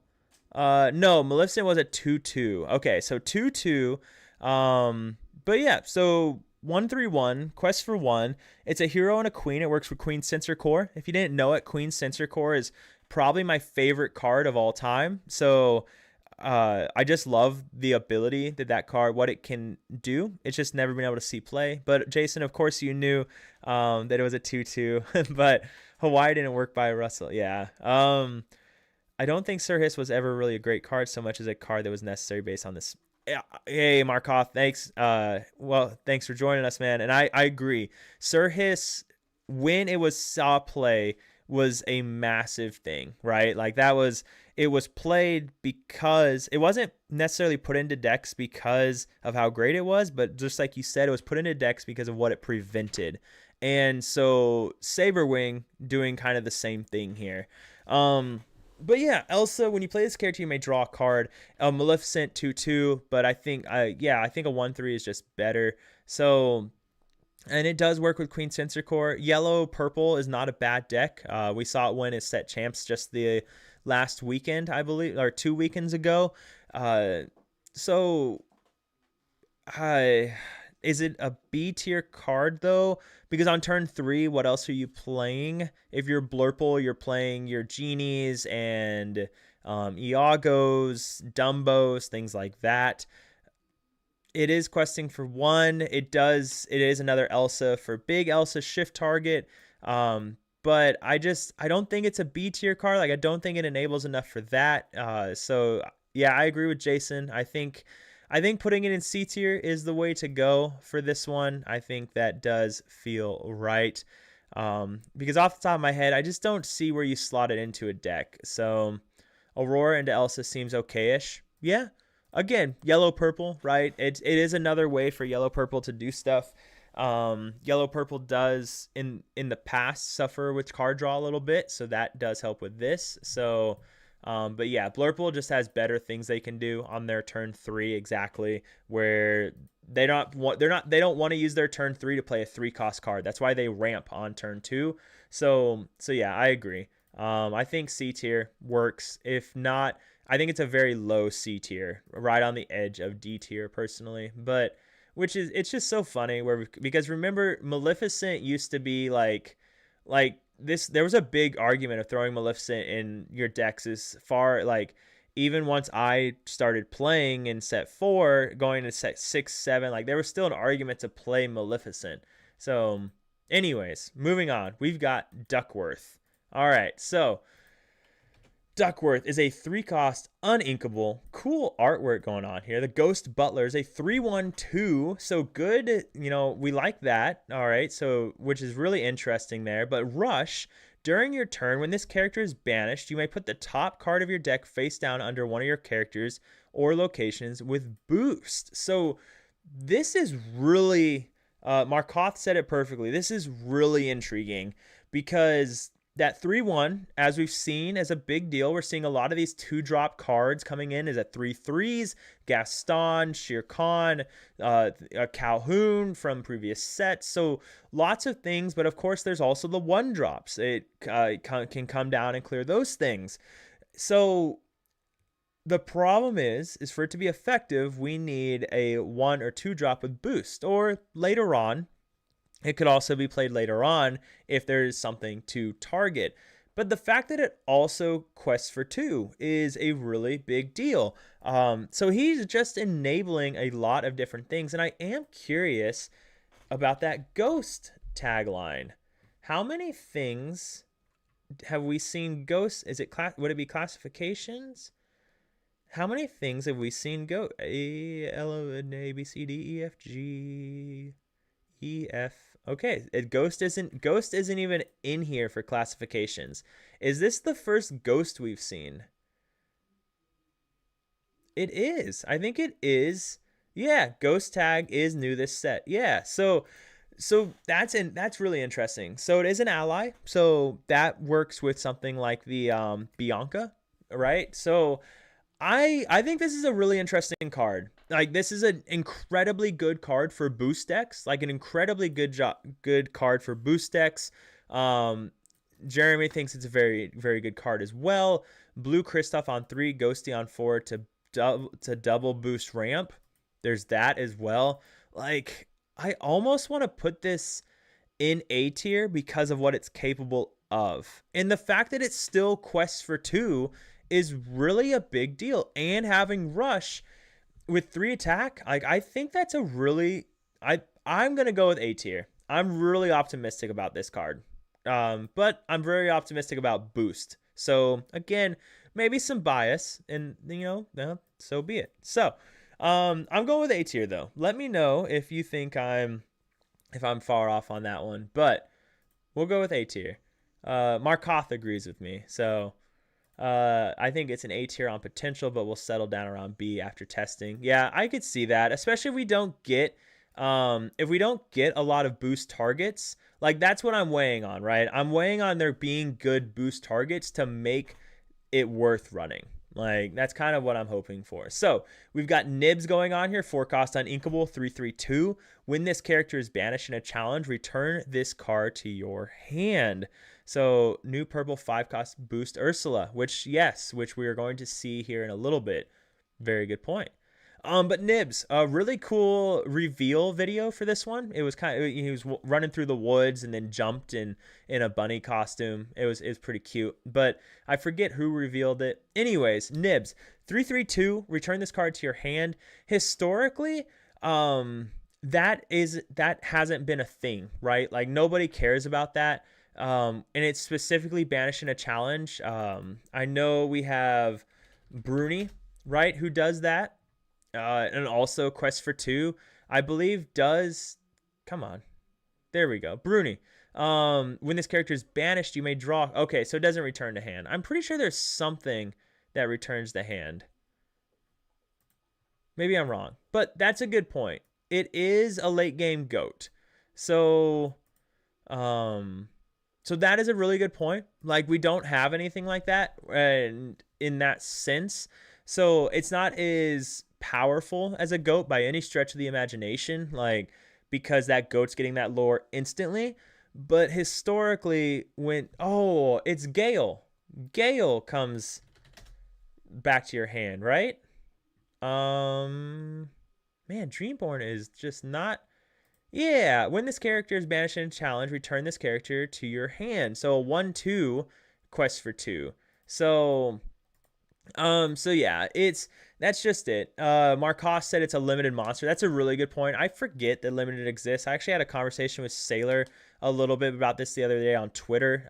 No, Maleficent was a 2/2. Okay, so 2/2. But yeah, so 1/3/1, Quest for One. It's a hero and a queen. It works for Queen Censor Core. If you didn't know it, Queen Censor Core is probably my favorite card of all time. So I just love the ability that card, what it can do. It's just never been able to see play. But Jason, of course, you knew that it was a 2/2, but Hawaii didn't work by Russell. Yeah. I don't think Sir Hiss was ever really a great card so much as a card that was necessary based on this. Hey, Markov, thanks. Well, thanks for joining us, man. And I agree. Sir Hiss, when it was saw play, was a massive thing, right? Like it was played because it wasn't necessarily put into decks because of how great it was, but just like you said, it was put into decks because of what it prevented. And so Saberwing doing kind of the same thing here. But yeah, Elsa, when you play this character, you may draw a card. Maleficent 2/2, but I think I think a 1/3 is just better. So, and it does work with Queen Censor Core. Yellow purple is not a bad deck. We saw it win its set champs just the last weekend, I believe, or 2 weekends ago. So is it a B tier card though? Because on turn 3, what else are you playing? If you're Blurple, you're playing your Genies and Iagos, Dumbos, things like that. It is questing for 1. It is another Elsa for big Elsa shift target. But I don't think it's a B tier card. Like I don't think it enables enough for that. So yeah, I agree with Jason. I think putting it in C tier is the way to go for this one. I think that does feel right. Because off the top of my head, I just don't see where you slot it into a deck. So Aurora into Elsa seems okay-ish. Yeah. Again, yellow purple, right? It is another way for yellow purple to do stuff. Yellow purple does in the past suffer with card draw a little bit, so that does help with this. So but yeah, Blurple just has better things they can do on their turn 3 exactly, where they don't want to use their turn 3 to play a 3 cost card. That's why they ramp on turn 2. So yeah, I agree. I think C tier works. If not, I think it's a very low C tier, right on the edge of D tier personally. But it's just so funny because remember Maleficent used to be like this. There was a big argument of throwing Maleficent in your decks as far like even once I started playing in set 4 going to set 6, 7, like there was still an argument to play Maleficent. So anyways, moving on, we've got Duckworth. All right, so Duckworth is a 3 cost uninkable. Cool artwork going on here. The Ghost Butler is a 3/1/2. So good, we like that. All right, so which is really interesting there. But Rush, during your turn, when this character is banished, you may put the top card of your deck face down under one of your characters or locations with boost. So this is really, Markoth said it perfectly. This is really intriguing because that 3/1, as we've seen, is a big deal. We're seeing a lot of these 2-drop cards coming in as a 3/3s. Gaston, Shere Khan, Calhoun from previous sets. So lots of things, but of course there's also the 1-drops. It can come down and clear those things. So the problem is for it to be effective, we need a 1 or 2 drop with boost, or later on, it could also be played later on if there is something to target. But the fact that it also quests for 2 is a really big deal. So he's just enabling a lot of different things. And I am curious about that ghost tagline. How many things have we seen ghosts? Is it would it be classifications? How many things have we seen go A L O N A B C D E F G E F? Okay, Ghost isn't even in here for classifications. Is this the first Ghost we've seen? It is. I think it is. Yeah, Ghost tag is new this set. Yeah. So that's really interesting. So it is an ally. So that works with something like the Bianca, right? So I think this is a really interesting card. Like this is an incredibly good card for boost decks. Like an incredibly good card for boost decks. Jeremy thinks it's a very very good card as well. Blue Kristoff on 3, Ghosty on 4 to double boost ramp. There's that as well. Like I almost want to put this in A tier because of what it's capable of. And the fact that it's still quests for 2 is really a big deal. And having rush with 3 attack, like I think that's a really I'm going to go with A tier. I'm really optimistic about this card. But I'm very optimistic about boost. So again, maybe some bias, and so be it. So I'm going with A tier though. Let me know if you think I'm far off on that one, but we'll go with A tier. Markoth agrees with me, so I think it's an A tier on potential, but we'll settle down around B after testing. Yeah, I could see that, especially if we don't get a lot of boost targets. Like that's what I'm weighing on, right? I'm weighing on there being good boost targets to make it worth running. Like that's kind of what I'm hoping for. So we've got Nibs going on here. 4 cost uninkable, 3/3/2. When this character is banished in a challenge, return this card to your hand. So new purple 5 cost boost Ursula, which we are going to see here in a little bit. Very good point. But Nibs, a really cool reveal video for this one. It was he was running through the woods and then jumped in a bunny costume. It was pretty cute, but I forget who revealed it. Anyways, Nibs, 3/3/2, return this card to your hand. Historically, that hasn't been a thing, right? Like nobody cares about that. And it's specifically banished in a challenge. I know we have Bruni, right, who does that. And also Quest for 2, I believe does. Come on. There we go. Bruni. When this character is banished, you may draw. Okay, so it doesn't return to hand. I'm pretty sure there's something that returns the hand. Maybe I'm wrong, but that's a good point. It is a late game goat. So that is a really good point. Like we don't have anything like that, and in that sense, so it's not as powerful as a goat by any stretch of the imagination, like because that goat's getting that lore instantly. But historically, it's Gale. Gale comes back to your hand, right? Man, Dreamborn is just not. Yeah, when this character is banished in a challenge, return this character to your hand. So a 1/2 quest for 2. So yeah, that's just it. Marcos said it's a limited monster. That's a really good point. I forget that limited exists. I actually had a conversation with Sailor a little bit about this the other day on Twitter.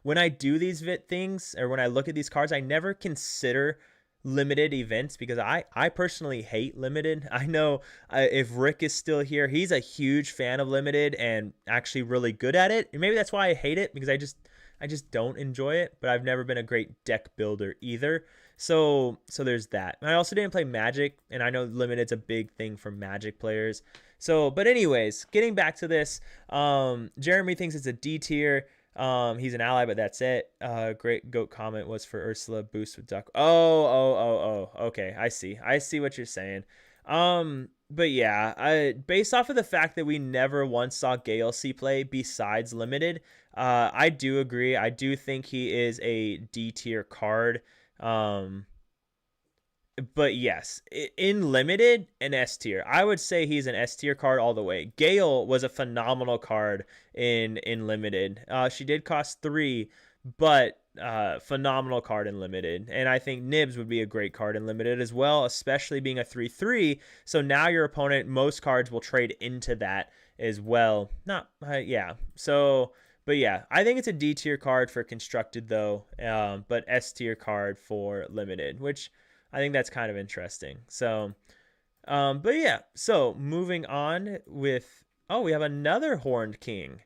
When I do these things, or when I look at these cards, I never consider limited events because I personally hate limited. I know if Rick is still here, he's a huge fan of limited and actually really good at it. And maybe that's why I hate it, because I just don't enjoy it, but I've never been a great deck builder either. So there's that. I also didn't play Magic, and I know limited's a big thing for Magic players. So, but anyways, getting back to this, Jeremy thinks it's a D tier. He's an ally, but that's it. Great goat comment was for Ursula boost with Duck. Oh. Okay, I see what you're saying. But yeah, based off of the fact that we never once saw Gale C play besides limited, I do agree. I do think he is a D tier card. But yes, in limited, an S tier. I would say he's an S tier card all the way. Gale was a phenomenal card in limited. She did cost 3, but phenomenal card in limited. And I think Nibs would be a great card in limited as well, especially being a 3/3. So now your opponent, most cards will trade into that as well. Yeah. So, But yeah, I think it's a D tier card for constructed though, but S tier card for limited, which I think that's kind of interesting. So, but yeah, so moving on with, oh, we have another Horned King.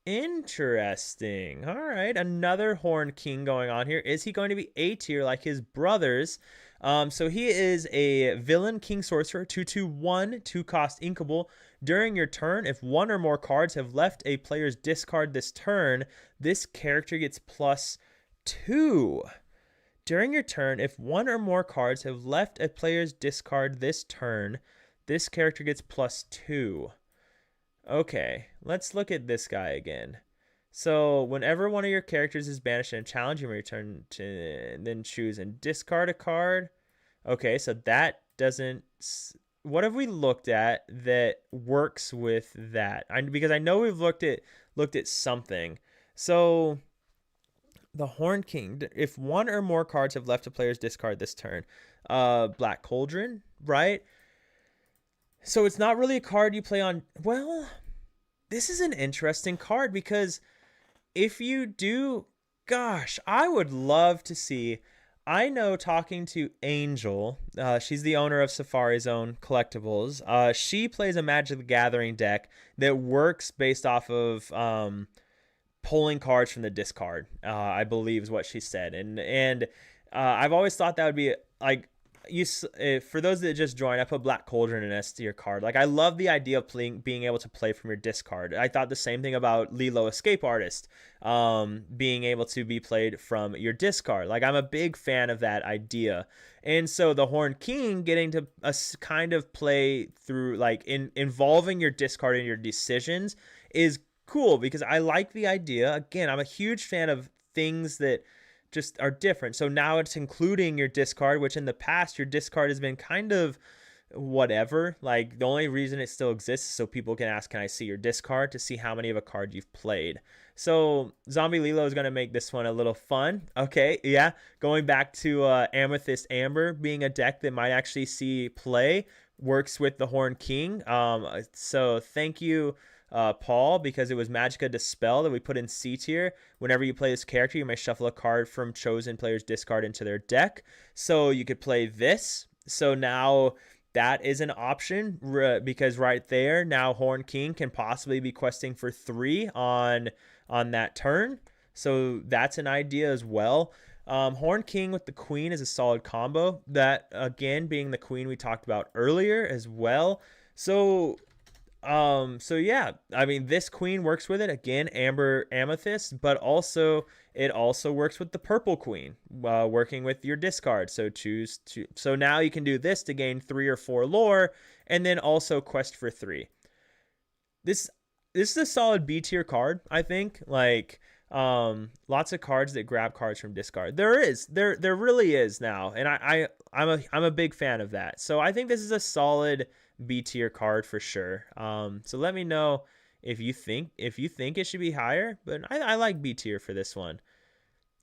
Interesting. All right, another Horned King going on here. Is he going to be A tier like his brothers? So he is a villain king sorcerer, 2/2/1, 2-cost inkable. During your turn, if one or more cards have left a player's discard this turn, this character gets +2. During your turn, if one or more cards have left a player's discard this turn, this character gets +2. Okay, let's look at this guy again. So whenever one of your characters is banished and challenged, you may return to then choose and discard a card. Okay, so that doesn't. What have we looked at that works with that? Because I know we've looked at something. So the Horned King, if one or more cards have left a player's discard this turn, Black Cauldron, right? So it's not really a card you play on. Well, this is an interesting card because if you do, gosh, I would love to see. I know talking to Angel, she's the owner of Safari Zone Collectibles. She plays a Magic the Gathering deck that works based off of pulling cards from the discard. I believe is what she said, and I've always thought that would be like. For those that just joined, I put Black Cauldron in S tier card. Like I love the idea of being able to play from your discard. I thought the same thing about Lilo Escape Artist, being able to be played from your discard. Like I'm a big fan of that idea. And so the Horned King getting to kind of play through like involving your discard in your decisions is cool because I like the idea. Again, I'm a huge fan of things that just are different. So now it's including your discard, which in the past your discard has been kind of whatever. Like the only reason it still exists is so people can ask, can I see your discard, to see how many of a card you've played. So Zombie Lilo is going to make this one a little fun. Okay, yeah. Going back to Amethyst Amber being a deck that might actually see play, works with the Horned King. So thank you, Paul, because it was Magicka Dispel that we put in C tier. Whenever you play this character, you may shuffle a card from chosen player's discard into their deck. So you could play this. So now that is an option because right there, now Horned King can possibly be questing for 3 on that turn. So that's an idea as well. Horned King with the Queen is a solid combo. That, again, being the Queen we talked about earlier as well. So yeah, I mean, this Queen works with it. Again, Amber Amethyst, but also it also works with the Purple Queen, working with your discard. So choose to. So now you can do this to gain 3 or 4 lore, and then also quest for 3. This is a solid B tier card, I think. Like, lots of cards that grab cards from discard. There really is now, and I'm a big fan of that. So I think this is a solid B tier card for sure. So let me know if you think it should be higher, but I like B tier for this one.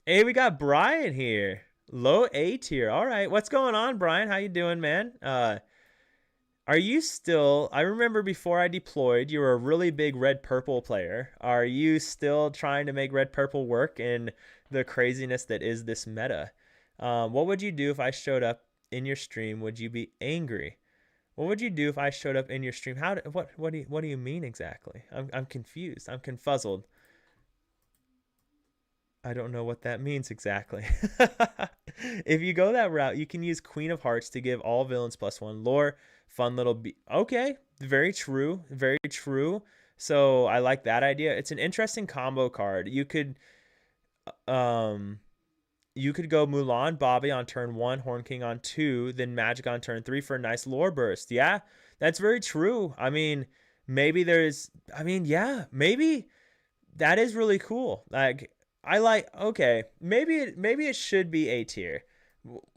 Hey, we got Brian here, low A tier. All right, what's going on, Brian? How you doing, man? Are you still? I remember before I deployed, you were a really big red purple player. Are you still trying to make red purple work in the craziness that is this meta? What would you do if I showed up in your stream? Would you be angry? What would you do if I showed up in your stream? What do you mean exactly? I'm confused. I'm confuzzled. I don't know what that means exactly. If you go that route, you can use Queen of Hearts to give all villains +1 lore. Fun little okay, very true, very true. So I like that idea. It's an interesting combo card. You could go Mulan Bobby on turn 1, Horned King on 2, then Magic on turn 3 for a nice lore burst. Yeah, that's very true. I mean, maybe maybe that is really cool. Like, okay, maybe it should be A tier.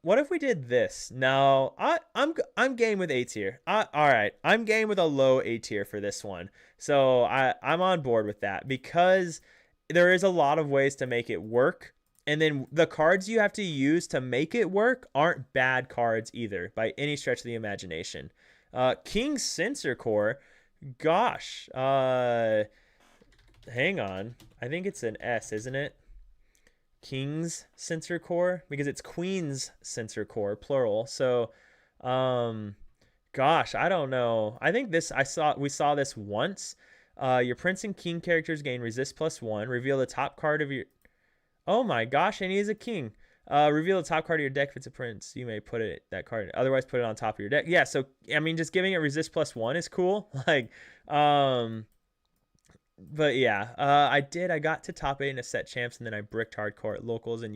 What if we did this? No, I'm game with A tier. All right, I'm game with a low A tier for this one. So I'm on board with that because there is a lot of ways to make it work. And then the cards you have to use to make it work aren't bad cards either by any stretch of the imagination. King Censor Core, gosh, hang on. I think it's an S, isn't it? King's Sensor Core, because it's Queen's Sensor Core, plural. So, um, gosh, I don't know. I think we saw this once. Your Prince and King characters gain resist +1. Reveal the top card of your. Oh my gosh, and he is a king. Reveal the top card of your deck if it's a prince. You may put that card. Otherwise, put it on top of your deck. Yeah. So I mean, just giving it resist +1 is cool. Like, but yeah, I got to top 8 in a set champs, and then I bricked hardcore at locals and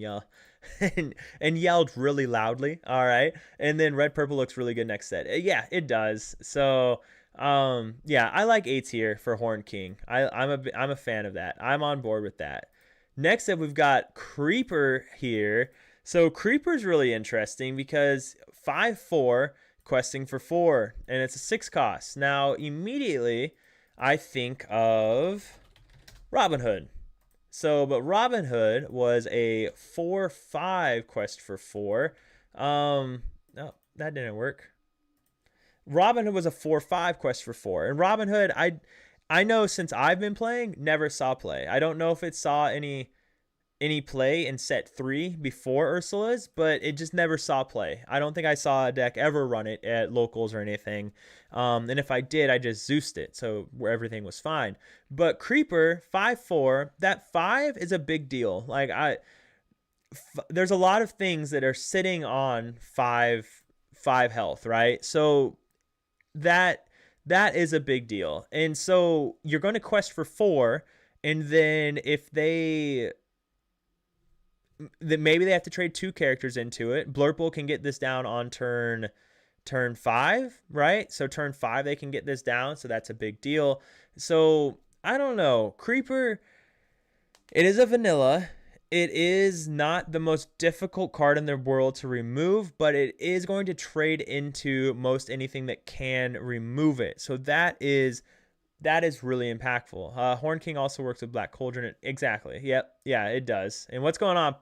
and yelled really loudly. All right, and then red purple looks really good next set. Yeah, it does. So yeah, I like A tier for Horn King. I'm a fan of that. I'm on board with that. Next up, we've got Creeper here. So Creeper's really interesting because 5/4 questing for 4, and it's a 6 cost. Now immediately I think of Robin Hood. So, but Robin Hood was a 4/5 quest for 4. No, that didn't work. Robin Hood was a 4/5 quest for 4. And Robin Hood, I know since I've been playing, never saw play. I don't know if it saw any play in set 3 before Ursula's, but it just never saw play. I don't think I saw a deck ever run it at locals or anything. And if I did, I just Zeused it, so where everything was fine. But Creeper 5/4, that 5 is a big deal. Like there's a lot of things that are sitting on 5 health, right? So that is a big deal. And so you're going to quest for 4, and then if maybe they have to trade 2 characters into it. Blurple can get this down on turn 5, right? So turn 5 they can get this down, so that's a big deal. So I don't know. Creeper, it is a vanilla. It is not the most difficult card in the world to remove, but it is going to trade into most anything that can remove it. So that is really impactful. Horn King also works with Black Cauldron. Exactly. Yep. Yeah, it does. And what's going on?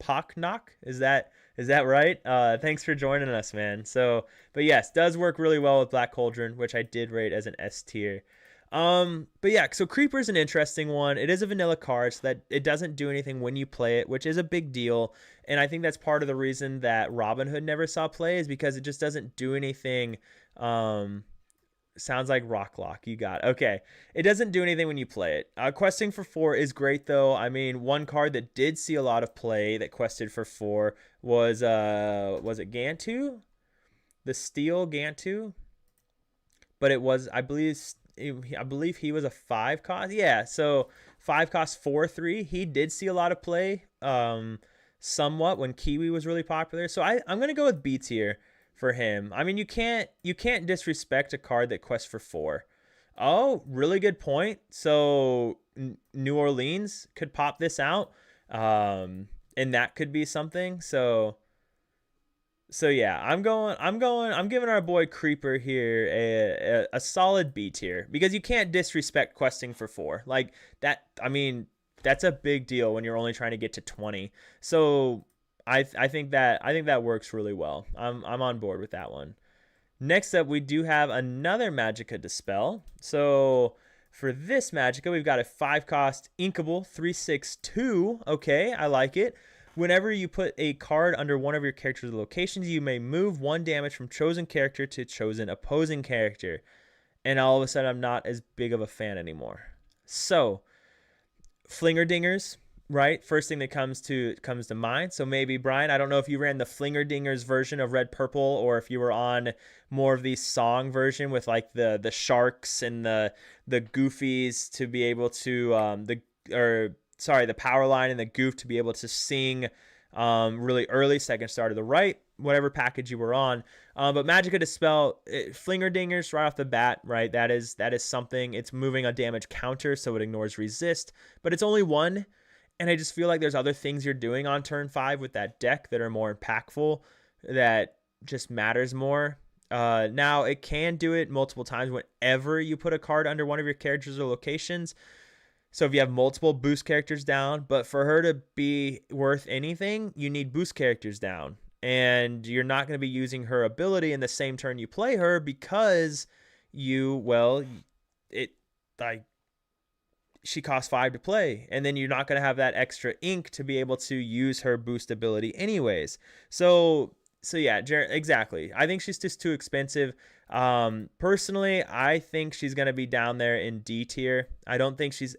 Pocknock? Is that right? Thanks for joining us, man. So, but yes, does work really well with Black Cauldron, which I did rate as an S tier. But yeah, so Creeper's an interesting one. It is a vanilla card, so that it doesn't do anything when you play it, which is a big deal. And I think that's part of the reason that Robin Hood never saw play, is because it just doesn't do anything. Sounds like Rocklock. You got it. Okay. It doesn't do anything when you play it. Questing for 4 is great, though. I mean, one card that did see a lot of play that quested for 4 was it Gantu? The Steel Gantu? But it was, I believe he was a 5 cost. Yeah, so 5 cost 4/3. He did see a lot of play, somewhat when Kiwi was really popular. So I'm gonna go with B tier for him. I mean, you can't disrespect a card that quests for 4. Oh, really good point. So New Orleans could pop this out, and that could be something. So yeah, I'm giving our boy Creeper here a solid B tier, because you can't disrespect questing for 4 like that. I mean, that's a big deal when you're only trying to get to 20. So I think that works really well. I'm on board with that one. Next up, we do have another Magicka Dispel. So for this Magicka, we've got a 5 cost Inkable 3/6/2. Okay, I like it. Whenever you put a card under one of your character's locations, you may move 1 damage from chosen character to chosen opposing character. And all of a sudden, I'm not as big of a fan anymore. So, Flinger Dingers, right? First thing that comes to mind. So maybe, Brian, I don't know if you ran the Flinger Dingers version of Red Purple, or if you were on more of the song version with like the sharks and the goofies to be able to the power line and the goof to be able to sing really early, second star to the right, whatever package you were on. But Magicka Dispel, Flinger Dingers right off the bat, right? That is something. It's moving a damage counter, so it ignores resist, but it's only 1. And I just feel like there's other things you're doing on turn 5 with that deck that are more impactful, that just matters more. Now, it can do it multiple times whenever you put a card under one of your characters or locations. So if you have multiple boost characters down, but for her to be worth anything, you need boost characters down. And you're not going to be using her ability in the same turn you play her, because she costs 5 to play, and then you're not going to have that extra ink to be able to use her boost ability anyways. So yeah, exactly. I think she's just too expensive. Personally, I think she's going to be down there in D tier. I don't think she's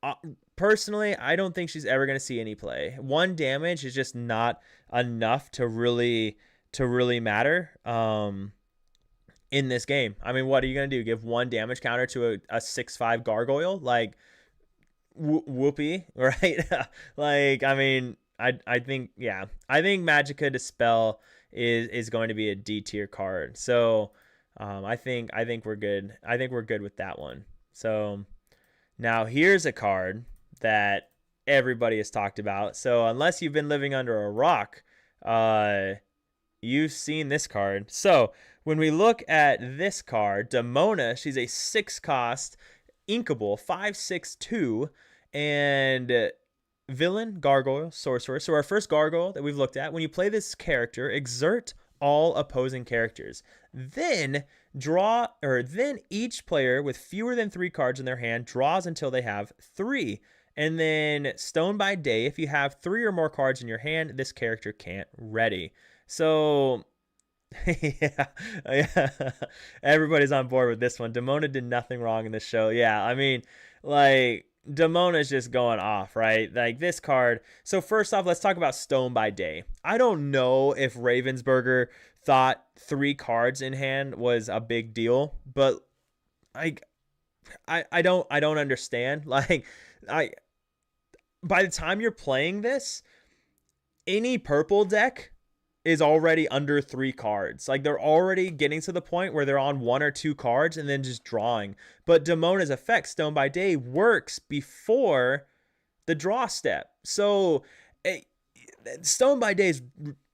uh, personally, I don't think she's ever going to see any play. 1 damage is just not enough to really matter. In this game. I mean, what are you going to do? Give 1 damage counter to a 6/5 gargoyle? Like, whoopee, right? Like, I mean, I think, yeah. I think Magicka Dispel is going to be a D tier card. So, I think we're good. I think we're good with that one. So, now here's a card that everybody has talked about. So, unless you've been living under a rock, you've seen this card. So, when we look at this card, Demona, she's a 6-cost inkable 5/6/2 and villain, gargoyle, sorcerer. So our first gargoyle that we've looked at, when you play this character, exert all opposing characters. Then then each player with fewer than 3 cards in their hand draws until they have 3. And then Stone by Day, if you have 3 or more cards in your hand, this character can't ready. So yeah, yeah, everybody's on board with this one. Demona did nothing wrong in this show. Yeah, I mean, like, Demona's just going off, right? Like, this card. So first off, let's talk about Stone by Day. I don't know if Ravensburger thought 3 cards in hand was a big deal, but like, I don't understand. Like, I by the time you're playing this, any purple deck is already under 3 cards. Like, they're already getting to the point where they're on 1 or 2 cards and then just drawing. But Demona's effect, Stone by Day, works before the draw step. So Stone by Day is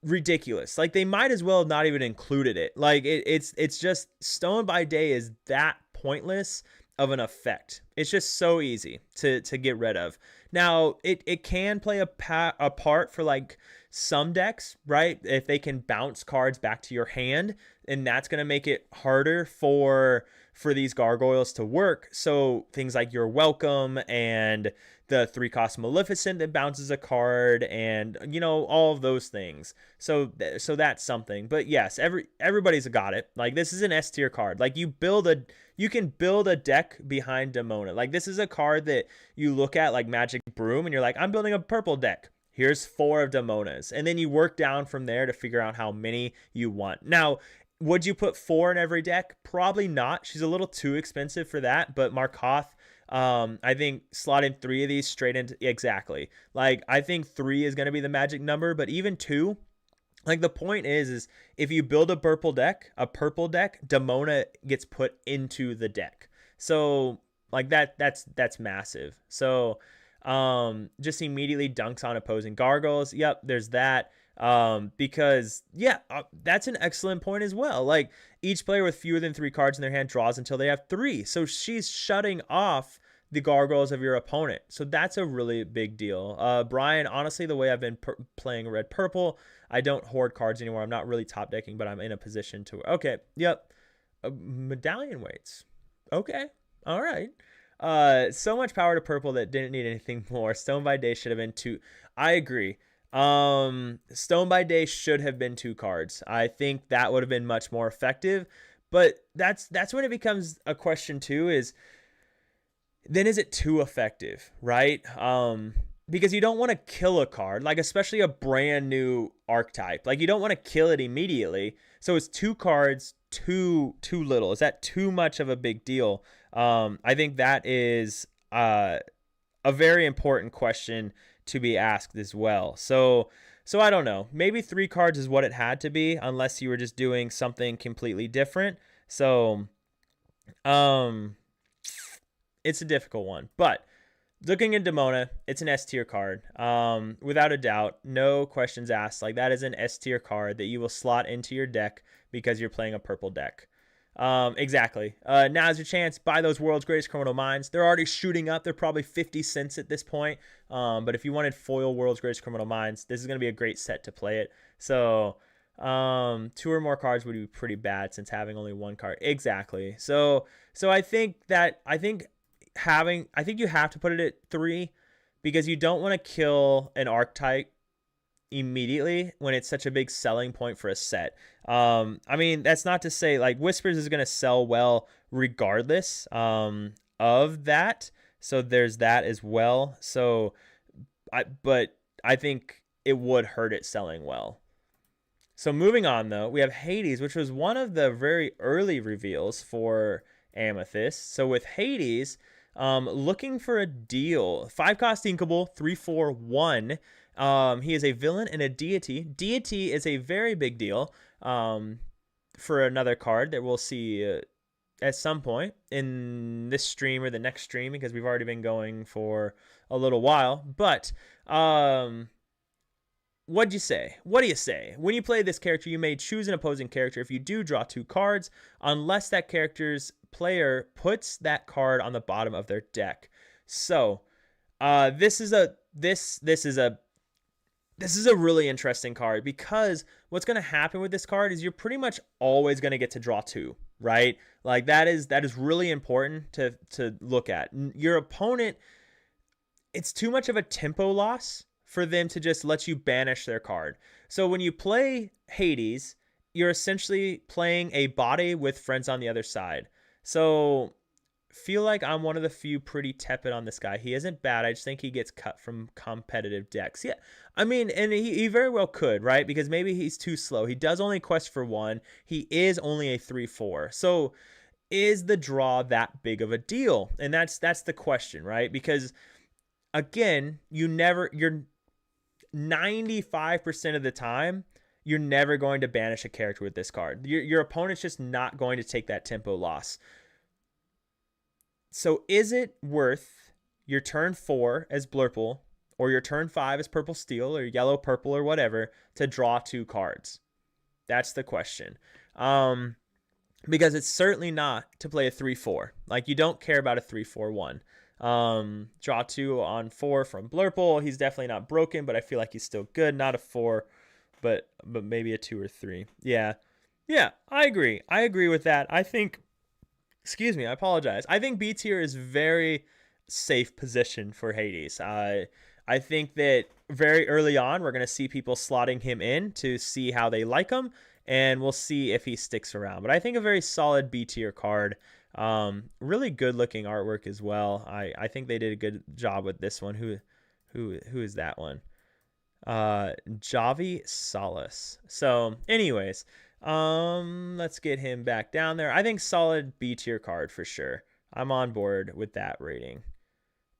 ridiculous. Like, they might as well have not even included it. Like, it's just, Stone by Day is that pointless of an effect. It's just so easy to get rid of. Now, it can play a part for, like, some decks, right? If they can bounce cards back to your hand, and that's going to make it harder for these gargoyles to work. So things like Your Welcome and the 3-cost Maleficent that bounces a card, and all of those things. So that's something. But yes, everybody's got it. Like, this is an S tier card. Like, you can build a deck behind Demona. Like, this is a card that you look at, like Magic Broom, and you're like, I'm building a purple deck. Here's 4 of Demonas. And then you work down from there to figure out how many you want. Now, would you put 4 in every deck? Probably not. She's a little too expensive for that. But Markoth, I think slotting 3 of these straight into, exactly. Like, I think 3 is going to be the magic number. But even 2, like, the point is if you build a purple deck, Demona gets put into the deck. So, like, that's massive. So, just immediately dunks on opposing gargoyles. Yep, there's that. Because that's an excellent point as well. Like, each player with fewer than 3 cards in their hand draws until they have 3. So she's shutting off the gargoyles of your opponent. So that's a really big deal. Brian, honestly, the way I've been playing red purple, I don't hoard cards anymore. I'm not really top decking, but I'm in a position to. Okay, yep. Medallion weights. Okay, all right. So much power to purple that didn't need anything more. Stone by Day should have been 2. I agree. Stone by Day should have been 2 cards. I think that would have been much more effective. But that's when it becomes a question too, is it too effective, right? Because you don't want to kill a card, like, especially a brand new archetype. Like, you don't want to kill it immediately. So it's 2 cards, too little. Is that too much of a big deal? I think that is a very important question to be asked as well. So I don't know. Maybe 3 cards is what it had to be, unless you were just doing something completely different. So, it's a difficult one. But looking at Demona, it's an S tier card. Without a doubt, no questions asked. Like, that is an S tier card that you will slot into your deck because you're playing a purple deck. Exactly. Now's your chance. Buy those World's Greatest Criminal Minds. They're already shooting up. They're probably 50 cents at this point. But if you wanted foil World's Greatest Criminal Minds, this is going to be a great set to play it. So, 2 or more cards would be pretty bad since having only 1 card. Exactly. So I think I think you have to put it at 3 because you don't want to kill an archetype immediately when it's such a big selling point for a set. I mean, that's not to say like Whispers is going to sell well regardless of that. So there's that as well. So but I think it would hurt it selling well. So moving on though, we have Hades, which was one of the very early reveals for Amethyst. So with Hades, looking for a deal, 5-cost Inkable, 3/4/1. He is a villain and a deity. Deity is a very big deal for another card that we'll see at some point in this stream or the next stream, because we've already been going for a little while. But what'd you say? What do you say? When you play this character, you may choose an opposing character. If you do, draw 2 cards, unless that character's player puts that card on the bottom of their deck. So this is a really interesting card, because what's going to happen with this card is you're pretty much always going to get to draw 2, right? Like that is really important to look at. Your opponent, it's too much of a tempo loss for them to just let you banish their card. So when you play Hades, you're essentially playing a body with friends on the other side. So feel like I'm one of the few pretty tepid on this guy. He isn't bad. I just think he gets cut from competitive decks. Yeah, I mean, and he very well could, right? Because maybe he's too slow. He does only quest for 1. He is only a 3/4. So is the draw that big of a deal? And that's the question, right? Because again, you're 95% of the time, you're never going to banish a character with this card. Your opponent's just not going to take that tempo loss. So is it worth your turn 4 as Blurple, or your turn 5 as Purple Steel, or Yellow Purple, or whatever, to draw 2 cards? That's the question. Because it's certainly not to play a 3/4. Like, you don't care about a 3/4/1. Draw 2 on 4 from Blurple. He's definitely not broken, but I feel like he's still good. Not a 4, but maybe a 2 or 3. Yeah, I agree. I agree with that. I think, excuse me, I apologize. I think B tier is very safe position for Hades. I think that very early on, we're going to see people slotting him in to see how they like him, and we'll see if he sticks around. But I think a very solid B tier card. Really good looking artwork as well. I think they did a good job with this one. Who is that one? Javi Solace. So anyways, let's get him back down there. I think solid B tier card for sure. I'm on board with that rating.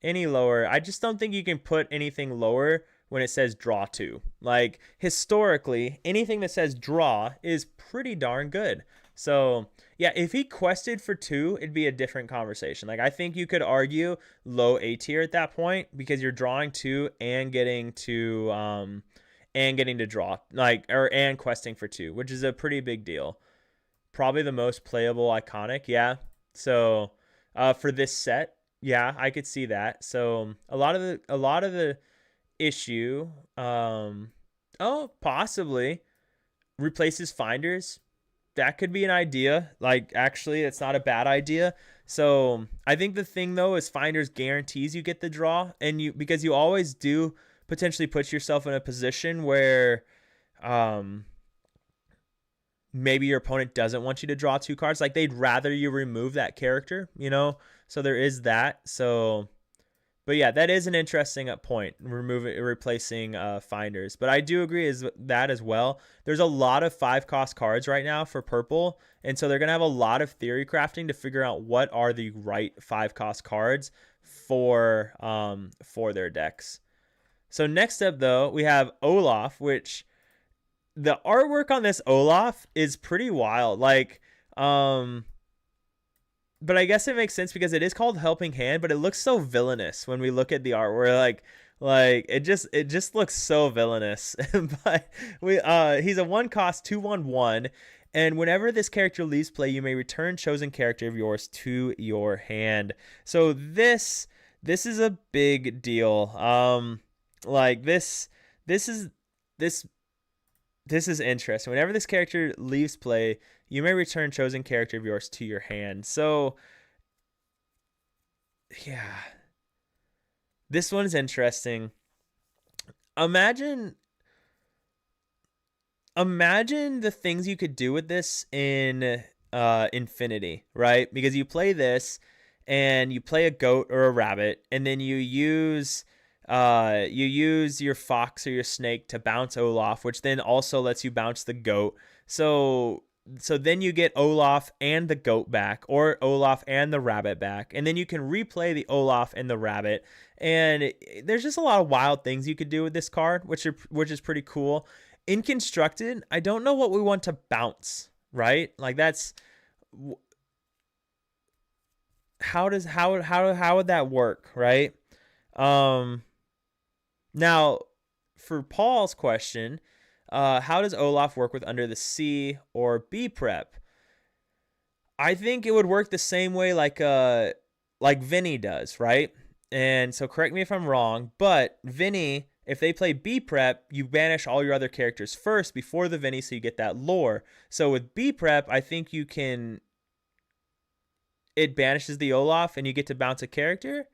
Any lower, I just don't think you can put anything lower when it says draw 2. Like, historically, anything that says draw is pretty darn good. So yeah, if he quested for 2, it'd be a different conversation. Like, I think you could argue low A tier at that point, because you're drawing 2 and getting to draw, like, and questing for 2, which is a pretty big deal. Probably the most playable iconic. Yeah. So for this set, yeah, I could see that. So a lot of the issue, possibly replaces Finders. That could be an idea. Like, actually, it's not a bad idea. So I think the thing though is Finders guarantees you get the draw, and because you always do potentially put yourself in a position where maybe your opponent doesn't want you to draw 2 cards. Like, they'd rather you remove that character, So there is that. So, but yeah, that is an interesting point, replacing Finders. But I do agree is that as well. There's a lot of 5-cost cards right now for Purple, and so they're going to have a lot of theory crafting to figure out what are the right 5-cost cards for their decks. So next up, though, we have Olaf, which the artwork on this Olaf is pretty wild. Like, but I guess it makes sense because it is called Helping Hand, but it looks so villainous when we look at the artwork. Like it just looks so villainous. But he's a 1-cost 2/1/1, and whenever this character leaves play, you may return chosen character of yours to your hand. So this is a big deal. Like this is interesting. Whenever this character leaves play, you may return chosen character of yours to your hand. So yeah, this one's interesting. Imagine imagine the things you could do with this in Infinity, right? Because you play this and you play a goat or a rabbit, and then you use your fox or your snake to bounce Olaf, which then also lets you bounce the goat. So then you get Olaf and the goat back, or Olaf and the rabbit back, and then you can replay the Olaf and the rabbit. And there's just a lot of wild things you could do with this card, which is pretty cool. In constructed, I don't know what we want to bounce, right? Like that's how would that work, right? Um Now, for Paul's question, how does Olaf work with Under the Sea or B Prep? I think it would work the same way like Vinny does, right? And so correct me if I'm wrong, but Vinny, if they play B Prep, you banish all your other characters first before the Vinny, so you get that lore. So with B Prep, I think it banishes the Olaf and you get to bounce a character.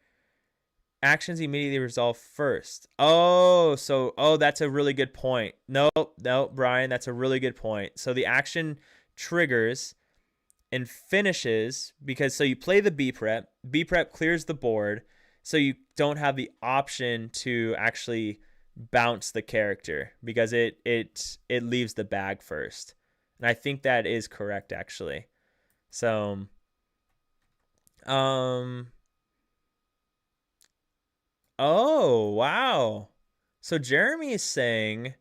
Actions immediately resolve first. That's a really good point. No, Brian, that's a really good point. So the action triggers and finishes so you play the B prep. B prep clears the board, so you don't have the option to actually bounce the character because it leaves the bag first. And I think that is correct actually. So oh, wow. So Jeremy is saying,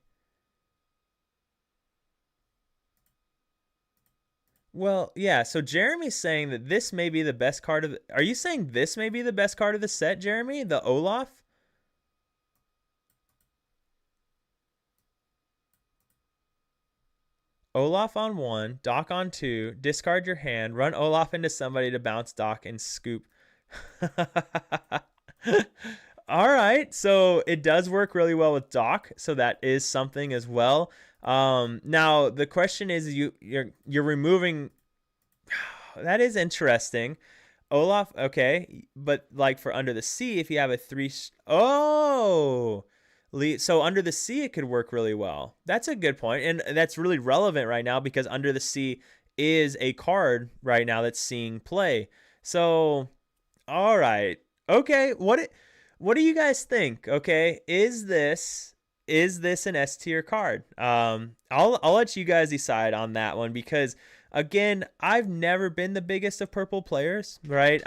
well, yeah, so Jeremy's saying that this may be the best card of Are you saying this may be the best card of the set, Jeremy? The Olaf? Olaf on 1, Doc on 2, discard your hand, run Olaf into somebody to bounce Doc and scoop. All right, so it does work really well with Doc, so that is something as well. Now the question is, you're removing. That is interesting. Olaf, okay, but like for Under the Sea, if you have a so Under the Sea it could work really well. That's a good point, and that's really relevant right now because Under the Sea is a card right now that's seeing play. So, all right, okay, what do you guys think? Okay, is this an S tier card? I'll let you guys decide on that one because again, I've never been the biggest of purple players, right?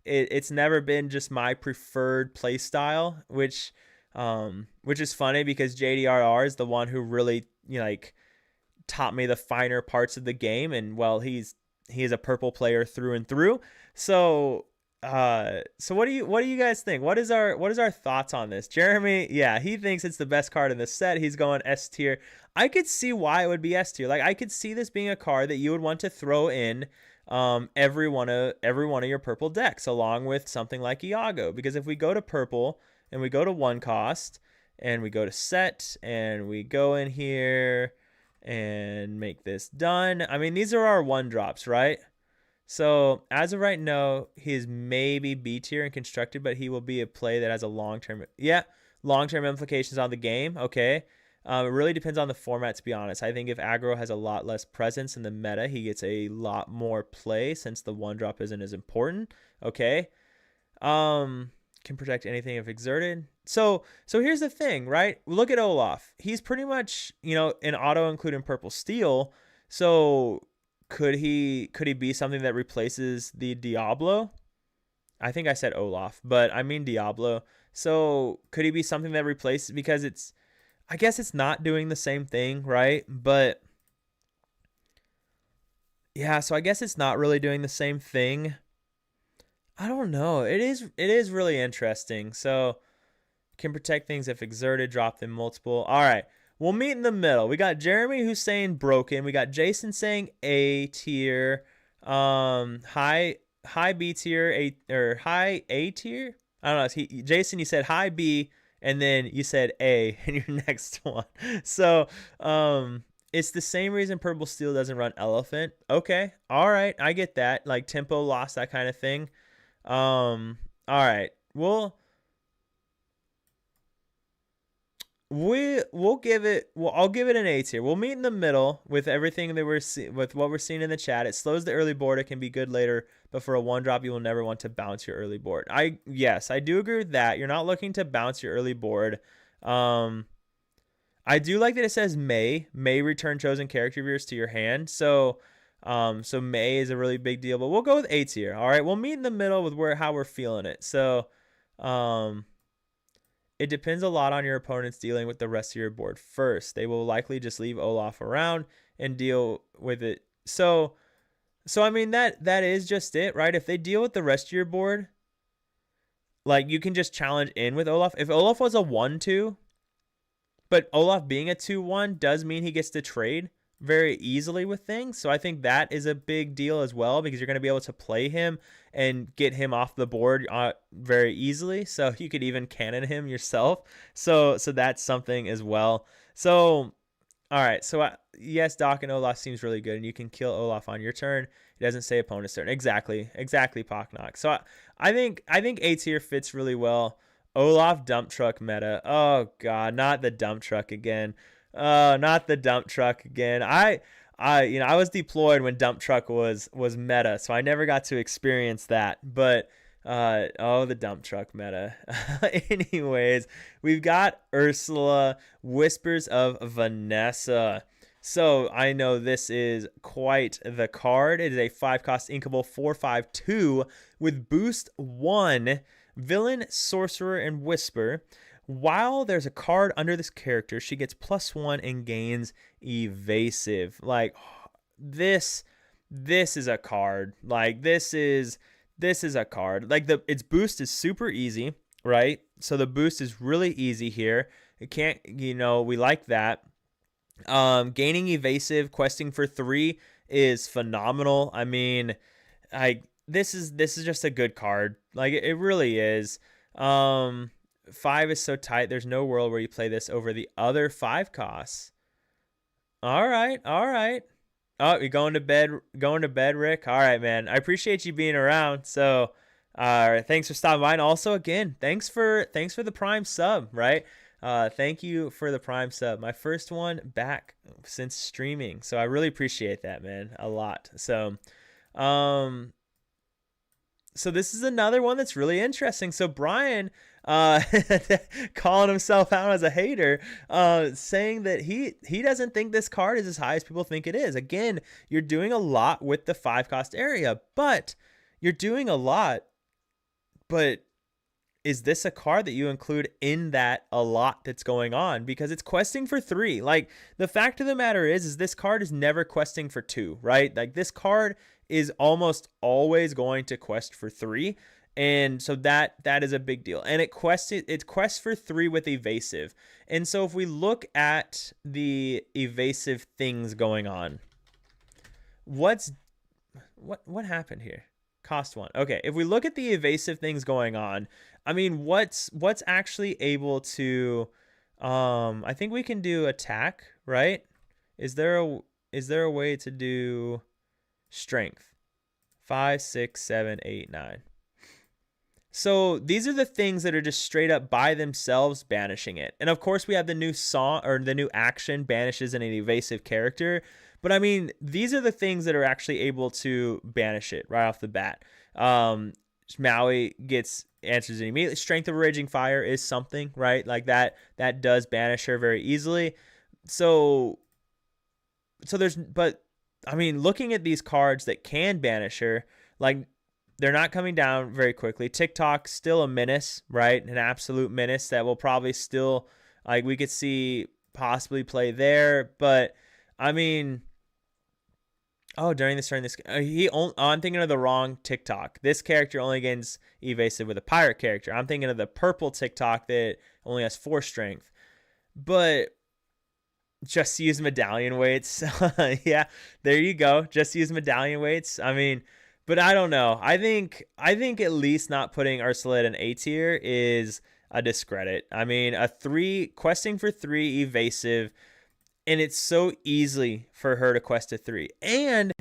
It's never been just my preferred play style, which is funny because JDRR is the one who really taught me the finer parts of the game, and well, he is a purple player through and through. So what do you guys think? What is our thoughts on this? Jeremy, yeah, he thinks it's the best card in the set. He's going S tier. I could see why it would be S tier. Like I could see this being a card that you would want to throw in every one of your purple decks along with something like Iago, because if we go to purple and we go to 1 cost and we go to set and we go in here and make this done. I mean, these are our 1 drops, right? So as of right now, he is maybe B tier and constructed, but he will be a play that has a long-term implications on the game. Okay. It really depends on the format, to be honest. I think if aggro has a lot less presence in the meta, he gets a lot more play since the 1 drop isn't as important. Okay. Can protect anything if exerted. So here's the thing, right? Look at Olaf. He's pretty much, an auto including purple steel. So could he be something that replaces the Diablo? I think I said Olaf, but I mean Diablo. So could he be something that replaces, because I guess it's not doing the same thing, right? But yeah, so I guess it's not really doing the same thing. I don't know. It is really interesting. So can protect things if exerted, drop them multiple. All right. We'll meet in the middle. We got Jeremy who's saying broken. We got Jason saying A tier. High B tier, high A tier. I don't know. Jason, you said high B and then you said A in your next one. So, it's the same reason Purple Steel doesn't run Elephant. Okay. All right. I get that. Like tempo loss, that kind of thing. All right. We'll give it. Well, I'll give it an A tier. We'll meet in the middle with everything that with what we're seeing in the chat. It slows the early board. It can be good later, but for a one drop, you will never want to bounce your early board. Yes, I do agree with that. You're not looking to bounce your early board. I do like that it says may return chosen character viewers to your hand. So may is a really big deal, but we'll go with A tier. All right, we'll meet in the middle with how we're feeling it. So, it depends a lot on your opponents dealing with the rest of your board first. They will likely just leave Olaf around and deal with it. So I mean that is just it, right? If they deal with the rest of your board, like you can just challenge in with Olaf. If Olaf was a 1-2, but Olaf being a 2-1 does mean he gets to trade very easily with things. So I think that is a big deal as well, because you're going to be able to play him and get him off the board very easily. So you could even cannon him yourself. So that's something as well. So, all right. So yes, Doc and Olaf seems really good, and you can kill Olaf on your turn. It doesn't say opponent's turn. Exactly, Pocknock. So I think A tier fits really well. Olaf dump truck meta. Oh God, not the dump truck again. Not the dump truck again. I was deployed when dump truck was meta, so I never got to experience that. But the dump truck meta. Anyways, we've got Ursula, Whispers of Vanessa. So I know this is quite the card. It is a 5-cost inkable 4/5/2 with boost 1, villain, sorcerer, and whisper. While there's a card under this character, she gets +1 and gains evasive. Like this is a card. Like this is a card. Like its boost is super easy, right? So the boost is really easy here. It can't, we like that. Gaining evasive, questing for 3 is phenomenal. I mean, this is just a good card. Like it really is. 5 is so tight. There's no world where you play this over the other 5 costs. All right. Oh, you're going to bed, Rick. All right, man. I appreciate you being around. So, thanks for stopping by. And also, again, thanks for the Prime sub, right? Thank you for the Prime sub. My first one back since streaming. So I really appreciate that, man, a lot. So, so this is another one that's really interesting. So Brian, calling himself out as a hater, saying that he doesn't think this card is as high as people think it is. Again, you're doing a lot with the 5-cost area, but you're doing a lot. But is this a card that you include in that a lot that's going on? Because it's questing for 3. Like the fact of the matter is this card is never questing for 2, right? Like this card is almost always going to quest for 3. And so that is a big deal. And it quests for 3 with evasive. And so if we look at the evasive things going on, what happened here? Cost 1. Okay, if we look at the evasive things going on, I mean, what's actually able to I think we can do attack, right? Is there a way to do strength? 5, 6, 7, 8, 9. So these are the things that are just straight up by themselves banishing it. And of course we have the new song, or the new action banishes an evasive character. But I mean, these are the things that are actually able to banish it right off the bat. Maui gets answers it immediately. Strength of Raging Fire is something, right? Like that does banish her very easily. So but I mean, looking at these cards that can banish her, like they're not coming down very quickly. TikTok still a menace, right? An absolute menace that will probably still, like, we could see possibly play there. But I mean, during this I'm thinking of the wrong TikTok. This character only gains evasive with a pirate character. I'm thinking of the purple TikTok that only has 4 strength. But just use medallion weights. Yeah, there you go. Just use medallion weights. I mean, but I don't know. I think at least not putting Ursula in A tier is a discredit. I mean, a 3 questing for 3 evasive, and it's so easy for her to quest a 3. And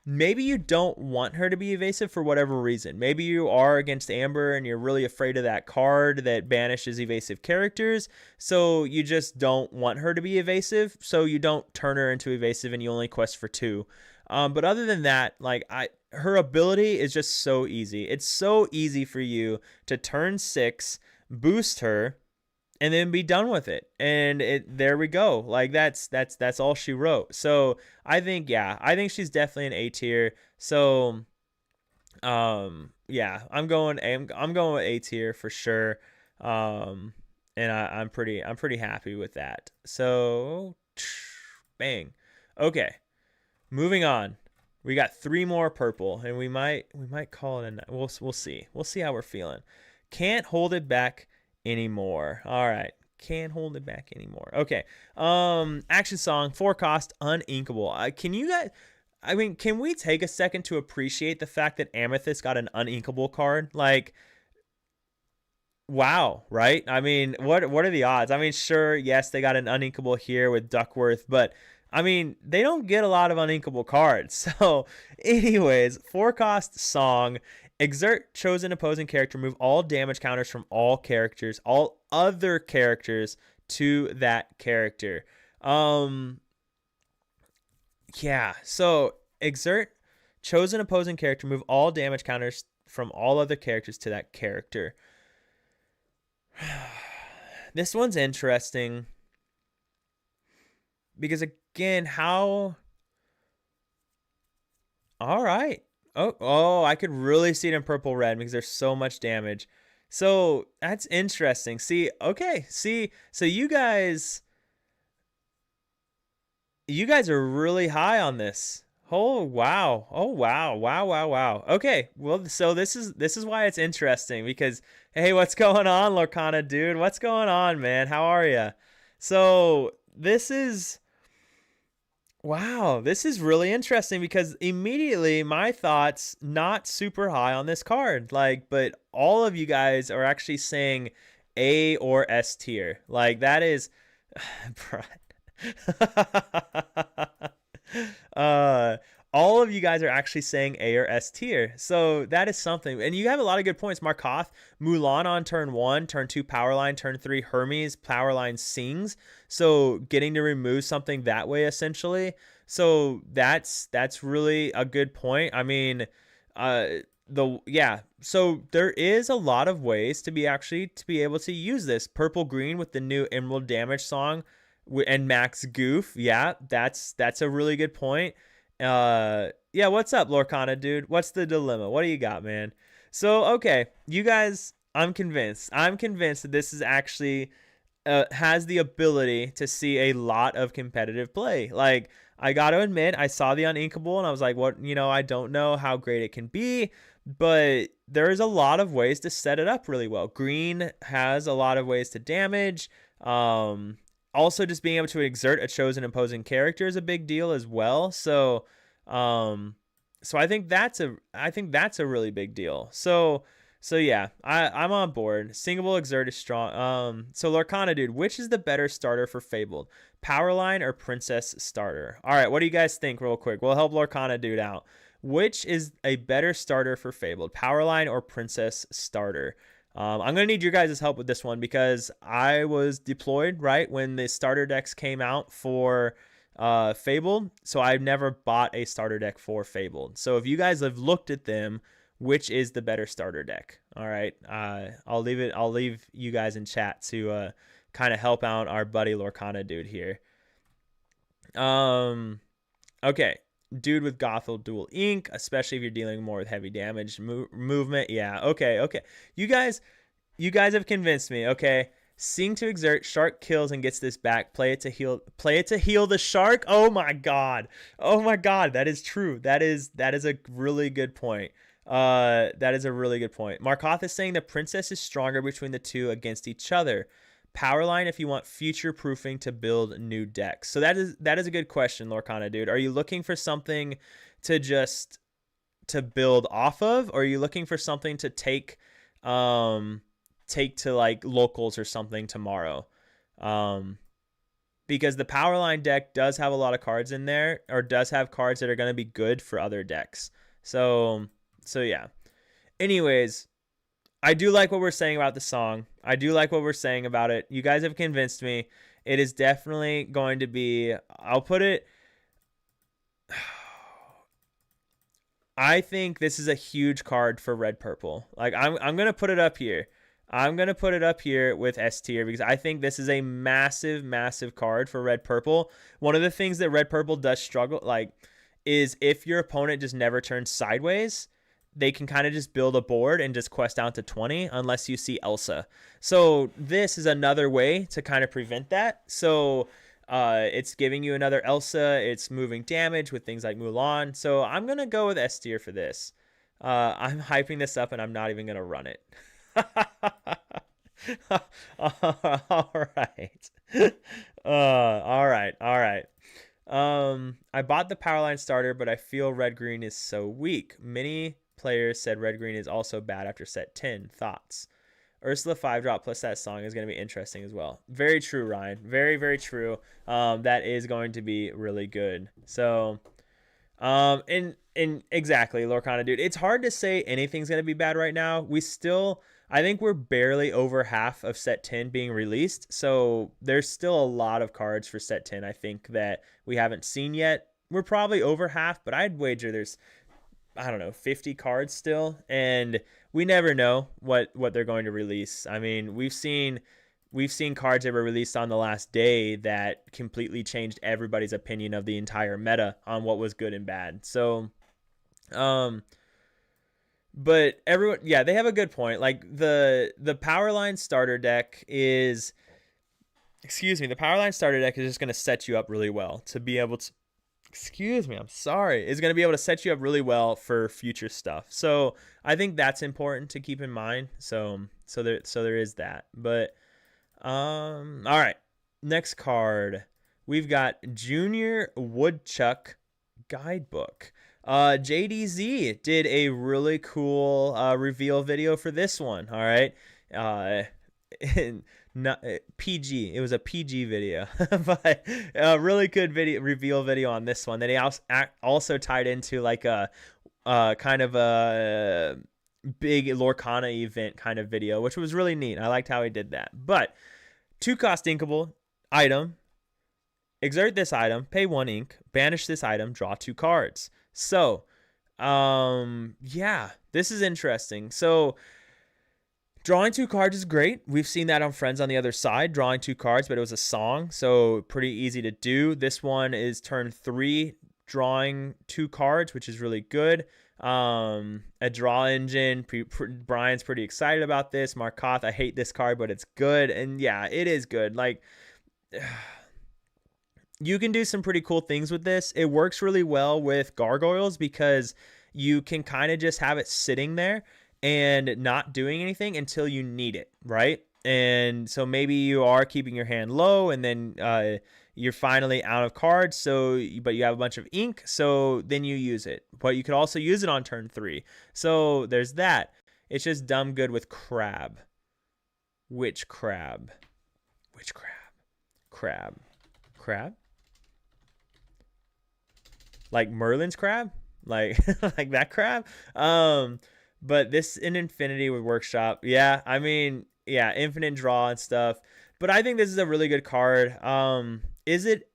maybe you don't want her to be evasive for whatever reason. Maybe you are against Amber and you're really afraid of that card that banishes evasive characters. So you just don't want her to be evasive. So you don't turn her into evasive and you only quest for 2. But other than that, like her ability is just so easy. It's so easy for you to turn 6, boost her, and then be done with it. And there we go. Like that's all she wrote. So I think she's definitely an A tier. So yeah, I'm going with A tier for sure. And I'm pretty happy with that. So bang. Okay. Moving on. We got 3 more purple, and we might call it a night. We'll see. We'll see how we're feeling. Can't hold it back anymore. All right. Can't hold it back anymore. Okay. Action song, 4 cost, uninkable. Can you guys, I mean, can we take a second to appreciate the fact that Amethyst got an uninkable card? Like, wow, right? I mean, what are the odds? I mean, sure, yes, they got an uninkable here with Duckworth, but I mean, they don't get a lot of uninkable cards. So, anyways, 4 cost song. Exert chosen opposing character. Move all damage counters from all other characters to that character. Yeah. So exert chosen opposing character. Move all damage counters from all other characters to that character. This one's interesting because again, how? All right. Oh, I could really see it in purple red because there's so much damage. So that's interesting. See, okay. See, so you guys are really high on this. Oh wow. Oh wow. Wow, wow, wow. Okay. Well, so this is why it's interesting because hey, what's going on, Lorcana dude? What's going on, man? How are you? So this is wow, this is really interesting because immediately my thoughts not super high on this card. Like, but all of you guys are actually saying A or S tier. Like that is uh all of you guys are actually saying A or S tier. So that is something. And you have a lot of good points. Markoth, Mulan on turn 1, turn 2 Powerline, turn 3 Hermes, Powerline Sings. So getting to remove something that way essentially. So that's really a good point. I mean, so there is a lot of ways to be able to use this purple green with the new Emerald Damage song and Max Goof. Yeah, that's a really good point. Yeah, what's up, Lorcana dude? What's the dilemma? What do you got, man? So, okay, you guys, I'm convinced that this is actually has the ability to see a lot of competitive play. Like, I got to admit, I saw the uninkable and I was like, what, I don't know how great it can be, but there is a lot of ways to set it up really well. Green has a lot of ways to damage. Also, just being able to exert a chosen opposing character is a big deal as well. So, I think that's a really big deal. So yeah, I'm on board. Singable exert is strong. So Lorcana dude, which is the better starter for Fabled? Powerline or Princess starter? All right, what do you guys think real quick? We'll help Lorcana dude out. Which is a better starter for Fabled? Powerline or Princess starter? I'm going to need your guys' help with this one because I was deployed right when the starter decks came out for Fabled. So I've never bought a starter deck for Fabled. So if you guys have looked at them, which is the better starter deck? All right. I'll leave you guys in chat to kind of help out our buddy Lorcana dude here. Okay. Dude with Gothel dual ink, especially if you're dealing more with heavy damage movement. Yeah, okay. You guys have convinced me. Okay, sing to exert. Shark kills and gets this back. Play it to heal the shark. Oh my god, that is true. That is a really good point. That is a really good point. Markoth is saying the princess is stronger between the two against each other. Powerline if you want future proofing to build new decks. So that is a good question, Lorcana dude. Are you looking for something to build off of, or are you looking for something to take to like locals or something tomorrow? because the Powerline deck does have a lot of cards in there, or does have cards that are going to be good for other decks. So yeah. Anyways, I do like what we're saying about the song. I do like what we're saying about it. You guys have convinced me. It is definitely going to be, I'll put it, I think this is a huge card for red purple. Like I'm going to put it up here. I'm going to put it up here with S tier because I think this is a massive, massive card for red purple. One of the things that red purple does struggle like is if your opponent just never turns sideways, they can kind of just build a board and just quest down to 20 unless you see Elsa. So this is another way to kind of prevent that. So it's giving you another Elsa. It's moving damage with things like Mulan. So I'm going to go with S tier for this. I'm hyping this up and I'm not even going to run it. All right. All right. I bought the Powerline starter, but I feel red green is so weak. Many players said red green is also bad after set 10. Thoughts? Ursula 5-drop plus that song is going to be interesting as well. Very true, Ryan. Very, very true. That is going to be really good. So, and exactly, Lorcana, dude. It's hard to say anything's going to be bad right now. I think we're barely over half of set 10 being released. So there's still a lot of cards for set 10, I think, that we haven't seen yet. We're probably over half, but I'd wager there's, I don't know, 50 cards still. And we never know what they're going to release. I mean, we've seen cards that were released on the last day that completely changed everybody's opinion of the entire meta on what was good and bad. So, but everyone, yeah, they have a good point. Like the Powerline starter deck is, the Powerline starter deck is just going to set you up really well to be able to, is going to be able to set you up really well for future stuff. So I think that's important to keep in mind. So there is that. But all right, next card, we've got Junior Woodchuck Guidebook. JDZ did a really cool reveal video for this one. All right. PG. It was a PG video, but a really good reveal video on this one that he also tied into like a kind of a big Lorcana event kind of video, which was really neat. I liked how he did that. But 2-cost inkable item. Exert this item, pay 1 ink, banish this item, draw 2 cards. So, yeah, this is interesting. So, drawing 2 cards is great. We've seen that on Friends on the Other Side, drawing 2 cards, but it was a song, so pretty easy to do. This one is turn 3, drawing 2 cards, which is really good. A draw engine. Brian's pretty excited about this. Markoth, I hate this card, but it's good. And yeah, it is good. Like, you can do some pretty cool things with this. It works really well with gargoyles because you can kind of just have it sitting there and not doing anything until you need it, right? And so maybe you are keeping your hand low and then you're finally out of cards, but you have a bunch of ink, so then you use it. But you could also use it on turn 3. So there's that. It's just dumb good with crab. Which crab? Crab? Like Merlin's crab? Like like that crab? But this in Infinity with Workshop. Yeah, I mean, yeah, infinite draw and stuff. But I think this is a really good card. Is it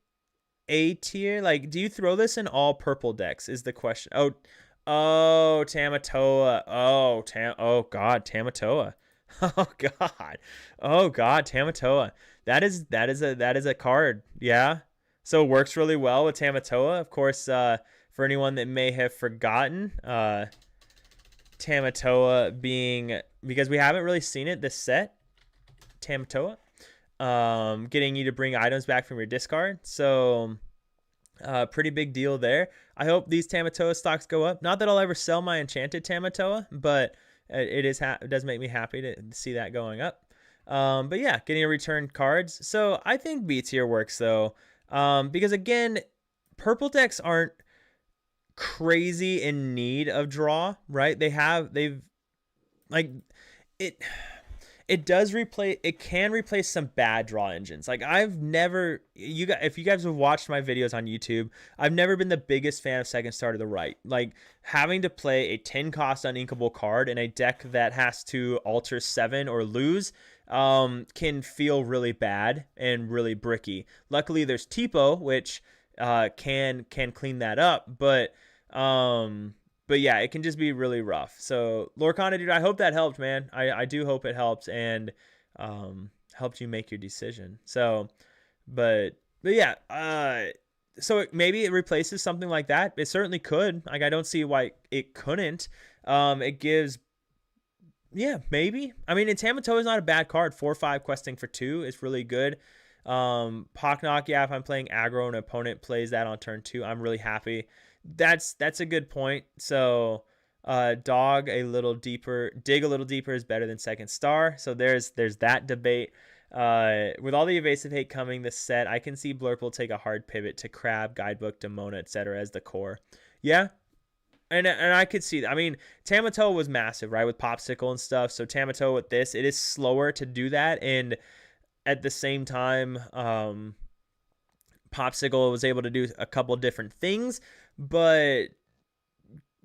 A tier? Like, do you throw this in all purple decks is the question. Oh, Tamatoa. Oh God, Tamatoa. Oh God, Tamatoa. That is a card. Yeah. So it works really well with Tamatoa. Of course, for anyone that may have forgotten, Tamatoa being, because we haven't really seen it this set, Tamatoa, getting you to bring items back from your discard. So pretty big deal there. I hope these Tamatoa stocks go up. Not that I'll ever sell my enchanted Tamatoa, but it does make me happy to see that going up. But yeah, getting a return cards. So I think B tier works though. Because again, purple decks aren't crazy in need of draw, right? They've like it. it does replace, it can replace some bad draw engines. Like I've never, you guys, if you guys have watched my videos on YouTube, I've never been the biggest fan of Second Star to the Right. Like having to play a 10 cost uninkable card in a deck that has to alter 7 or lose can feel really bad and really bricky. Luckily there's Tipo, which can clean that up, but yeah, it can just be really rough. So Lorcana, dude, I hope that helped, man. I do hope it helped and helped you make your decision. So, but yeah, so maybe it replaces something like that. It certainly could. Like I don't see why it couldn't. It gives, yeah, maybe. I mean, Tamatoa is not a bad card. 4/5 questing for 2 is really good. Pocknock, yeah, if I'm playing aggro and an opponent plays that on turn 2, I'm really happy. That's a good point. So dig a little deeper is better than Second Star. So there's that debate. With all the evasive hate coming this set, I can see Blurple take a hard pivot to Crab, Guidebook, Demona, etc. as the core. Yeah. And I could see that. I mean, Tamatoa was massive, right, with Popsicle and stuff. So Tamatoa with this, it is slower to do that. And at the same time, Popsicle was able to do a couple different things, but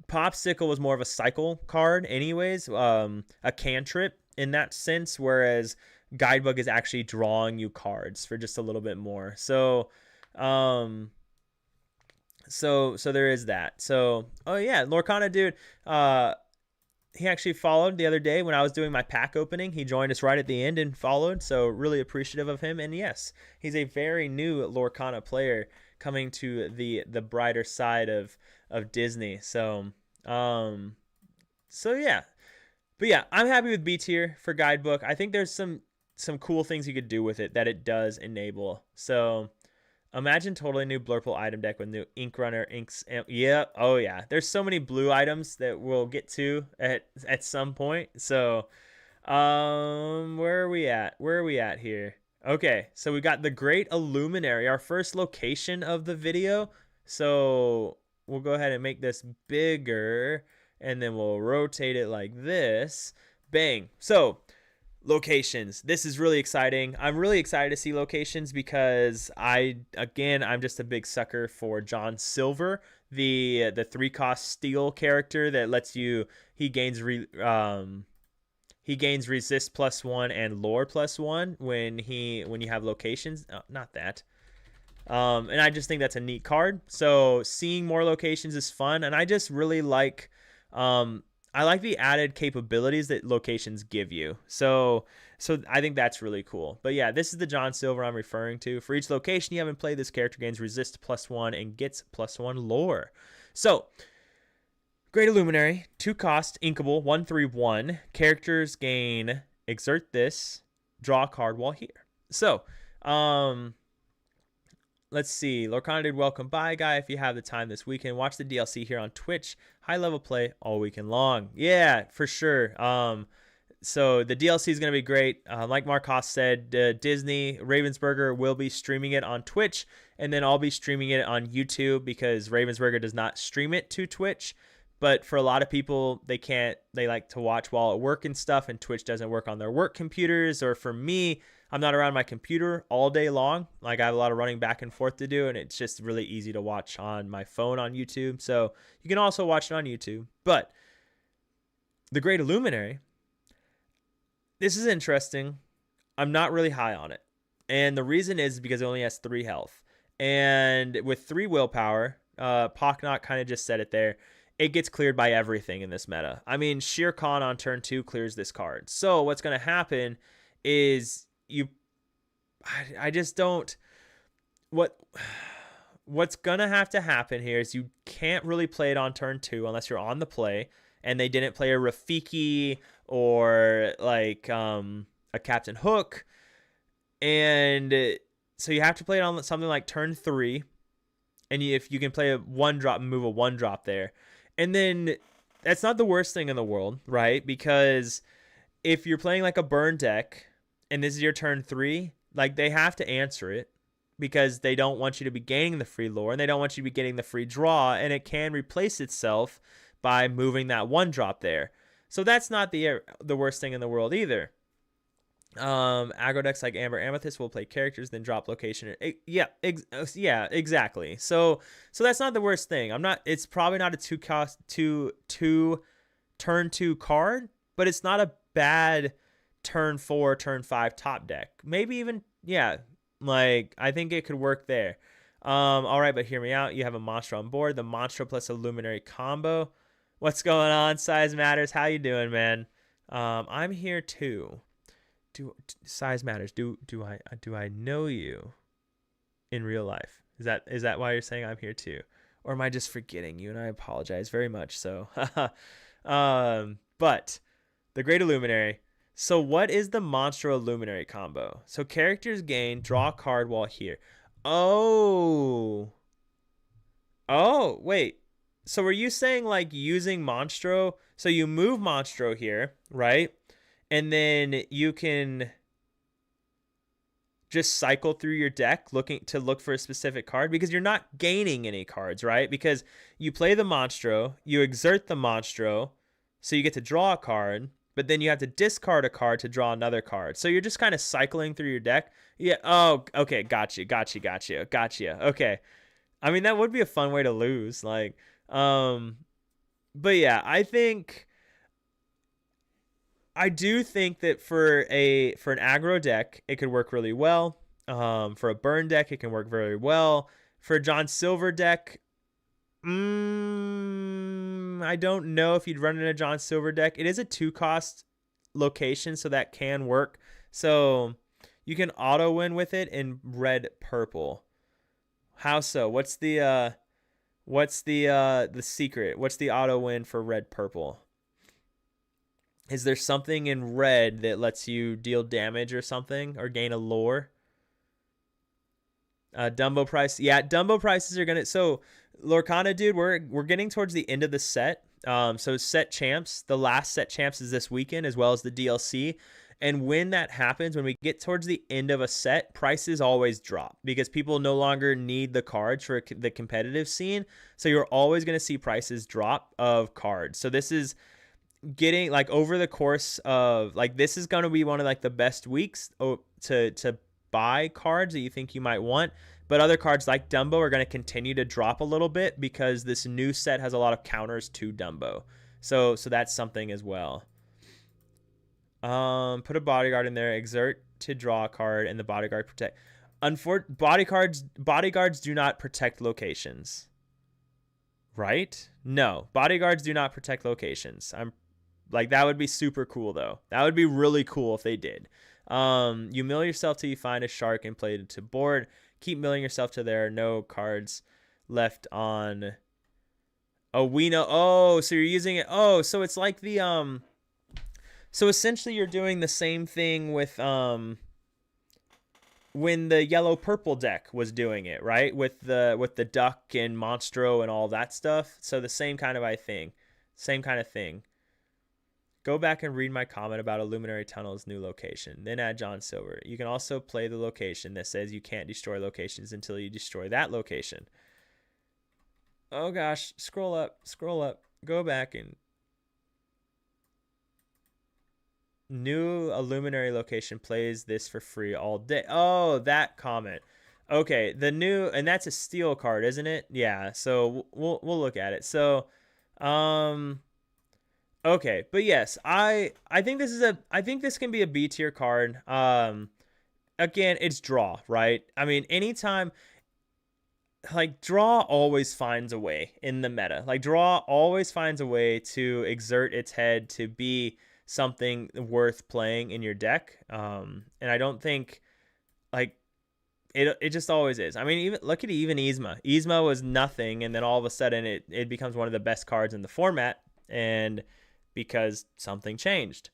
Popsicle was more of a cycle card anyways, a cantrip in that sense, whereas Guidebook is actually drawing you cards for just a little bit more. So so there is that. So, oh yeah, Lorcana, dude, he actually followed the other day when I was doing my pack opening. He joined us right at the end and followed, so really appreciative of him. And yes, he's a very new Lorcana player coming to the brighter side of Disney. So so yeah. But yeah, I'm happy with B tier for Guidebook. I think there's some cool things you could do with it that it does enable. So imagine totally new Blurple item deck with new Ink Runner, Inks. Yeah, oh yeah. There's so many blue items that we'll get to at some point. So, where are we at? Where are we at here? Okay, so we got the Great Illuminary, our first location of the video. So we'll go ahead and make this bigger, and then we'll rotate it like this. Bang. So locations. This is really exciting. I'm really excited to see locations because I'm just a big sucker for John Silver, the 3-cost steel character that lets you, he gains resist +1 and lore +1 when you have locations. Oh, not that. And I just think that's a neat card. So seeing more locations is fun, and I just really like I like the added capabilities that locations give you. So I think that's really cool. But yeah, this is the John Silver I'm referring to. For each location you haven't played, this character gains resist +1 and gets +1 lore. So Great Illuminary, 2-cost, inkable, 1/3/1. Characters gain exert this, draw a card while here. So let's see. Lorcana did welcome by guy. If you have the time this weekend, watch the DLC here on Twitch. High level play all weekend long. Yeah, for sure. So the DLC is going to be great. Like Mark Haas said, Disney Ravensburger will be streaming it on Twitch, and then I'll be streaming it on YouTube because Ravensburger does not stream it to Twitch. But for a lot of people, they like to watch while at work and stuff, and Twitch doesn't work on their work computers. Or for me, I'm not around my computer all day long. Like I have a lot of running back and forth to do, and it's just really easy to watch on my phone on YouTube. So you can also watch it on YouTube. But the Great Illuminary, this is interesting. I'm not really high on it. And the reason is because it only has 3 health. And with 3 willpower, Pocknock kind of just said it there, it gets cleared by everything in this meta. I mean, Shere Khan on turn 2 clears this card. So what's going to happen is I just don't, what's going to have to happen here is you can't really play it on turn 2 unless you're on the play, and they didn't play a Rafiki or like a Captain Hook. And so you have to play it on something like turn 3. And if you can play a 1-drop and move a 1-drop there. And then that's not the worst thing in the world, right? Because if you're playing like a burn deck and this is your turn 3, like they have to answer it because they don't want you to be gaining the free lore and they don't want you to be getting the free draw, and it can replace itself by moving that 1-drop there. So that's not the worst thing in the world either. Aggro decks like Amber Amethyst will play characters, then drop location. Yeah, exactly. So that's not the worst thing. I'm not. It's probably not a two turn 2 card, but it's not a bad turn 4, turn 5 top deck. Maybe even, yeah, like I think it could work there. All right, but hear me out. You have a Monstro on board, the Monstro plus a Luminary combo. What's going on? Size matters. How you doing, man? I'm here too. Size matters? Do I know you in real life? Is that why you're saying I'm here too, or am I just forgetting you? And I apologize very much. So, but the Great Illuminary. So what is the Monstro Illuminary combo? So characters gain, draw a card while here. Oh. Oh, wait. So were you saying like using Monstro? So you move Monstro here, right? And then you can just cycle through your deck looking to look for a specific card because you're not gaining any cards, right? Because you play the Monstro, you exert the Monstro, so you get to draw a card, but then you have to discard a card to draw another card. So you're just kind of cycling through your deck. Yeah. Oh, okay. Gotcha. Okay. I mean, that would be a fun way to lose. Like, but yeah, I do think that for an aggro deck, it could work really well. For a burn deck, it can work very well. For a John Silver deck, I don't know if you'd run in a John Silver deck. It is a 2-cost location, so that can work. So you can auto win with it in red purple. How so? What's the secret? What's the auto win for red purple? Is there something in red that lets you deal damage or something or gain a lore? Dumbo price. Yeah, Dumbo prices are gonna. So Lorcana, dude, we're getting towards the end of the set. So set champs, the last set champs is this weekend as well as the DLC. And when that happens, when we get towards the end of a set, prices always drop because people no longer need the cards for the competitive scene. So you're always going to see prices drop of cards. So this is getting like over the course of like this is going to be one of like the best weeks to buy cards that you think you might want. But other cards like Dumbo are going to continue to drop a little bit because this new set has a lot of counters to Dumbo. So that's something as well. Put a bodyguard in there, exert to draw a card, and the bodyguard protect. Bodyguards do not protect locations. Right? No. Bodyguards do not protect locations. I'm like that would be super cool though. That would be really cool if they did. You mill yourself till you find a shark and play it to board. Keep milling yourself till there are no cards left on. Oh, we know. Oh, so you're using it. Oh, so it's like the So essentially you're doing the same thing with when the yellow purple deck was doing it, right? With the duck and Monstro and all that stuff. So the same kind of thing. Same kind of thing. Go back and read my comment about Illuminary Tunnel's new location. Then add John Silver. You can also play the location that says you can't destroy locations until you destroy that location. Oh gosh, scroll up. Go back and new Illuminary location plays this for free all day. Oh, that comment. Okay, the new, and that's a steel card, isn't it? Yeah, so we'll look at it. So, okay, but yes, I think this can be a B tier card. Again, it's draw, right? I mean, anytime like draw always finds a way in the meta. Like draw always finds a way to exert its head to be something worth playing in your deck. And I don't think like it just always is. I mean, even look at even Yzma. Yzma was nothing, and then all of a sudden it becomes one of the best cards in the format, and because something changed.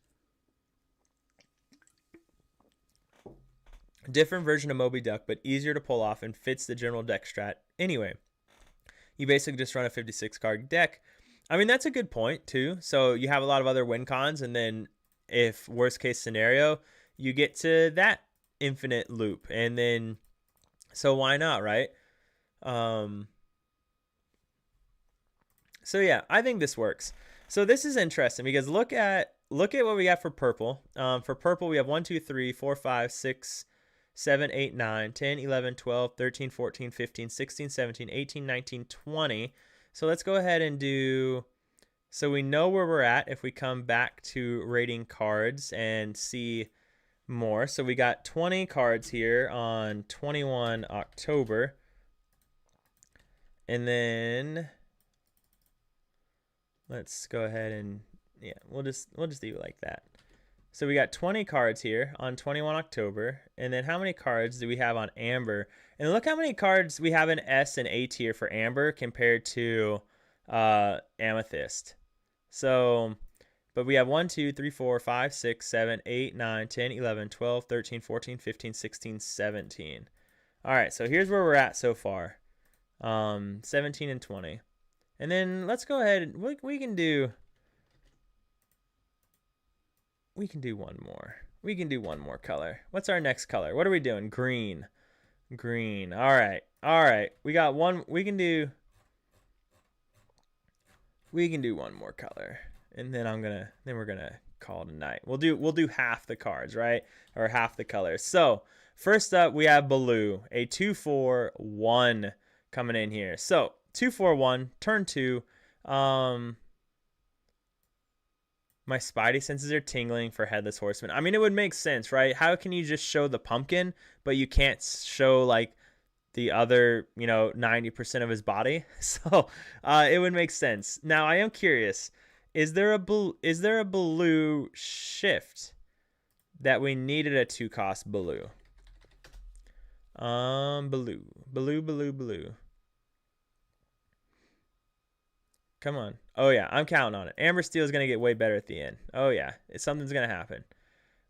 Different version of Moby Duck, but easier to pull off and fits the general deck strat. Anyway, you basically just run a 56 card deck. I mean, that's a good point too. So you have a lot of other win cons, and then if worst case scenario, you get to that infinite loop, and then so why not, right? So yeah, I think this works. So this is interesting because look at look at what we got for purple. For purple, we have 1, 2, 3, 4, 5, 6, 7, 8, 9, 10, 11, 12, 13, 14, 15, 16, 17, 18, 19, 20. So let's go ahead and do, so we know where we're at if we come back to rating cards and see more. So we got 20 cards here on 21 October. And then let's go ahead and, yeah, we'll just leave it like that. So we got 20 cards here on 21 October. And then how many cards do we have on Amber? And look how many cards we have in S and A tier for Amber compared to Amethyst. So, but we have 1, 2, 3, 4, 5, 6, 7, 8, 9, 10, 11, 12, 13, 14, 15, 16, 17. All right, so here's where we're at so far. 17 and 20. And then let's go ahead. We can do one more. We can do one more color. What's our next color? What are we doing? Green. Green. All right. All right. We got one. We can do one more color. And then we're going to call it a night. We'll do half the cards, right? Or half the colors. So, first up we have blue, a 2-4-1 coming in here. So, 2-4-1, turn 2. My spidey senses are tingling for Headless Horseman. I mean, it would make sense, right? How can you just show the pumpkin, but you can't show like the other, 90% of his body? So it would make sense. Now, I am curious. Is there a blue shift that we needed a 2-cost blue? Blue. Come on. Oh, yeah. I'm counting on it. Amber Steel is going to get way better at the end. Oh, yeah. Something's going to happen.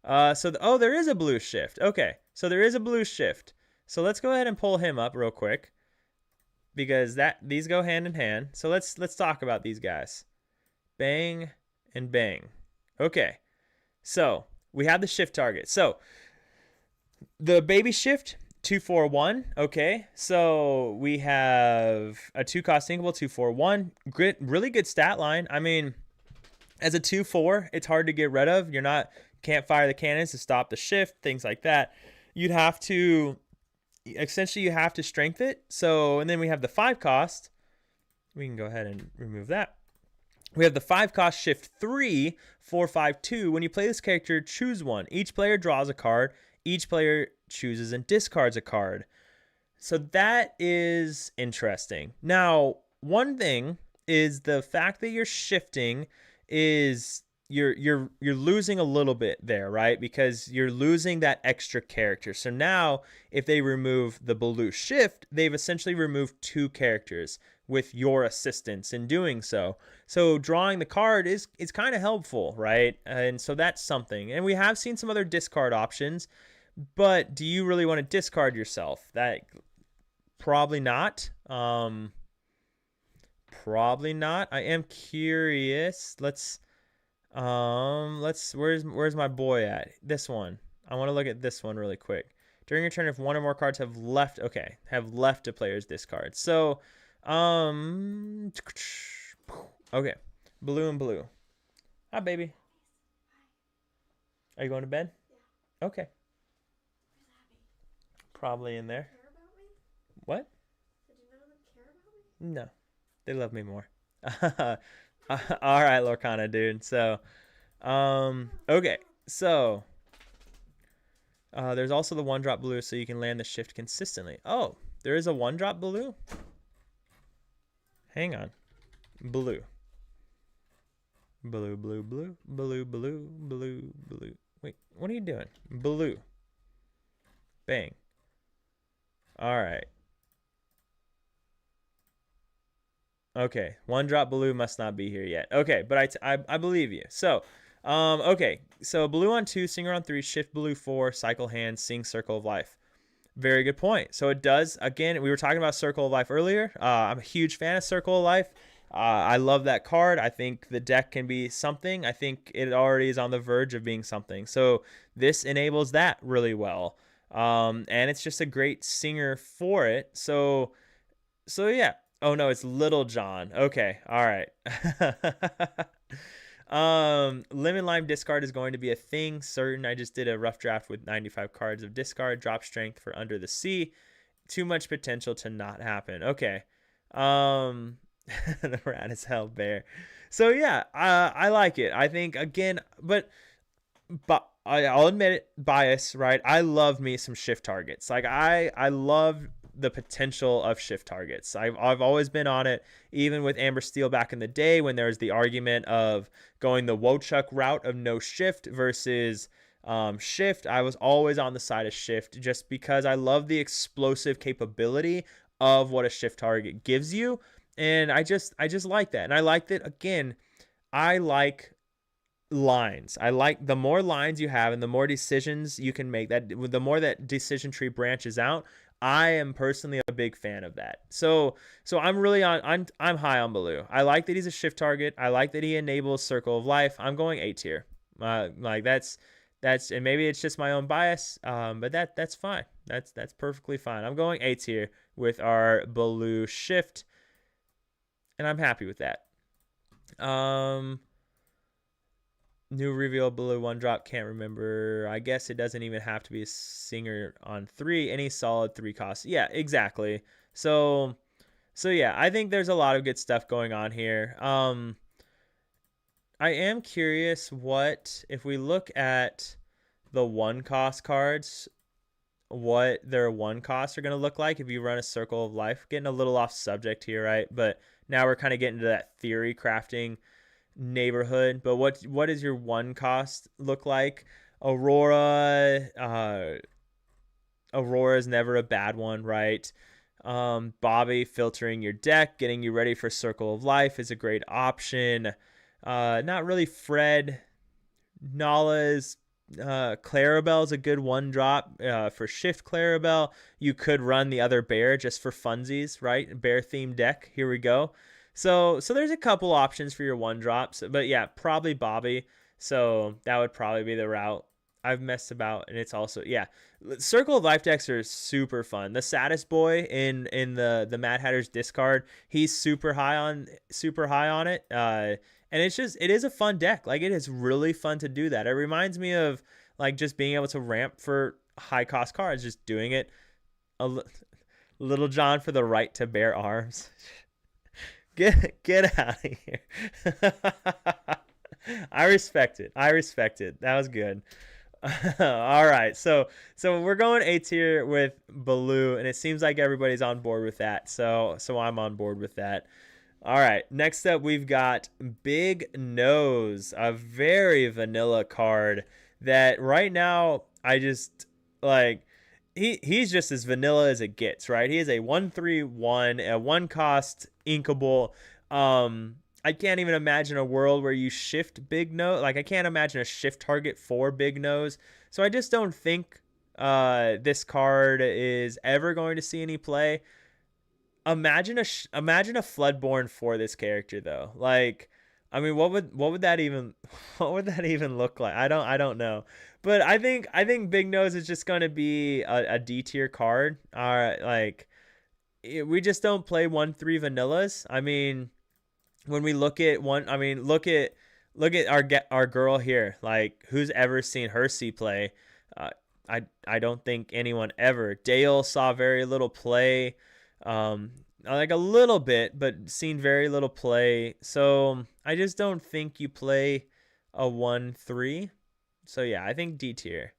There is a blue shift. Okay. So there is a blue shift. So let's go ahead and pull him up real quick because these go hand in hand. So let's talk about these guys. Bang and bang. Okay. So we have the shift target. So the baby shift, 2-4-1. Okay, so we have a 2-cost inkable, 2-4-1. Really good stat line. I mean, as a 2-4, it's hard to get rid of. Can't fire the cannons to stop the shift, things like that. You have to strength it. So, and then we have the 5-cost. We can go ahead and remove that. We have the 5-cost shift 3, 4-5-2. When you play this character, choose one. Each player draws a card. Each player chooses and discards a card. So that is interesting. Now, one thing is the fact that you're shifting is you're losing a little bit there, right? Because you're losing that extra character. So now if they remove the blue shift, they've essentially removed 2 characters with your assistance in doing so. So drawing the card is kind of helpful, right? And so that's something. And we have seen some other discard options. But do you really want to discard yourself? That probably not. Probably not. I am curious. Where's my boy at? This one. I want to look at this one really quick. During your turn, if one or more cards have left a player's discard. So, okay, blue and blue. Hi, baby. Are you going to bed? Yeah. Okay. Probably in there. Care about me? What? Did you know they care about me? No. They love me more. All right, Lorcana, dude. So, okay. So, there's also the 1-drop blue, so you can land the shift consistently. Oh, there is a 1-drop blue? Hang on. Blue. Blue. Wait, what are you doing? Blue. Bang. All right. Okay, 1-drop blue must not be here yet. Okay, but I believe you. So, okay. So blue on 2, Singer on 3, shift blue 4, cycle hand, sing Circle of Life. Very good point. So it does, again, we were talking about Circle of Life earlier. I'm a huge fan of Circle of Life. I love that card. I think the deck can be something. I think it already is on the verge of being something. So this enables that really well. And it's just a great singer for it. So yeah. Oh no, it's Little John. Okay. All right. Lemon Lime discard is going to be a thing, certain. I just did a rough draft with 95 cards of discard. Drop strength for Under the Sea. Too much potential to not happen. Okay. The rat is hell bear. So yeah, I like it. I think again, but I'll admit it, bias, right? I love me some shift targets. Like I love the potential of shift targets. I've always been on it, even with Amber Steel back in the day when there was the argument of going the Wochuk route of no shift versus shift. I was always on the side of shift just because I love the explosive capability of what a shift target gives you. And I just like that. And I like that again. I like lines. I like the more lines you have and the more decisions you can make, that the more that decision tree branches out. I am personally a big fan of that. So I'm really on I'm high on Baloo. I like that he's a shift target. I like that he enables Circle of Life. I'm going A tier. Like that's and maybe it's just my own bias, but that's fine. That's perfectly fine. I'm going A tier with our Baloo shift, and I'm happy with that. Um, New reveal Baloo one drop. Can't remember. I guess it doesn't even have to be a singer on 3. Any solid 3 costs. Yeah, exactly. So yeah, I think there's a lot of good stuff going on here. I am curious what if we look at the 1 cost cards, what their 1 costs are going to look like if you run a Circle of Life. Getting a little off subject here, right? But now we're kind of getting to that theory crafting neighborhood. But what does your 1 cost look like? Aurora, Aurora is never a bad one, right? Bobby filtering your deck, getting you ready for Circle of Life is a great option. Not really Fred. Nala is Clarabelle is a good 1 drop for shift Clarabelle. You could run the other bear just for funsies, right? Bear themed deck. Here we go. So there's a couple options for your 1 drops, but yeah, probably Bobby. So that would probably be the route. I've messed about, and it's also yeah. Circle of Life decks are super fun. The Saddest Boy in the Mad Hatter's discard, he's super high on it. And it is a fun deck. Like it is really fun to do that. It reminds me of like just being able to ramp for high cost cards, just doing it. Little John for the right to bear arms. Get out of here. I respect it. That was good. All right, so we're going A tier with Baloo, and it seems like everybody's on board with that. So I'm on board with that. All right, next up we've got Big Nose, a very vanilla card that right now I just like. He's just as vanilla as it gets, right? He is a 1/3/1, a 1 cost inkable. I can't even imagine a world where you shift Big Nose. Like I can't imagine a shift target for Big Nose. So I just don't think this card is ever going to see any play. Imagine a Floodborn for this character though. Like, I mean, what would that even what would that even look like? I don't know. But I think Big Nose is just going to be a D tier card. Like we just don't play 1/3 vanillas. I mean, when we look at one, I mean, look at our girl here. Like, who's ever seen her see play? Uh, I don't think anyone ever. Dale saw very little play, like a little bit, but seen very little play. So I just don't think you play a 1/3. So yeah, I think D tier.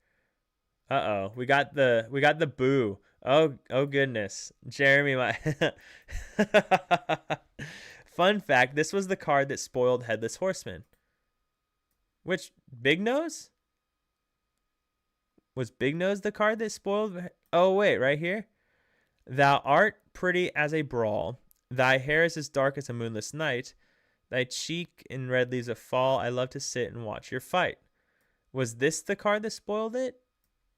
We got the boo. Oh goodness, Jeremy, my fun fact: this was the card that spoiled Headless Horseman. Which Big Nose? Was Big Nose the card that spoiled? Oh wait, right here. Thou art pretty as a brawl. Thy hair is as dark as a moonless night. Thy cheek in red leaves a fall. I love to sit and watch your fight. Was this the card that spoiled it?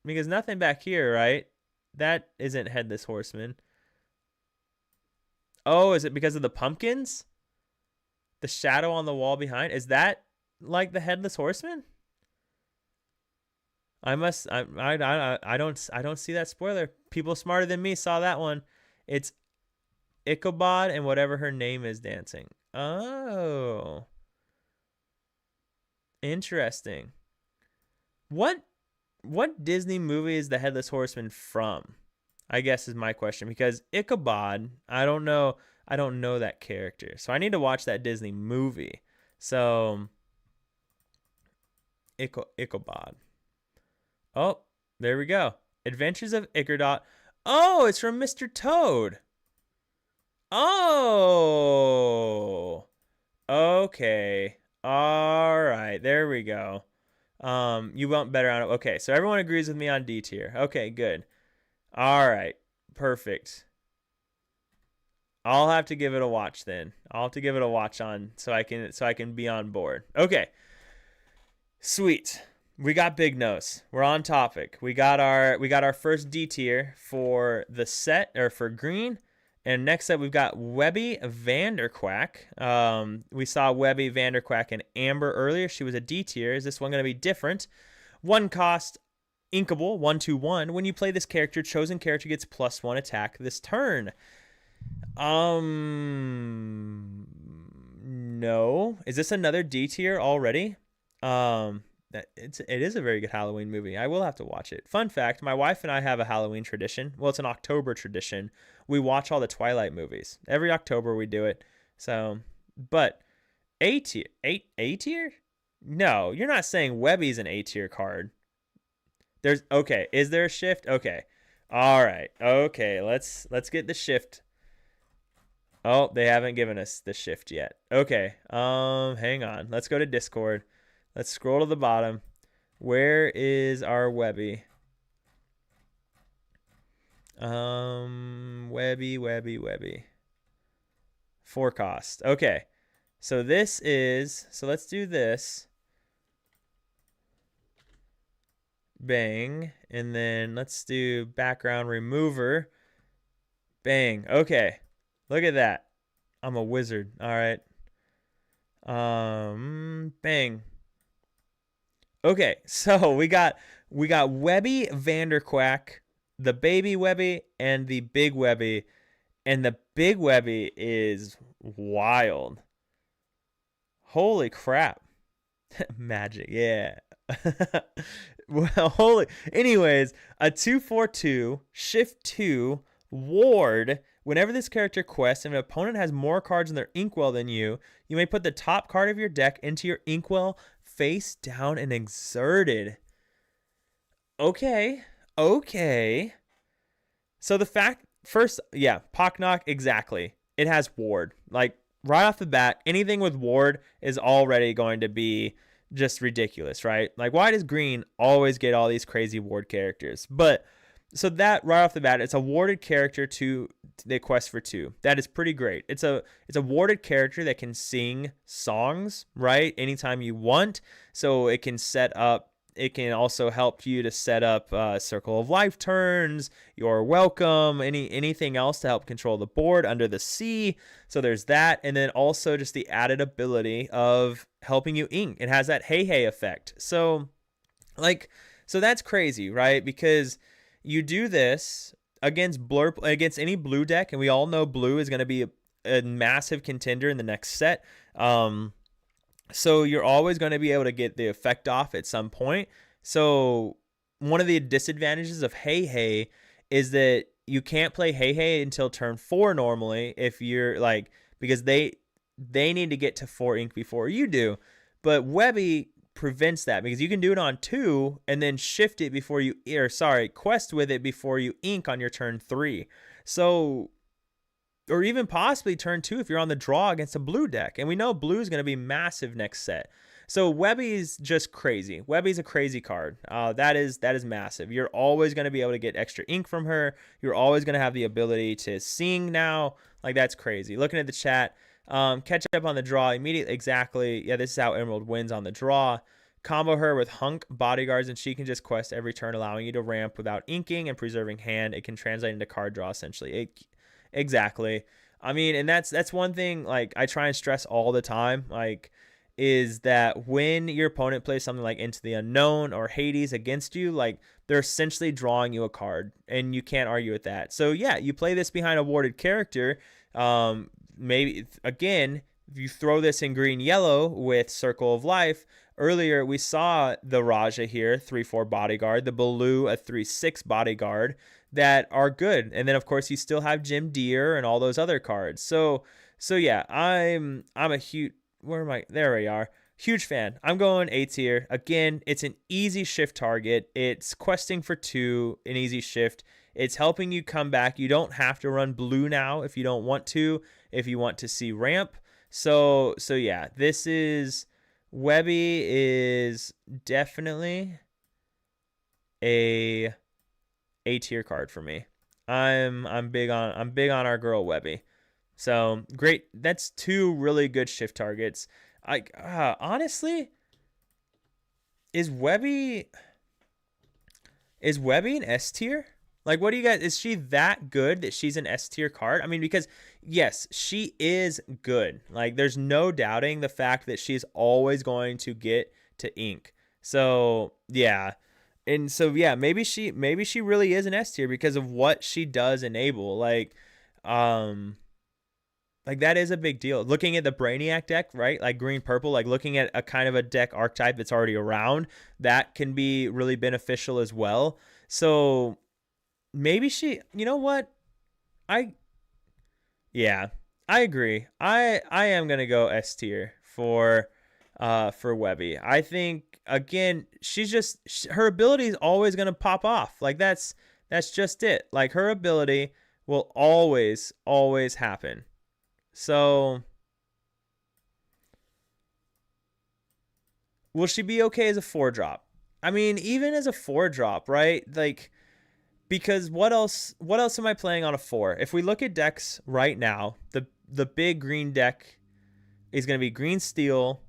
Because nothing back here, right? That isn't Headless Horseman. Oh, is it because of the pumpkins? The shadow on the wall behind? Is that like the Headless Horseman? I don't see that spoiler. People smarter than me saw that one. It's Ichabod and whatever her name is dancing. Oh. Interesting. What what Disney movie is the Headless Horseman from? I guess is my question, because Ichabod, I don't know that character. So I need to watch that Disney movie. So Ichabod. Oh, there we go. Adventures of Ichabod. Oh, it's from Mr. Toad. Oh. Okay. All right. There we go. You went better on it. Okay, so everyone agrees with me on D tier. Okay, good. All right. Perfect. I'll have to give it a watch then. I'll have to give it a watch on so I can be on board. Okay. Sweet. We got Big Nose. We're on topic. We got our first D tier for the set, or for green. And next up, we've got Webby Vanderquack. We saw Webby Vanderquack in Amber earlier. She was a D tier. Is this one going to be different? 1 cost, inkable, 1/1. When you play this character, chosen character gets +1 attack this turn. No. Is this another D tier already? It is a very good Halloween movie. I will have to watch it. Fun fact, my wife and I have a Halloween tradition. Well, it's an October tradition. We watch all the Twilight movies. Every October we do it. So, but A tier? A tier? No, you're not saying Webby's an A tier card. Okay, is there a shift? Okay. All right. Okay, let's get the shift. Oh, they haven't given us the shift yet. Okay. Hang on. Let's go to Discord. Let's scroll to the bottom. Where is our Webby? Webby. 4 cost. Okay. So let's do this. Bang. And then let's do background remover. Bang. Okay. Look at that. I'm a wizard. All right. Bang. Okay, so we got Webby Vanderquack, the baby Webby, and the big Webby. And the big Webby is wild. Holy crap. Magic, yeah. Well, anyways, a 2/4/2, shift 2, ward. Whenever this character quests and an opponent has more cards in their inkwell than you, you may put the top card of your deck into your inkwell face down and exerted. Okay. So the fact, first, yeah, Pocknock, exactly. It has ward. Like, right off the bat, anything with ward is already going to be just ridiculous, right? Like, why does green always get all these crazy ward characters? But so that right off the bat, it's a warded character to the quest for 2. That is pretty great. It's a warded character that can sing songs, right? Anytime you want. So it can also help you to set up Circle of Life turns, your welcome, anything else to help control the board under the sea. So there's that. And then also just the added ability of helping you ink. It has that hey effect. So that's crazy, right? Because you do this against any blue deck, and we all know blue is going to be a massive contender in the next set. So you're always going to be able to get the effect off at some point. So one of the disadvantages of Hey is that you can't play Hey until turn 4 normally, if you're because they need to get to 4 ink before you do. But Webby prevents that, because you can do it on 2 and then shift it quest with it before you ink on your turn 3. So, or even possibly turn 2 if you're on the draw against a blue deck. And we know blue is going to be massive next set. So Webby's just crazy. Webby's a crazy card. That is massive. You're always going to be able to get extra ink from her. You're always going to have the ability to sing now. Like, that's crazy. Looking at the chat, catch up on the draw immediately. Exactly. Yeah, this is how Emerald wins on the draw. Combo her with Hunk Bodyguards, and she can just quest every turn, allowing you to ramp without inking and preserving hand. It can translate into card draw, essentially. Exactly. I mean, and that's one thing, like, I try and stress all the time, like, is that when your opponent plays something like Into the Unknown or Hades against you, like, they're essentially drawing you a card, and you can't argue with that. So yeah, you play this behind a warded character. Maybe, again, if you throw this in green yellow with Circle of Life, earlier we saw the Raja here, 3/4 bodyguard, the Baloo, a 3/6 bodyguard, that are good. And then of course you still have Jim Deere and all those other cards. So yeah, I'm a huge, where am I? There we are. Huge fan. I'm going A tier. Again, it's an easy shift target. It's questing for 2, an easy shift. It's helping you come back. You don't have to run blue now if you don't want to, if you want to see ramp. So yeah, this is, Webby is definitely a tier card for me. I'm big on our girl Webby. So great. That's 2 really good shift targets. Honestly, is Webby an S tier? Like, what do you guys, is she that good that she's an S tier card? I mean, because yes, she is good. Like, there's no doubting the fact that she's always going to get to ink. So yeah. And so yeah, maybe she really is an S tier because of what she does enable. Like that is a big deal. Looking at the Brainiac deck, right? Like green purple, like looking at a kind of a deck archetype that's already around, that can be really beneficial as well. So maybe she, you know what? Yeah, I agree. I am going to go S tier for Webby. I think again, her ability is always going to pop off. Like that's just it. Like her ability will always happen. So, will she be okay as a 4-drop? I mean, even as a 4-drop, right? Like, because what else am I playing on a 4? If we look at decks right now, the big green deck is going to be green steel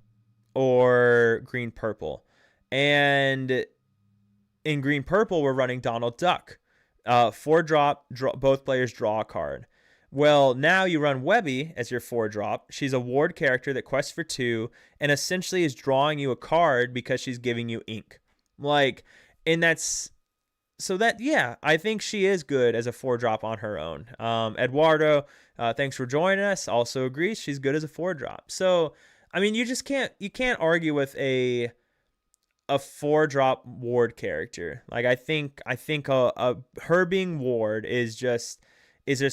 or green purple. And in green purple, we're running Donald Duck. 4-drop, both players draw a card. Well, now you run Webby as your 4-drop. She's a ward character that quests for 2 and essentially is drawing you a card because she's giving you ink. Like, and that's, so that, yeah, I think she is good as a 4-drop on her own. Eduardo, thanks for joining us. Also agrees she's good as a 4-drop. So, I mean, you can't argue with a 4-drop ward character. Like, I think her being ward is just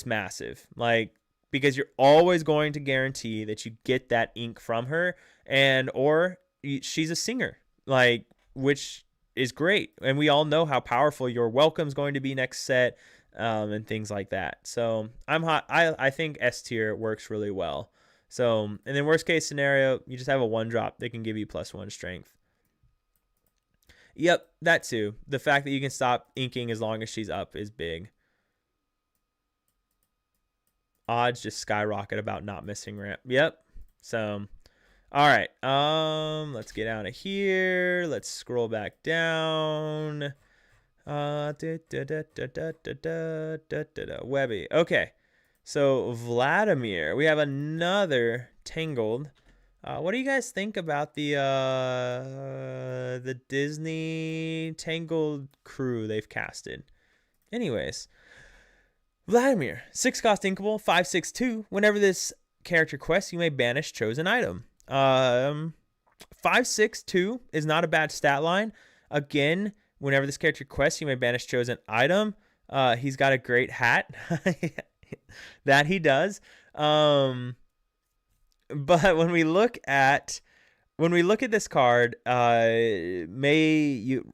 massive. Like, because you're always going to guarantee that you get that ink from her, or she's a singer, like, which is great. And we all know how powerful your welcome's going to be next set, and things like that. So I'm hot. I think S tier works really well. So, and then worst case scenario, you just have a 1-drop that can give you +1 strength. Yep, that too. The fact that you can stop inking as long as she's up is big. Odds just skyrocket about not missing ramp. Yep. So, all right. Let's get out of here. Let's scroll back down. Webby. Okay. So Vladimir. We have another Tangled. What do you guys think about the Disney Tangled crew they've casted? Anyways, Vladimir, 6-cost inkable, 5/6/2. Whenever this character quests, you may banish chosen item. 5/6/2 is not a bad stat line. Again, whenever this character quests, you may banish chosen item. He's got a great hat that he does. But when we look at this card,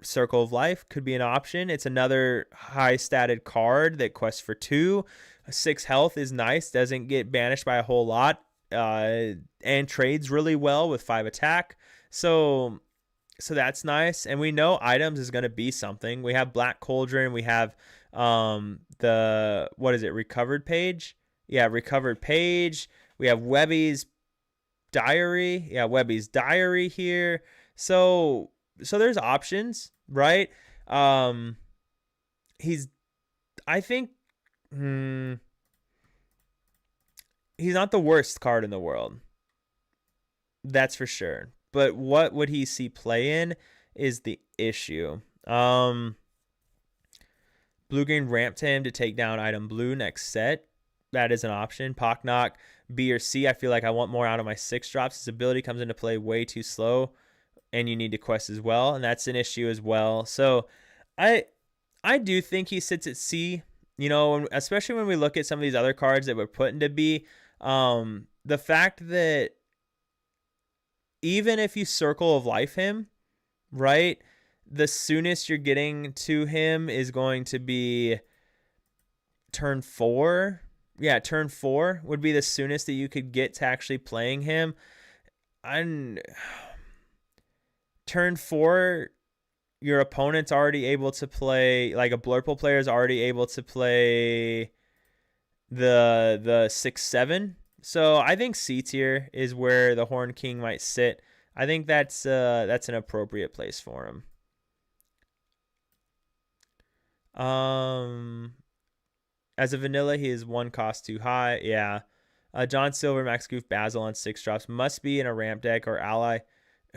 Circle of Life could be an option. It's another high statted card that quests for 2. 6 health is nice, doesn't get banished by a whole lot, and trades really well with 5 attack. So that's nice. And we know items is going to be something. We have Black Cauldron. We have Recovered Page? Yeah, Recovered Page. We have Webby's Diary. Yeah, Webby's Diary here. So there's options, right? I think he's not the worst card in the world. That's for sure. But what would he see play in is the issue. Blue-green ramped him to take down item blue next set. that is an option. Pocknock, B or C. I feel like I want more out of my 6 drops. His ability comes into play way too slow, and you need to quest as well, and that's an issue as well. So I do think he sits at C, you know, especially when we look at some of these other cards that we're put into B. The fact that even if you Circle of Life him, right, the soonest you're getting to him is going to be turn 4. Yeah, turn 4 would be the soonest that you could get to actually playing him. Turn 4, your opponent's already able to play, like a Blurple player is already able to play the 6/7. So I think C tier is where the Horn King might sit. I think that's an appropriate place for him. As a vanilla, he is 1 cost too high. Yeah. John Silver, Max Goof, Basil on 6 drops. Must be in a ramp deck or ally.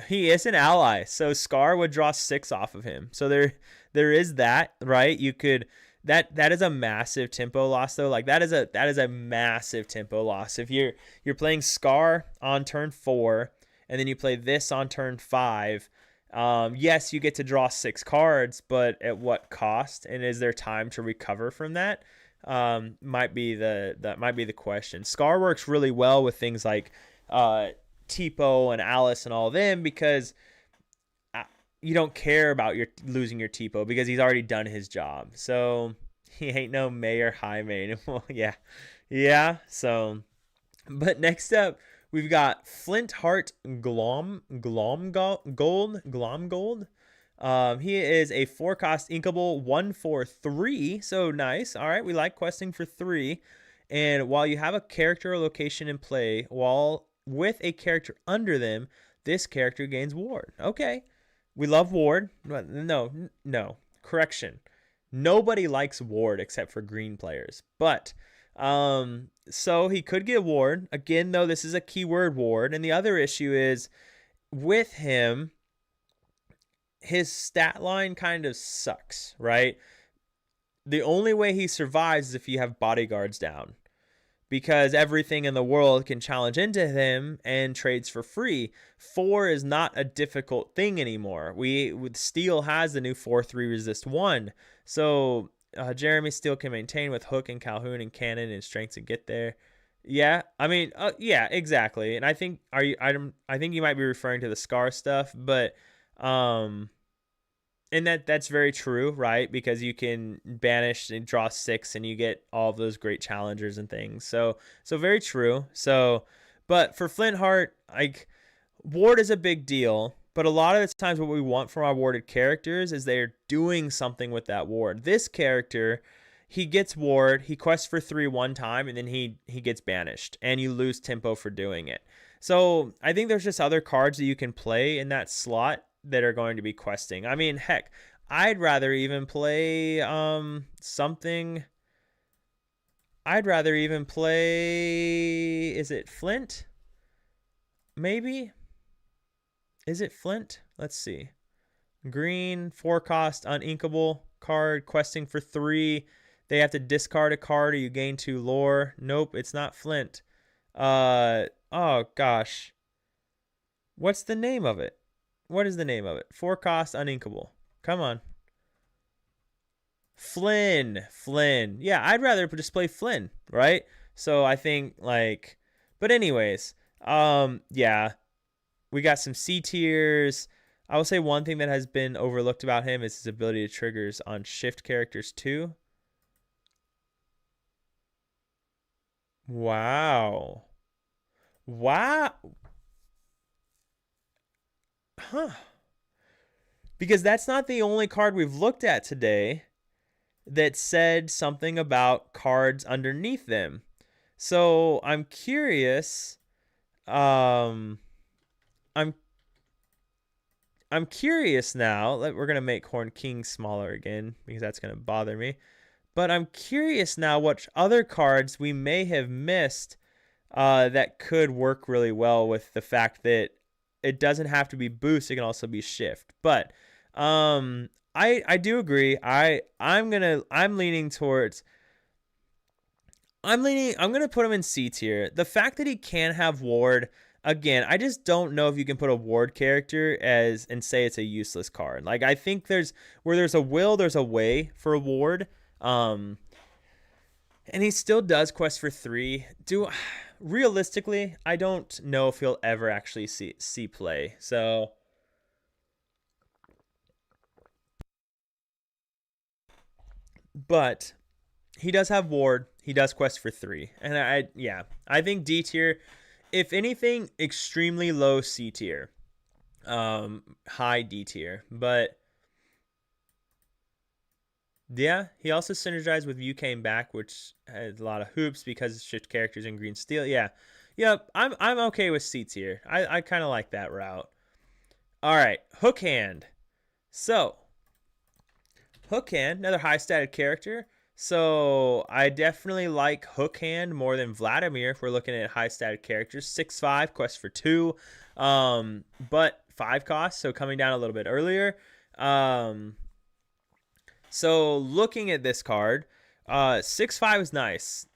He is an ally, so Scar would draw 6 off of him. So there is that, right? You could that is a massive tempo loss though. Like that is a massive tempo loss. If you're playing Scar on turn 4 and then you play this on turn 5, yes, you get to draw 6 cards, but at what cost? And is there time to recover from that? Might be the question. Scar works really well with things like Tipo and Alice and all of them because you don't care about losing your Tipo because he's already done his job. So he ain't no Mayor Jaime. Well, yeah. So, but next up we've got Flintheart Glomgold. He is a 4-cost inkable 1/4/3. So nice. All right, we like questing for 3. And while you have a character or location in play, while with a character under them, this character gains ward. Okay. We love ward. No. Correction. Nobody likes ward except for green players. But so he could get ward. Again, though, this is a keyword ward. And the other issue is with him, his stat line kind of sucks, right? The only way he survives is if you have bodyguards down, because everything in the world can challenge into him and trades for free. 4 is not a difficult thing anymore. Steel has the new 4/3 resist 1. So Jeremy Steele can maintain with Hook and Calhoun and Cannon and strength to get there. Yeah, I mean, yeah, exactly. And I think I think you might be referring to the Scar stuff, but and that's very true, right? Because you can banish and draw 6 and you get all of those great challengers and things. So very true. So, but for Flintheart, like, ward is a big deal, but a lot of the times what we want from our warded characters is they're doing something with that ward. This character, he gets ward, he quests for 3 one time, and then he gets banished, and you lose tempo for doing it. So I think there's just other cards that you can play in that slot that are going to be questing. I mean, heck, I'd rather even play something. I'd rather even play, is it Flint? Maybe? Is it Flint? Let's see. Green, 4-cost, uninkable card, questing for 3. They have to discard a card or you gain 2 lore. Nope, it's not Flint. Oh, gosh. What's the name of it? What is the name of it? 4-cost, uninkable. Come on. Flynn. Yeah, I'd rather just play Flynn, right? So I think, like, but anyways, yeah, we got some C tiers. I will say one thing that has been overlooked about him is his ability to triggers on shift characters too. Wow. Huh. Because that's not the only card we've looked at today that said something about cards underneath them. So I'm curious. I'm curious now. We're gonna make Horn King smaller again because that's gonna bother me. But I'm curious now what other cards we may have missed that could work really well with the fact that it doesn't have to be boost; it can also be shift. But I do agree. I'm leaning towards I'm gonna put him in C tier. The fact that he can have ward, again, I just don't know if you can put a ward character as and say it's a useless card. Like, I think where there's a will, there's a way for a ward. And he still does quest for 3. Realistically, I don't know if he'll ever actually see play. So but he does have ward. He does quest for 3. And I think D tier, if anything, extremely low C tier. High D tier. But yeah, he also synergized with You Came Back, which has a lot of hoops because it's shift characters in green steel. Yeah. Yep, I'm okay with C tier. I kind of like that route. All right, Hook Hand. So, Hook Hand, another high stated character. So I definitely like Hook Hand more than Vladimir if we're looking at high stated characters. 6/5, quest for 2, but 5 cost, so coming down a little bit earlier. So looking at this card, 6/5 is nice.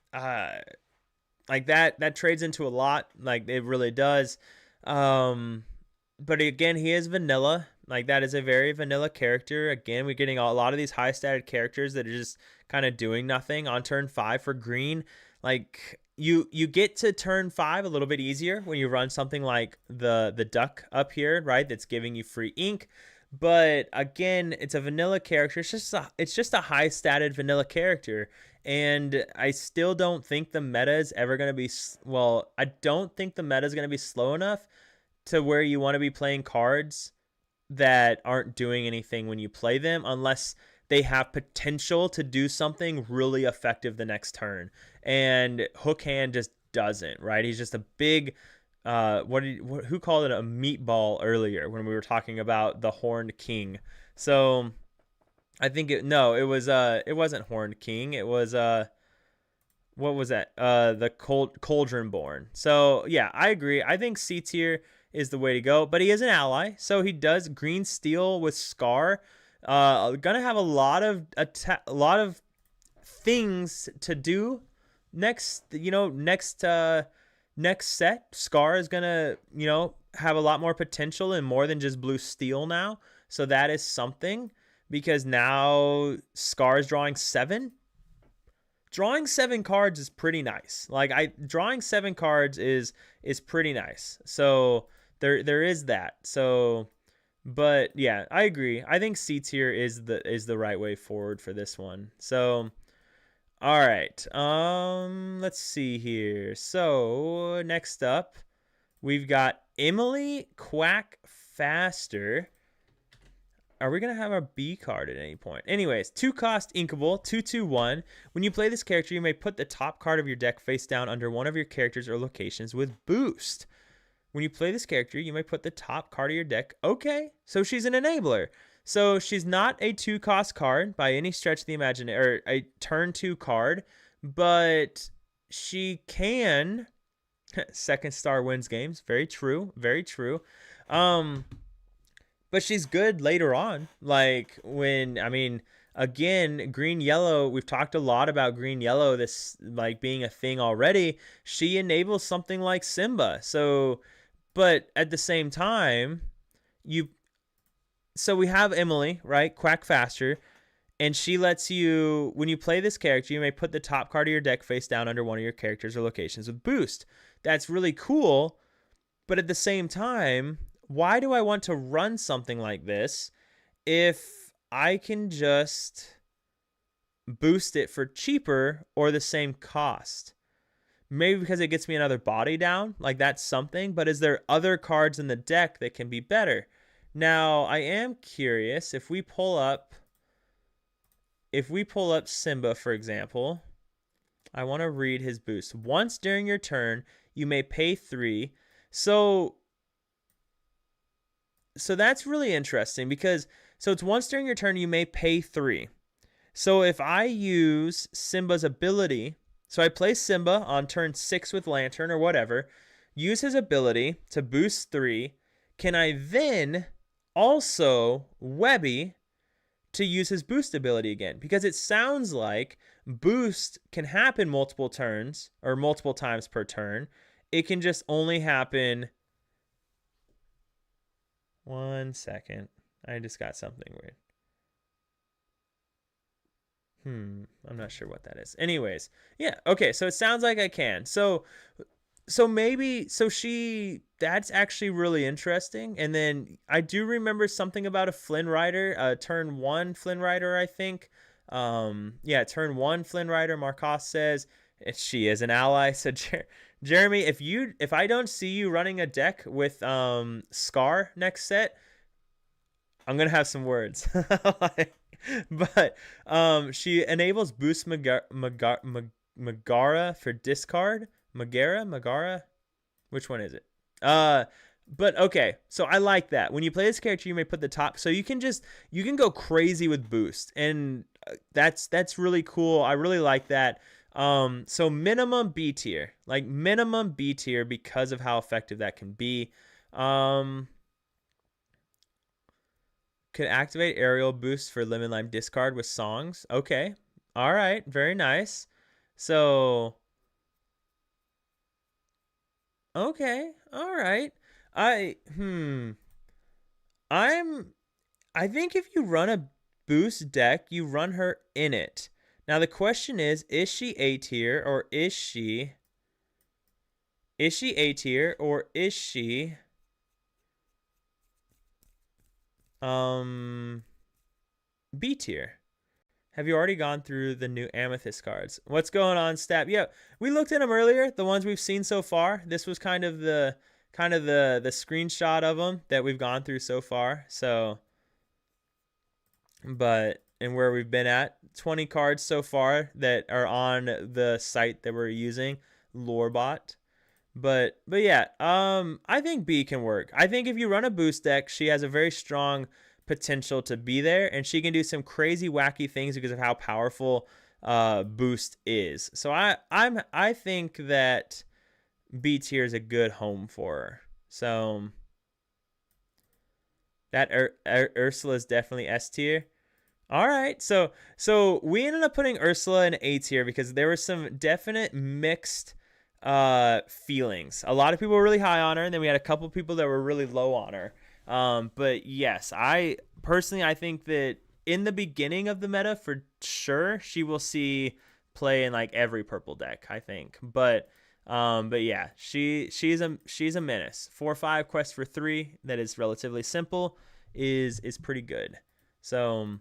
Like that trades into a lot. Like it really does. But again, he is vanilla. Like that is a very vanilla character. Again, we're getting a lot of these high stated characters that are just kind of doing nothing on turn 5 for green. Like you get to turn 5 a little bit easier when you run something like the duck up here, right? That's giving you free ink. But again, it's a vanilla character. It's just a high stated vanilla character. And I still don't think the meta is ever going to be, well, I don't think the meta is going to be slow enough to where you want to be playing cards that aren't doing anything when you play them unless they have potential to do something really effective the next turn. And Hook Hand just doesn't, right? He's just a big, who called it a meatball earlier when we were talking about the Horned King? So I think it wasn't Horned King. It was, what was that? The Cauldron Born. So yeah, I agree. I think C tier is the way to go, but he is an ally, so he does green steel with Scar. Gonna have a lot of things to do next. Next set. Scar is gonna have a lot more potential and more than just blue steel now. So that is something, because now Scar is drawing 7. Drawing 7 cards is pretty nice. Drawing 7 cards is pretty nice. So there is that. So, but yeah, I agree. I think C tier is the right way forward for this one. So, all right. Let's see here. So next up, we've got Emily Quack Faster. Are we going to have our B card at any point? Anyways, 2 cost inkable, 2/2/1. When you play this character, you may put the top card of your deck face down under one of your characters or locations with boost. When you play this character, you may put the top card of your deck. Okay, so she's an enabler. So she's not a 2 cost card by any stretch of the imagination, or a turn 2 card, but she can. Second star wins games. Very true. Very true. But she's good later on. Again, green yellow, we've talked a lot about green yellow, this being a thing already. She enables something like Simba. So, but at the same time, so we have Emily, right? Quack Faster. And she lets you, when you play this character, you may put the top card of your deck face down under one of your characters or locations with boost. That's really cool. But at the same time, why do I want to run something like this if I can just boost it for cheaper or the same cost? Maybe because it gets me another body down, that's something, but is there other cards in the deck that can be better? Now, I am curious, if we pull up Simba, for example, I want to read his boost. Once during your turn, you may pay 3. So that's really interesting because, it's once during your turn, you may pay 3. So if I use Simba's ability, so I play Simba on turn 6 with Lantern or whatever, use his ability to boost 3, can I then also Webby to use his boost ability again, because it sounds like boost can happen multiple turns or multiple times per turn. It can just only happen. 1 second. I just got something weird. I'm not sure what that is. Anyways, yeah, okay, so it sounds like I can. So maybe that's actually really interesting. And then I do remember something about a Flynn Rider, turn 1 Flynn Rider, I think. Yeah, turn 1 Flynn Rider, Marcos says she is an ally. So Jeremy, if I don't see you running a deck with Scar next set, I'm gonna have some words. But she enables boost Megara for discard. Megara? Which one is it? But okay, so I like that. When you play this character, you may put the top, so you can go crazy with boost, and that's really cool. I really like that. So minimum B tier, because of how effective that can be. Could activate aerial boost for lemon lime discard with songs. Okay, all right, very nice. So okay, all right. I'm I think if you run a boost deck, you run her in it. Now the question is she A tier or is she A tier or is she B tier? Have you already gone through the new Amethyst cards? What's going on, Stab? Yeah, we looked at them earlier, the ones we've seen so far. This was kind of the screenshot of them that we've gone through so far. So, and where we've been at, 20 cards so far that are on the site that we're using, Lorebot. But yeah, I think B can work. I think if you run a boost deck, she has a very strong potential to be there, and she can do some crazy wacky things because of how powerful boost is. So I think that B tier is a good home for her. So that Ursula is definitely S tier. All right, so we ended up putting Ursula in A tier because there were some definite mixed feelings. A lot of people were really high on her, and then we had a couple people that were really low on her. But yes, I think that in the beginning of the meta, for sure, she will see play in like every purple deck, I think. But yeah, she's a menace. 4/5 quest for 3 that is relatively simple is pretty good. So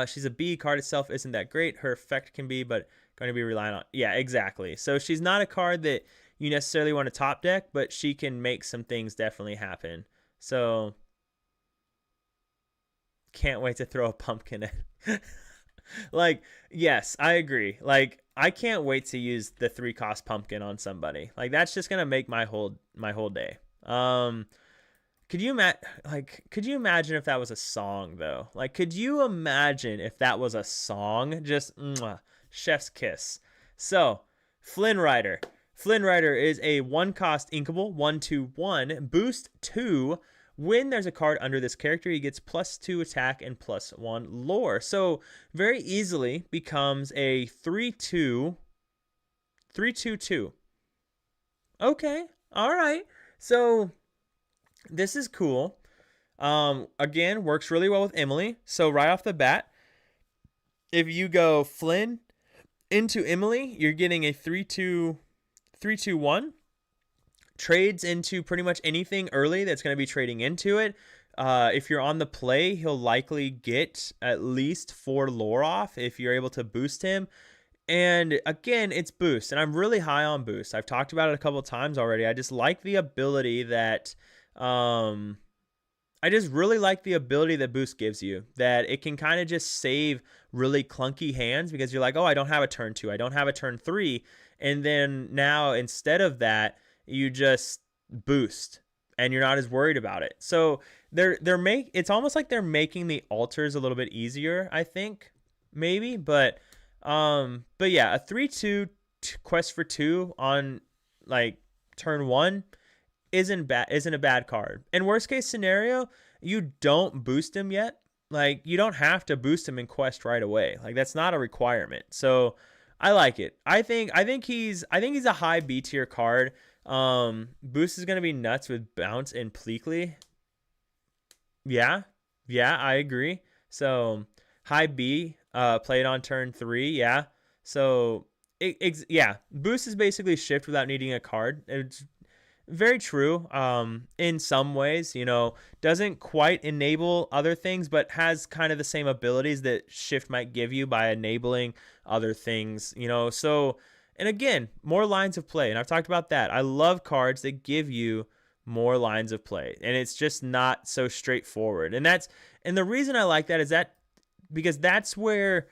she's a B. Card itself isn't that great. Her effect can be, but going to be relying on. Yeah, exactly. So she's not a card that you necessarily want to top deck, but she can make some things definitely happen. So can't wait to throw a pumpkin in. Like, yes, I agree. Like, I can't wait to use the 3-cost pumpkin on somebody. Like, that's just gonna make my whole day. Could you imagine if that was a song though? Like, could you imagine if that was a song? Just chef's kiss. So, Flynn Rider. Flynn Rider is a 1-cost inkable, 1/1, boost 2. When there's a card under this character, he gets +2 attack and +1 lore. So very easily becomes a 3/2. Okay, all right. So this is cool. Again, works really well with Emily. So right off the bat, if you go Flynn into Emily, you're getting a 3/2/1. Trades into pretty much anything early that's going to be trading into it. If you're on the play, he'll likely get at least 4 lore off if you're able to boost him. And again, it's boost, and I'm really high on boost. I've talked about it a couple of times already. I just like the ability that boost gives you, that it can kind of just save really clunky hands because you're like, oh, I don't have a turn 2, I don't have a turn 3, and then now instead of that, you just boost and you're not as worried about it. So it's almost like they're making the altars a little bit easier, I think, maybe. But yeah, a 3/2 quest for 2 on like turn 1 isn't a bad card. And worst case scenario, you don't boost him yet. Like, you don't have to boost him in quest right away. Like, that's not a requirement. So I like it. I think he's a high B tier card. Boost is gonna be nuts with bounce and Pleakley. Yeah, yeah, I agree. So high B, played on turn 3. Yeah. So yeah, boost is basically shift without needing a card. It's very true. In some ways, doesn't quite enable other things, but has kind of the same abilities that shift might give you by enabling other things. So, and again, more lines of play, and I've talked about that. I love cards that give you more lines of play, and it's just not so straightforward. And the reason I like that is that because that's where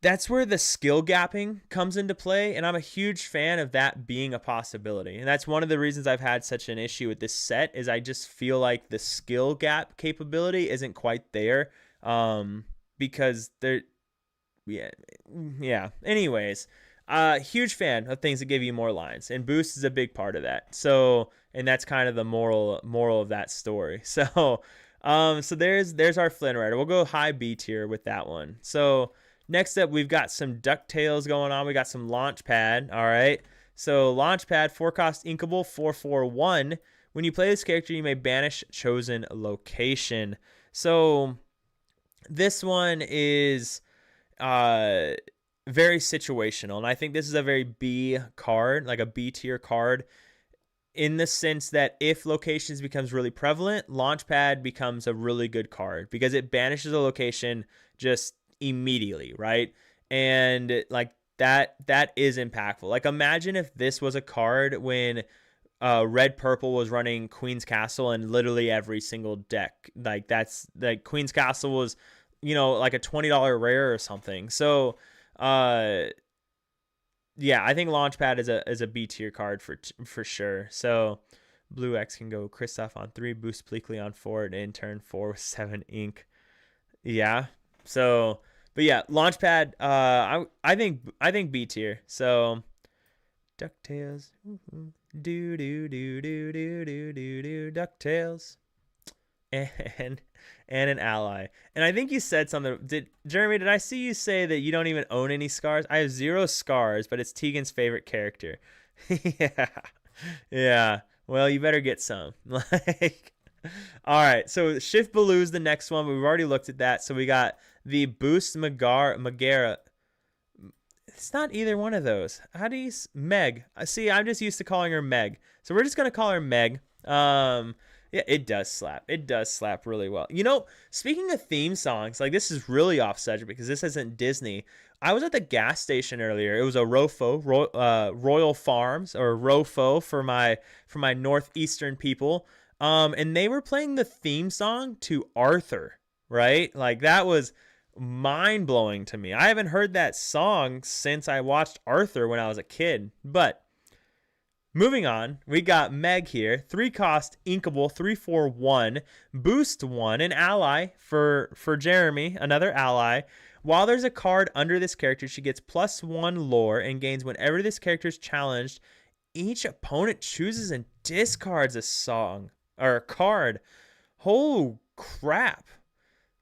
the skill gapping comes into play, and I'm a huge fan of that being a possibility. And that's one of the reasons I've had such an issue with this set is I just feel like the skill gap capability isn't quite there, because there, yeah. Anyways, huge fan of things that give you more lines, and boost is a big part of that. So, and that's kind of the moral of that story. So there's our Flynn Rider. We'll go high B tier with that one. So next up, we've got some DuckTales going on. We got some Launchpad. All right. So Launchpad, 4-cost Inkable, 4/4/1. When you play this character, you may banish chosen location. So this one is very situational, and I think this is a very B card, like a B tier card, in the sense that if locations becomes really prevalent, Launchpad becomes a really good card because it banishes a location just immediately, right? And like that is impactful. Like, imagine if this was a card when red purple was running Queen's Castle and literally every single deck. Like, that's like Queen's Castle was, like a $20 rare or something. So yeah, I think Launchpad is a B tier card for sure. So Blue X can go Kristoff on 3, boost Pleakley on 4, and in turn 4 with 7 ink. Yeah. So, but yeah, Launchpad. I think B tier. So DuckTales. Do do do do do do do do DuckTales. And an ally. And I think you said something. Jeremy, did I see you say that you don't even own any scars? I have 0 scars, but it's Tegan's favorite character. Yeah. Yeah. Well, you better get some. Like, all right. So Shift Baloo's the next one. We've already looked at that. So we got the Boost Magara. It's not either one of those. How do you Meg? See, I'm just used to calling her Meg. So we're just gonna call her Meg. Yeah, it does slap. It does slap really well. Speaking of theme songs, like, this is really off subject because this isn't Disney. I was at the gas station earlier. It was a Royal Farms, or Rofo for my northeastern people. And they were playing the theme song to Arthur, right? Like, that was mind blowing to me. I haven't heard that song since I watched Arthur when I was a kid, but. Moving on, we got Meg here. 3-cost Inkable, 3/4/1, boost 1, an ally for Jeremy, another ally. While there's a card under this character, she gets +1 lore and gains whenever this character is challenged. Each opponent chooses and discards a song or a card. Oh crap!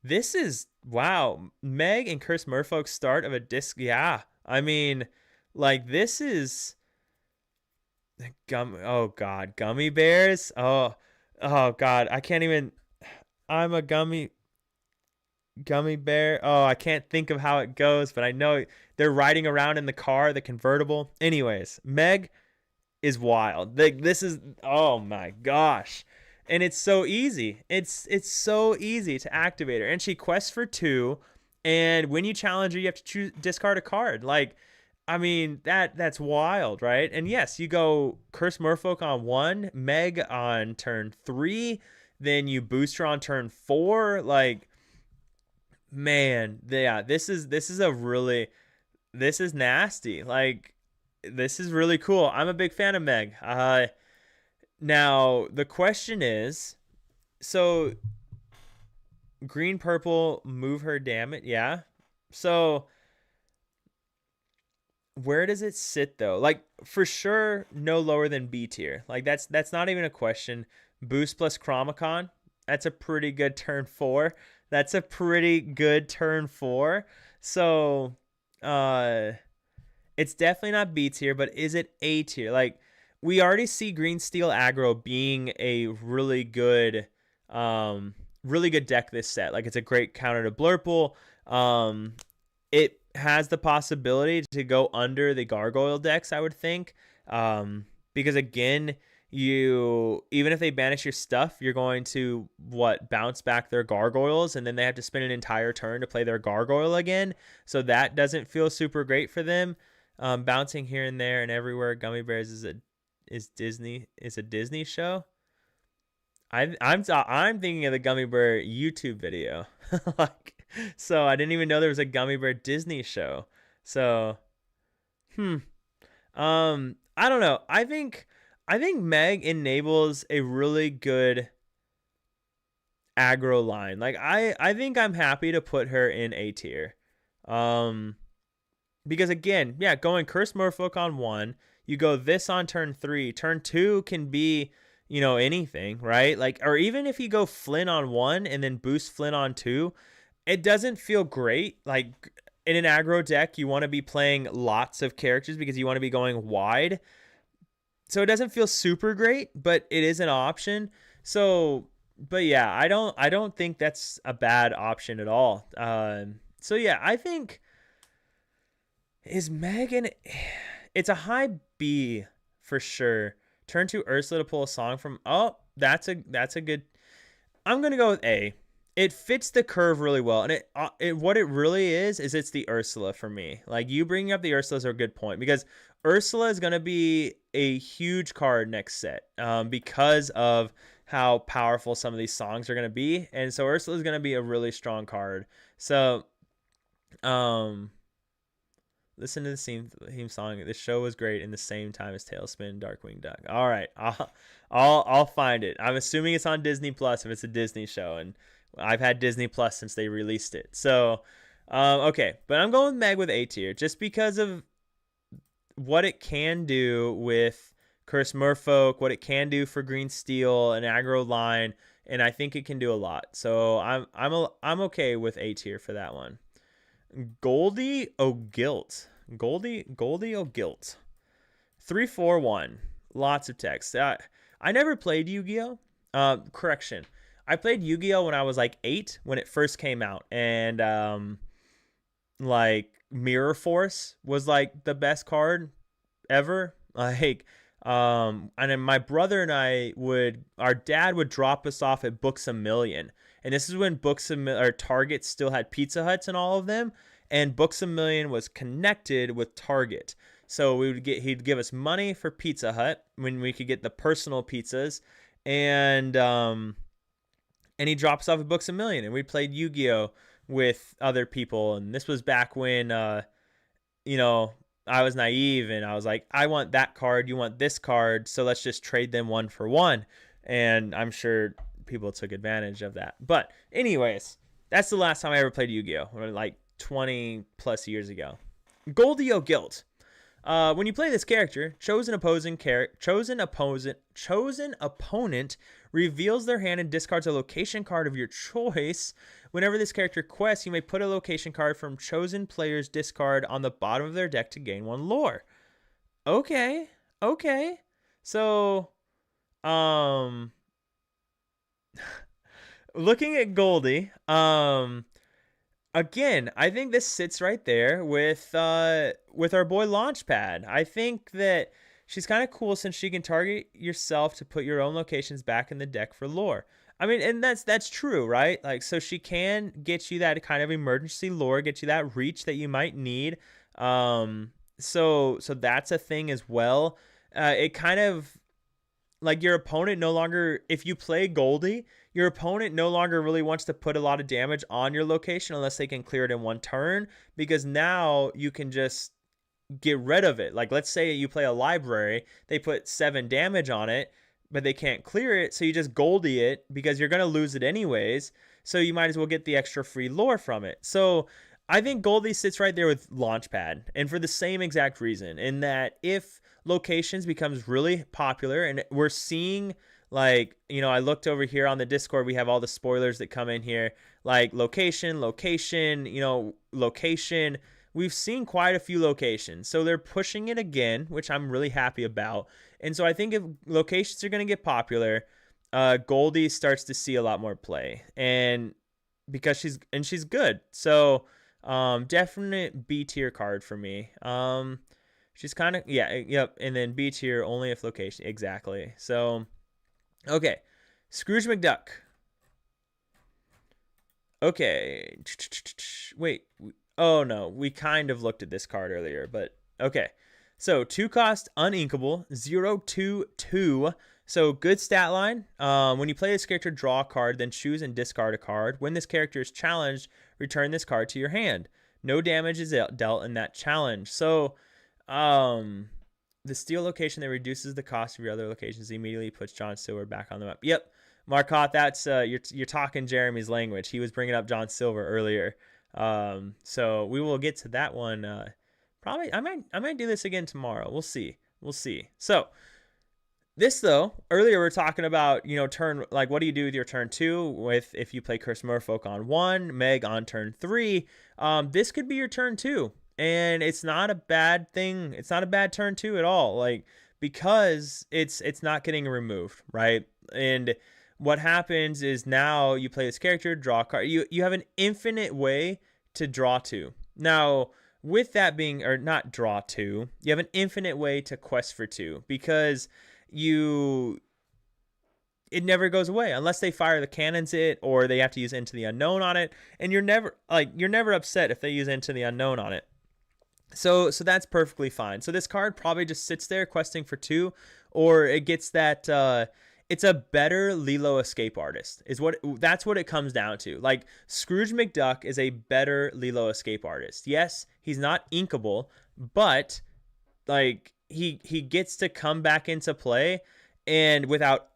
This is wow. Meg and Curse Merfolk start of a disc. Yeah, I mean, like, this is. Oh god, gummy bears. Oh god, I can't even. I'm a gummy bear. Oh, I can't think of how it goes, but I know they're riding around in the car, the convertible. Anyways, Meg is wild. Like, this is, oh my gosh, and it's so easy. It's so easy to activate her, and she quests for 2, and when you challenge her, you have to discard a card. Like, I mean, that's wild, right? And yes, you go Curse Merfolk on 1, Meg on turn 3, then you boost her on turn 4. Like, man, yeah, this is nasty. Like, this is really cool. I'm a big fan of Meg. Now the question is, so green purple move her, damn it, yeah. So where does it sit though? Like, for sure, no lower than B tier. Like, that's not even a question. Boost plus Chromacon, That's a pretty good turn 4. That's a pretty good turn 4. So, it's definitely not B tier, but is it A tier? Like, we already see Green Steel aggro being a really good deck this set. Like, it's a great counter to Blurple. It has the possibility to go under the Gargoyle decks, I would think. Because again, even if they banish your stuff, you're going to bounce back their Gargoyles, and then they have to spend an entire turn to play their Gargoyle again. So that doesn't feel super great for them. Bouncing here and there and everywhere. Gummy Bears is a Disney show. I'm thinking of the Gummy Bear YouTube video. So I didn't even know there was a Gummy Bear Disney show. So, I don't know. I think Meg enables a really good aggro line. Like, I think I'm happy to put her in A tier. Because again, yeah, going Curse Merfolk on 1, you go this on turn 3. Turn 2 can be, anything, right? Like, or even if you go Flynn on 1 and then boost Flynn on 2, it doesn't feel great. Like, in an aggro deck, you want to be playing lots of characters because you want to be going wide. So it doesn't feel super great, but it is an option. So, but yeah, I don't think that's a bad option at all. So yeah, I think is Megan. It's a high B for sure. Turn to Ursula to pull a song from. Oh, that's a good. I'm gonna go with A. It fits the curve really well, and what it really is it's the Ursula for me. Like, you bringing up the Ursula is a good point, because Ursula is gonna be a huge card next set, because of how powerful some of these songs are gonna be, and so Ursula is gonna be a really strong card. So, listen to the theme song. This show was great in the same time as Tailspin, Darkwing Duck. All right, I'll find it. I'm assuming it's on Disney Plus if it's a Disney show, and I've had Disney Plus since they released it. So, okay, but I'm going with Meg with A tier just because of what it can do with Curse Merfolk, what it can do for Green Steel, an aggro line, and I think it can do a lot. So I'm okay with A tier for that one. Goldie O'Gilt. Goldie O'Gilt. 341. Lots of text. I never played Yu-Gi-Oh! Correction. I played Yu-Gi-Oh! When I was like 8 when it first came out. And like Mirror Force was like the best card ever. Like, and then my brother and our dad would drop us off at Books A Million. And this is when Target still had Pizza Huts and all of them. And Books A Million was connected with Target. So he'd give us money for Pizza Hut when we could get the personal pizzas. And he drops off at Books A Million. And we played Yu-Gi-Oh! With other people. And this was back when, I was naive and I was like, I want that card, you want this card, so let's just trade them 1 for 1. And I'm sure people took advantage of that. But anyways, that's the last time I ever played Yu-Gi-Oh! Like 20 plus years ago. Goldie O'Gilt. When you play this character, chosen opponent reveals their hand and discards a location card of your choice. Whenever this character quests, you may put a location card from chosen player's discard on the bottom of their deck to gain 1 lore. Okay. So, looking at Goldie, again, I think this sits right there with our boy Launchpad. I think that she's kind of cool since she can target yourself to put your own locations back in the deck for lore. I mean, and that's true, right? Like, so she can get you that kind of emergency lore, get you that reach that you might need. So that's a thing as well. It kind of, like, your opponent no longer, if you play Goldie, your opponent no longer really wants to put a lot of damage on your location unless they can clear it in 1 turn, because now you can just get rid of it. Like, let's say you play a library, they put 7 damage on it, but they can't clear it, so you just Goldie it because you're going to lose it anyways, so you might as well get the extra free lore from it. So I think Goldie sits right there with Launchpad, and for the same exact reason, in that if locations becomes really popular, and we're seeing Like, you know, I looked over here on the Discord. We have all the spoilers that come in here, like location, location, you know, location. We've seen quite a few locations. So they're pushing it again, which I'm really happy about. And so I think if locations are going to get popular, Goldie starts to see a lot more play. And because she's good. So definite B tier card for me. She's kind of, yeah, yep. And then B tier only if location. Exactly. So, okay. Scrooge McDuck. Okay. Wait. Oh, no. We kind of looked at this card earlier, but okay. So, 2 cost, uninkable, 0/2/2. So, good stat line. When you play this character, draw a card, then choose and discard a card. When this character is challenged, return this card to your hand. No damage is dealt in that challenge. So, the steal location that reduces the cost of your other locations immediately puts John Silver back on the map. Yep, Marcotte, that's you're talking Jeremy's language. He was bringing up John Silver earlier. So we will get to that one. Probably I might do this again tomorrow. We'll see. So this though, earlier we were talking about, you know, turn, like what do you do with your turn 2 with if you play Curse Merfolk on 1, Meg on turn 3. This could be your turn 2. And it's not a bad thing. It's not a bad turn 2 at all. Like, because it's not getting removed, right? And what happens is now you play this character, draw a card. You have an infinite way to draw 2. Now, with that being, or not draw 2, you have an infinite way to quest for 2 because it never goes away unless they fire the cannons or they have to use Into the Unknown on it. And you're never upset if they use Into the Unknown on it. So that's perfectly fine. So this card probably just sits there questing for 2, or it gets that it's a better Lilo Escape Artist. That's what it comes down to. Like, Scrooge McDuck is a better Lilo Escape Artist. Yes, he's not inkable, but like he gets to come back into play and without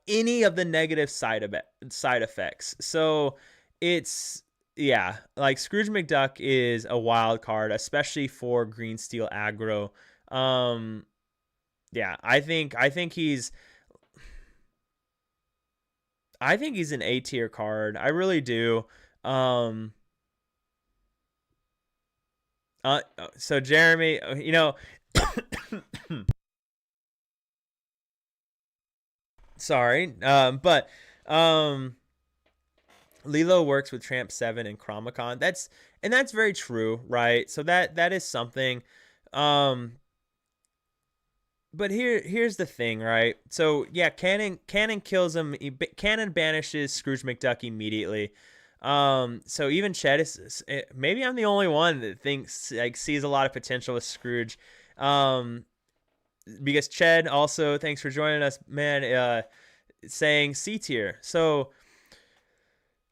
any of the negative side effects. So it's, yeah, like Scrooge McDuck is a wild card, especially for green steel aggro. Yeah, I think he's an A tier card. I really do. So Jeremy, you know, sorry, but Lilo works with Tramp 7 and Chromicon. That's very true, right? So that is something. But here's the thing, right? So yeah, Cannon kills him. Cannon banishes Scrooge McDuck immediately. So even Ched is, maybe I'm the only one that sees a lot of potential with Scrooge. Because Ched also, thanks for joining us, man. Saying C tier. So,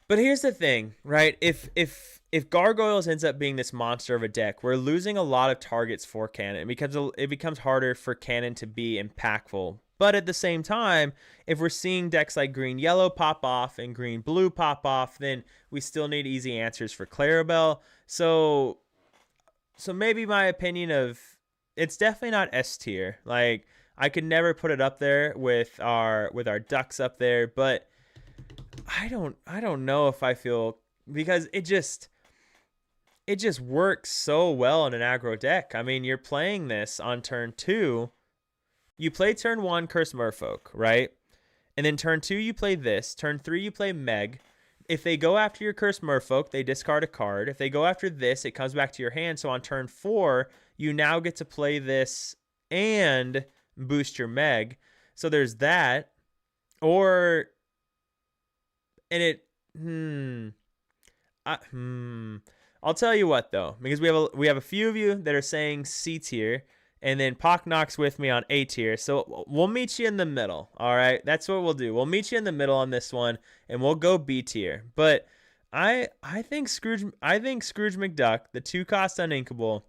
but here's the thing, right? If Gargoyles ends up being this monster of a deck, we're losing a lot of targets for Cannon because it becomes harder for Cannon to be impactful. But at the same time, if we're seeing decks like green-yellow pop off and green-blue pop off, then we still need easy answers for Clarabelle. So maybe my opinion of, it's definitely not S tier. Like, I could never put it up there with our ducks up there, but I don't know if I feel, because it just works so well in an aggro deck. I mean, you're playing this on turn 2. You play turn 1 Curse Merfolk, right? And then turn 2 you play this. Turn 3 you play Meg. If they go after your Curse Merfolk, they discard a card. If they go after this, it comes back to your hand. So on turn 4, you now get to play this and boost your Meg. So there's that. Or, and it, I'll tell you what though, because we have a few of you that are saying C tier, and then Pocknock's with me on A tier. So we'll meet you in the middle. All right, that's what we'll do. We'll meet you in the middle on this one, and we'll go B tier. But I think Scrooge McDuck, the 2-cost uninkable,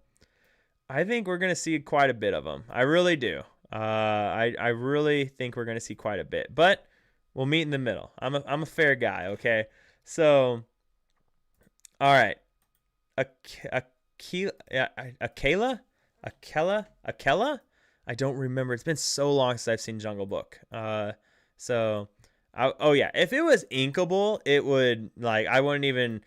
I think we're gonna see quite a bit of them. I really do. I really think we're gonna see quite a bit. But we'll meet in the middle. I'm a fair guy. Okay, so all right. Akela? I don't remember. It's been so long since I've seen Jungle Book. So oh yeah, if it was inkable, it would like I wouldn't even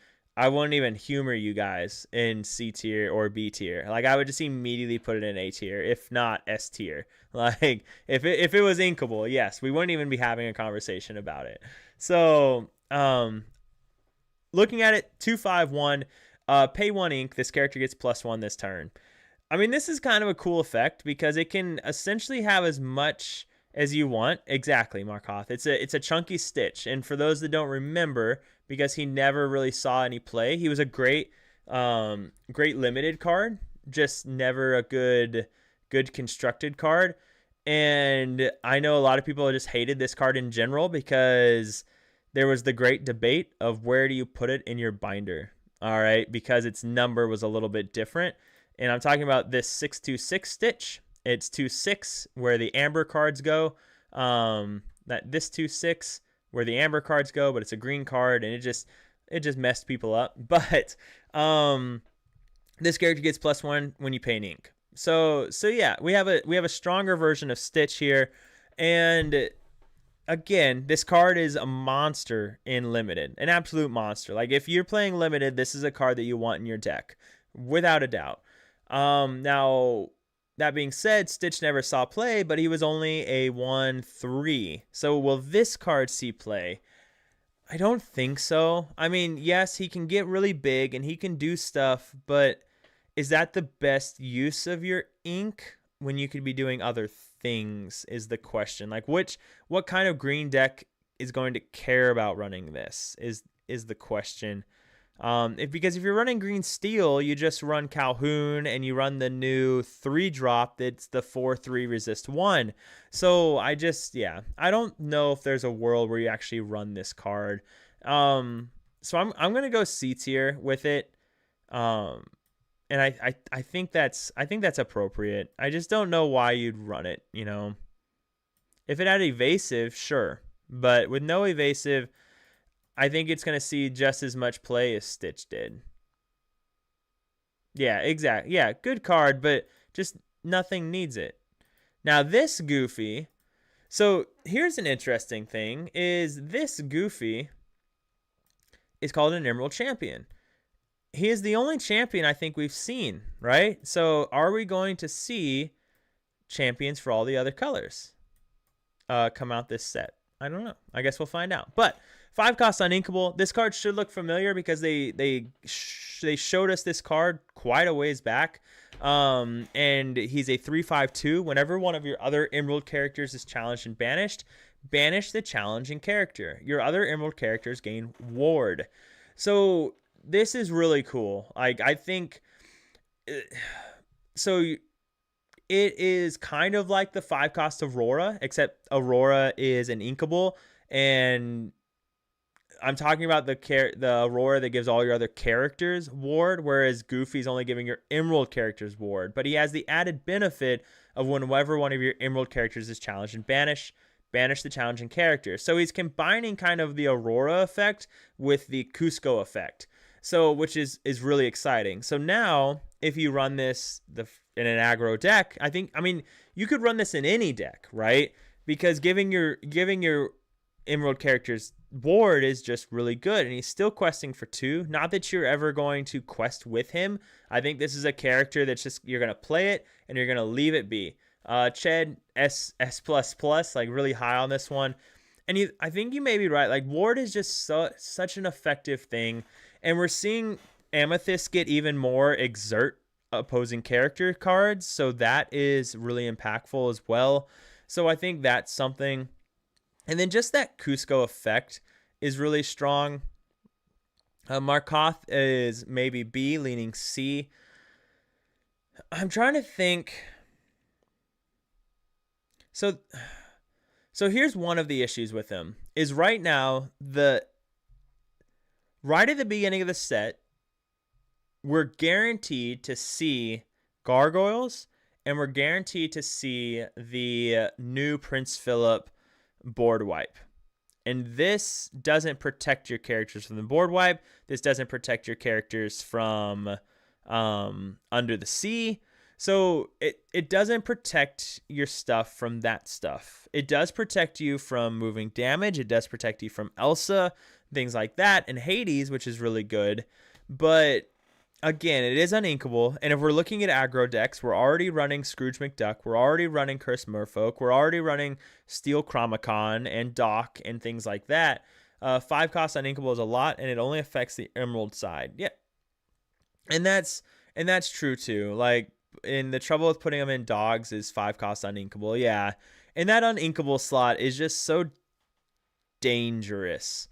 humor you guys in C tier or B tier. Like I would just immediately put it in A tier, if not S tier. Like if it was inkable, yes, we wouldn't even be having a conversation about it. So looking at it, 251, pay 1 ink. This character gets +1 this turn. I mean, this is kind of a cool effect because it can essentially have as much as you want. Exactly, Markoth. It's a chunky Stitch, and for those that don't remember, because he never really saw any play, he was a great limited card, just never a good constructed card. And I know a lot of people just hated this card in general because there was the great debate of where do you put it in your binder. All right, because its number was a little bit different. And I'm talking about this 626 Stitch. It's 2/6 where the amber cards go. This 2/6 where the amber cards go, but it's a green card, and it just messed people up. But this character gets +1 when you pay an ink. So yeah, we have a stronger version of Stitch here, and again, this card is a monster in limited, an absolute monster. Like if you're playing limited, this is a card that you want in your deck, without a doubt. Now that being said, Stitch never saw play, but he was only a 1/3. So will this card see play? I don't think so. I mean, yes, he can get really big and he can do stuff, but is that the best use of your ink when you could be doing other things is the question. Like what kind of green deck is going to care about running this is the question. Because if you're running green steel, you just run Calhoun and you run the new 3-drop that's the 4/3 resist 1. So I don't know if there's a world where you actually run this card. So I'm gonna go C tier with it. And I think that's appropriate. I just don't know why you'd run it, you know. If it had evasive, sure. But with no evasive, I think it's going to see just as much play as Stitch did. Yeah, exactly. Yeah, good card, but just nothing needs it. Now this Goofy, so here's an interesting thing, is this Goofy is called an Emerald Champion. He is the only champion I think we've seen, right? So are we going to see champions for all the other colors come out this set? I don't know. I guess we'll find out. But 5 cost uninkable. This card should look familiar because they showed us this card quite a ways back. And he's a 3/5/2. Whenever one of your other Emerald characters is challenged and banished, banish the challenging character. Your other Emerald characters gain ward. So this is really cool. I think so. It is kind of like the 5 cost Aurora, except Aurora is an inkable, and I'm talking about the Aurora that gives all your other characters ward, whereas Goofy's only giving your Emerald characters ward. But he has the added benefit of whenever one of your Emerald characters is challenged and banish the challenging character. So he's combining kind of the Aurora effect with the Cusco effect. So which is really exciting. So now if you run this in an aggro deck, I mean you could run this in any deck, right? Because giving your Emerald characters ward is just really good, and he's still questing for 2. Not that you're ever going to quest with him. I think this is a character that's just you're gonna play it and you're gonna leave it be. Ched S++, like really high on this one, and I think you may be right. Like ward is just such an effective thing, and we're seeing Amethyst get even more exert opposing character cards, so that is really impactful as well. So I think that's something. And then just that Cusco effect is really strong. Markoth is maybe B, leaning C. I'm trying to think. So here's one of the issues with him. Is right now, right at the beginning of the set, we're guaranteed to see Gargoyles, and we're guaranteed to see the new Prince Philip board wipe. And this doesn't protect your characters from the board wipe. This doesn't protect your characters from Under the Sea. So it doesn't protect your stuff from that stuff. It does protect you from moving damage. It does protect you from Elsa, things like that, and Hades, which is really good. But again, it is uninkable. And if we're looking at aggro decks, we're already running Scrooge McDuck. We're already running Curse Merfolk. We're already running Steel Chromicon and Doc and things like that. 5 cost uninkable is a lot, and it only affects the Emerald side. Yeah, and that's true too. Like, in the trouble with putting them in dogs is 5 cost uninkable. Yeah, and that uninkable slot is just so dangerous.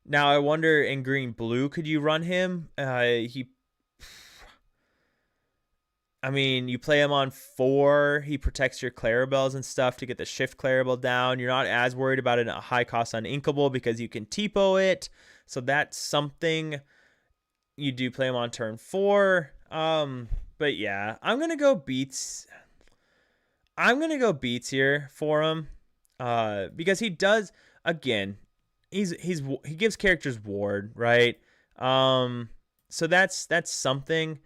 Now I wonder, in green blue, could you run him? I mean, you play him on 4. He protects your Clarabelles and stuff to get the shift Clarabelle down. You're not as worried about a high cost uninkable because you can TPO it. So that's something. You do play him on turn 4. But yeah, I'm gonna go beats. I'm gonna go beats here for him. Because he does, again, he gives characters ward, right? So that's something.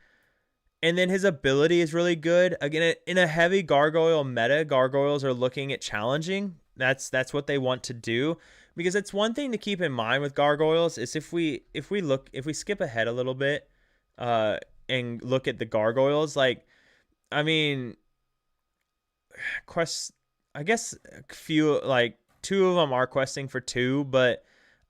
And then his ability is really good. Again, in a heavy gargoyle meta, gargoyles are looking at challenging. That's what they want to do. Because it's one thing to keep in mind with gargoyles is if we skip ahead a little bit, and look at the gargoyles, like, I mean, I guess few, like 2 of them are questing for 2, but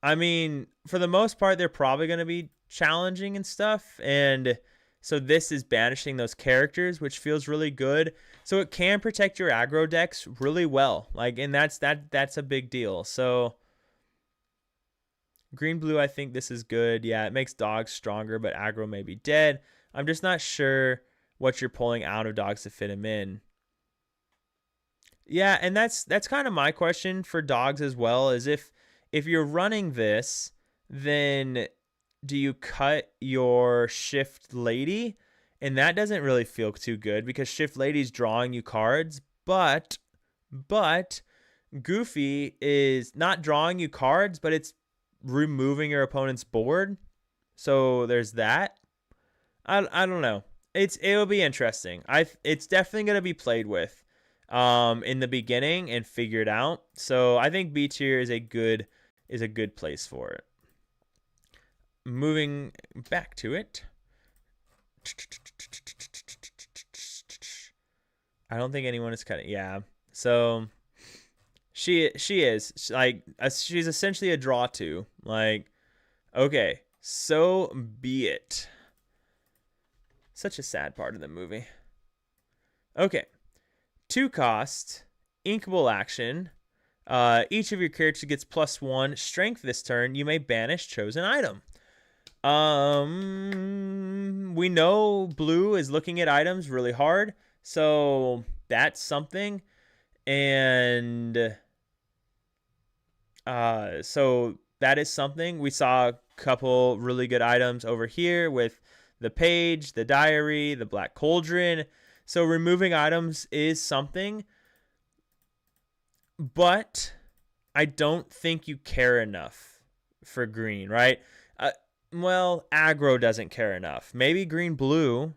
I mean, for the most part, they're probably going to be challenging and stuff, and so this is banishing those characters, which feels really good. So it can protect your aggro decks really well. Like, and that's a big deal. So green blue, I think this is good. Yeah, it makes dogs stronger, but aggro may be dead. I'm just not sure what you're pulling out of dogs to fit him in. Yeah, and that's kind of my question for dogs as well, is if you're running this, then do you cut your Shift Lady? And that doesn't really feel too good because Shift Lady's drawing you cards, but Goofy is not drawing you cards, but it's removing your opponent's board. So there's that. I don't know. It'll be interesting. It's definitely going to be played with in the beginning and figured out. So I think B tier is a good place for it. Moving back to it. I don't think anyone is cutting. Yeah. So she is like, she's essentially a draw 2. Like, okay, so be it. Such a sad part of the movie. Okay. 2 cost, inkable action. Each of your characters gets +1 strength this turn. You may banish chosen item. We know blue is looking at items really hard, so that's something. And so that is something. We saw a couple really good items over here with the page, the diary, the black cauldron. So removing items is something, but I don't think you care enough for green, right? Well, aggro doesn't care enough. Maybe green blue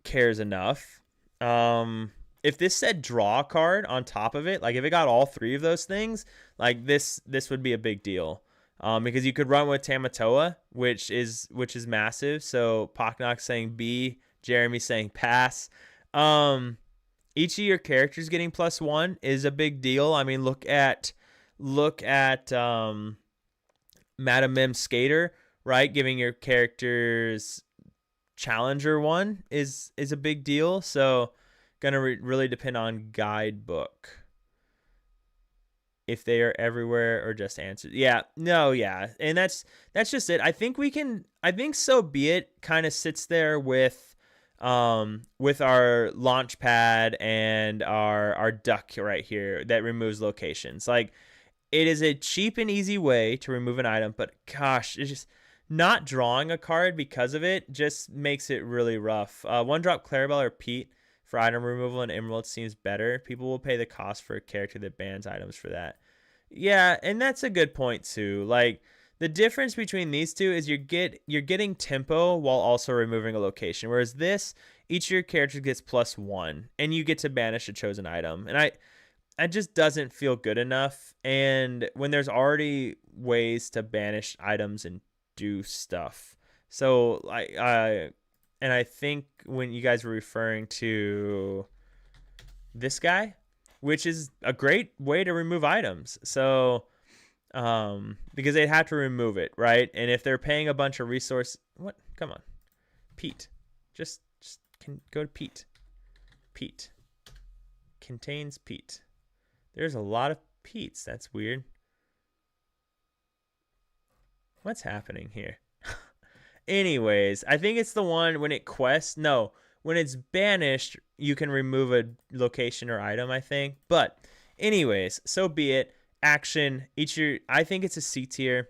cares enough. If this said draw a card on top of it, like if it got all 3 of those things, like this would be a big deal. Because you could run with Tamatoa, which is massive. So Pocknock saying B, Jeremy saying pass. Each of your characters getting +1 is a big deal. I mean, look at Madam Mim Skater, right? Giving your characters Challenger 1 is a big deal. So gonna really depend on guidebook if they are everywhere or just answers. Yeah, no, yeah, and that's just it. I think So Be It kind of sits there with our launch pad and our duck right here that removes locations. Like, it is a cheap and easy way to remove an item, but gosh, it's just not drawing a card because of it just makes it really rough. 1-drop Clarabelle or Pete for item removal in Emerald seems better. People will pay the cost for a character that bans items for that. Yeah, and that's a good point too. Like, the difference between these two is you're getting tempo while also removing a location, whereas this each of your characters gets +1, and you get to banish a chosen item. And it just doesn't feel good enough. And when there's already ways to banish items and do stuff, so and I think when you guys were referring to this guy, which is a great way to remove items. So because they'd have to remove it, right? And if they're paying a bunch of resource, what? Come on, Pete, just can go to Pete. Pete contains Pete. There's a lot of Pete's. That's weird. What's happening here? Anyways, I think it's the one when it quests. No, when it's banished, you can remove a location or item, I think. But anyways, so be it. Action. I think it's a C tier.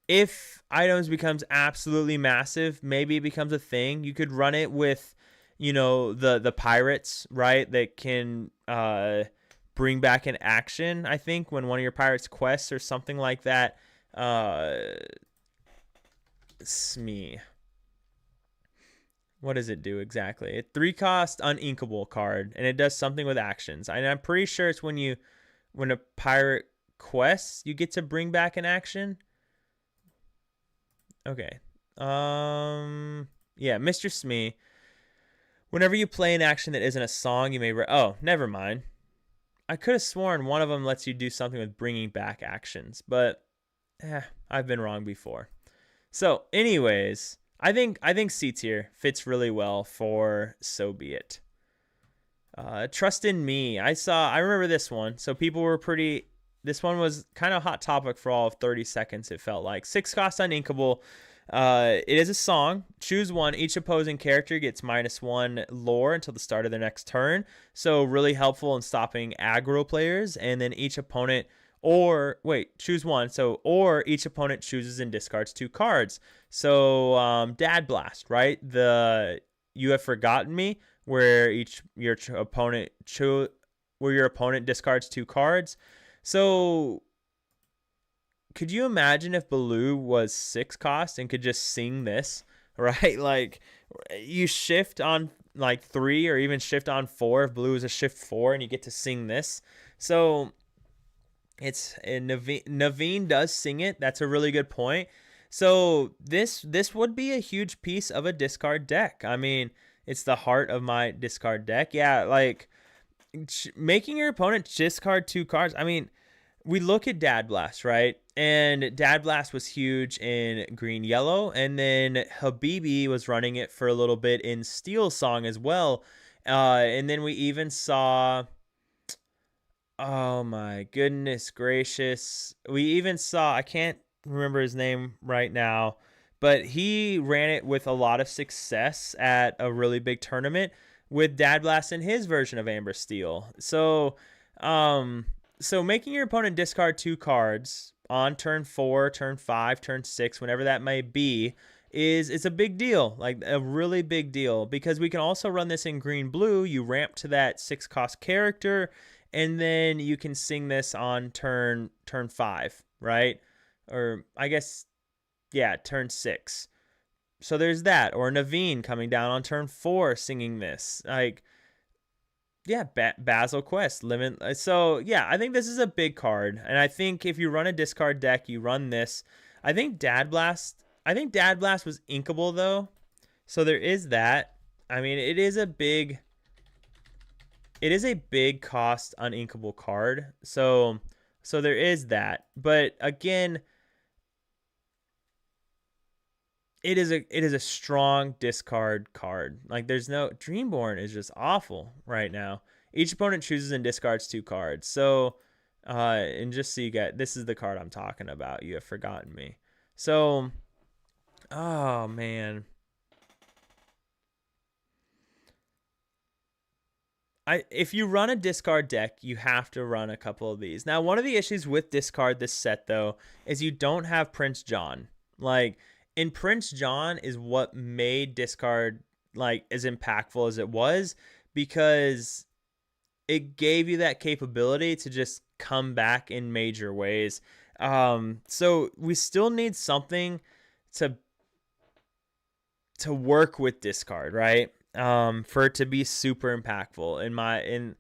If items becomes absolutely massive, maybe it becomes a thing. You could run it with, the pirates, right? That can bring back an action, I think, when one of your pirates quests or something like that. Smee. What does it do exactly? It 3-cost uninkable card, and it does something with actions. And I'm pretty sure it's when a pirate quests, you get to bring back an action. Okay. Yeah, Mr. Smee. Whenever you play an action that isn't a song, you may... Oh, never mind. I could have sworn one of them lets you do something with bringing back actions, but I've been wrong before. So, anyways, I think C tier fits really well for So Be It. Trust in Me. I remember this one. So people were this one was kind of hot topic for all of 30 seconds, it felt like. 6-cost uninkable. It is a song. Choose one. Each opposing character gets -1 lore until the start of their next turn. So really helpful in stopping aggro players. And then each opponent, choose one. Or each opponent chooses and discards 2 cards. So Dad Blast, right? The You Have Forgotten Me, where your opponent discards 2 cards. So could you imagine if Baloo was 6-cost and could just sing this, right? Like you shift on 3 or even shift on 4 if Baloo is a shift 4 and you get to sing this. So Naveen does sing it. That's a really good point. So this would be a huge piece of a discard deck. I mean, it's the heart of my discard deck. Yeah, like making your opponent discard 2 cards. I mean, we look at Dad Blast, right? And Dad Blast was huge in green yellow, and then Habibi was running it for a little bit in Steel Song as well. And then we even saw, oh my goodness gracious, we even saw, I can't remember his name right now, but he ran it with a lot of success at a really big tournament with Dad Blast in his version of Amber Steel. So making your opponent discard 2 cards on turn 4, turn 5, turn 6, whenever that may be, it's a big deal, like a really big deal, because we can also run this in green blue. You ramp to that 6-cost character, and then you can sing this on turn 5, right? Or I guess, yeah, turn 6. So there's that. Or Naveen coming down on turn 4 singing this. Like, yeah, Basil Quest limit. So yeah, I think this is a big card, and I think if you run a discard deck, you run this. I think Dad Blast was inkable though, so there is that. I mean, it is a big cost uninkable card. So there is that. But again, it is a strong discard card. Like there's no Dreamborn is just awful right now. Each opponent chooses and discards 2 cards. So and just so you get, this is the card I'm talking about. You Have Forgotten Me. So oh man. If you run a discard deck, you have to run a couple of these. Now, one of the issues with discard this set though is you don't have Prince John. Like, and Prince John is what made discard like as impactful as it was, because it gave you that capability to just come back in major ways. So we still need something to work with discard, right? For it to be super impactful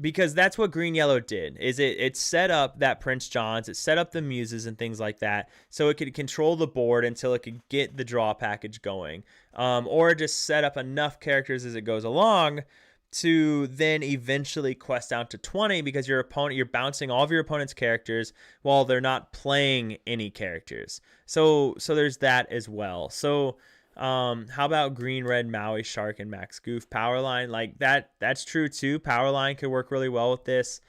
because that's what green yellow did. Is it set up that Prince Johns, it set up the muses and things like that, so it could control the board until it could get the draw package going, or just set up enough characters as it goes along to then eventually quest down to 20, because you're bouncing all of your opponent's characters while they're not playing any characters. So there's that as well. So how about green, red, Maui, Shark, and Max Goof Powerline? Like that's true too. Powerline could work really well with this.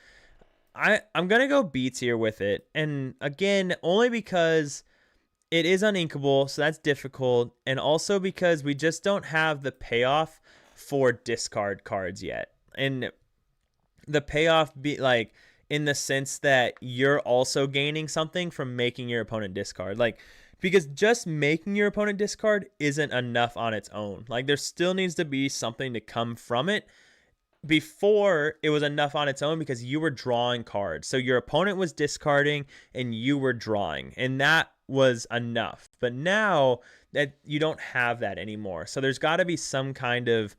I'm gonna go B tier with it, and again, only because it is uninkable, so that's difficult, and also because we just don't have the payoff for discard cards yet. And the payoff be like in the sense that you're also gaining something from making your opponent discard. Like, because just making your opponent discard isn't enough on its own. Like, there still needs to be something to come from it. Before, it was enough on its own because you were drawing cards. So your opponent was discarding and you were drawing, and that was enough. But now that you don't have that anymore, so there's got to be some kind of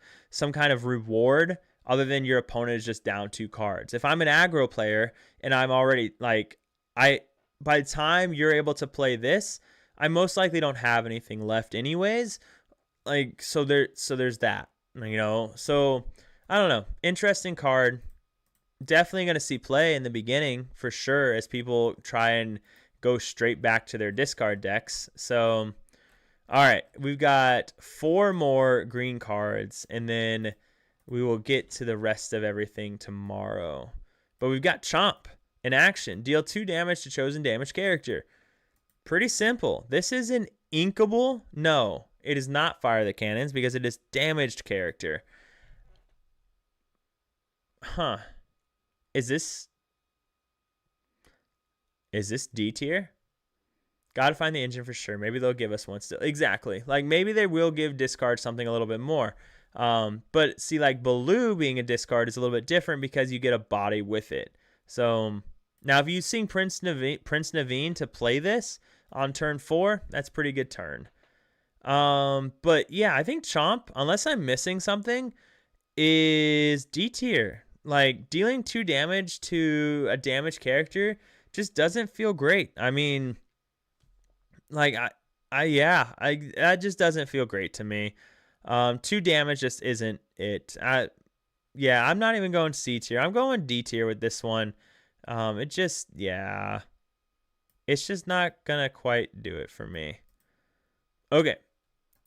reward other than your opponent is just down 2 cards. If I'm an aggro player and I'm already like, by the time you're able to play this, I most likely don't have anything left anyways. Like, so there's that, so I don't know. Interesting card. Definitely going to see play in the beginning for sure as people try and go straight back to their discard decks. So, all right, we've got 4 more green cards, and then we will get to the rest of everything tomorrow. But we've got Chomp in action. Deal 2 damage to chosen damage character. Pretty simple. This is an inkable. No, it is not Fire the Cannons because it is damaged character. Huh. Is this D tier? Gotta find the engine for sure. Maybe they'll give us one still. Exactly. Like, maybe they will give discard something a little bit more. But see, like, Baloo being a discard is a little bit different because you get a body with it. So now, if you've seen Prince Naveen to play this on turn 4, that's a pretty good turn. But yeah, I think Chomp, unless I'm missing something, is D tier. Like, dealing 2 damage to a damaged character just doesn't feel great. I mean, like, that just doesn't feel great to me. 2 damage just isn't it. I'm not even going C tier. I'm going D tier with this one. It's just not gonna quite do it for me. Okay,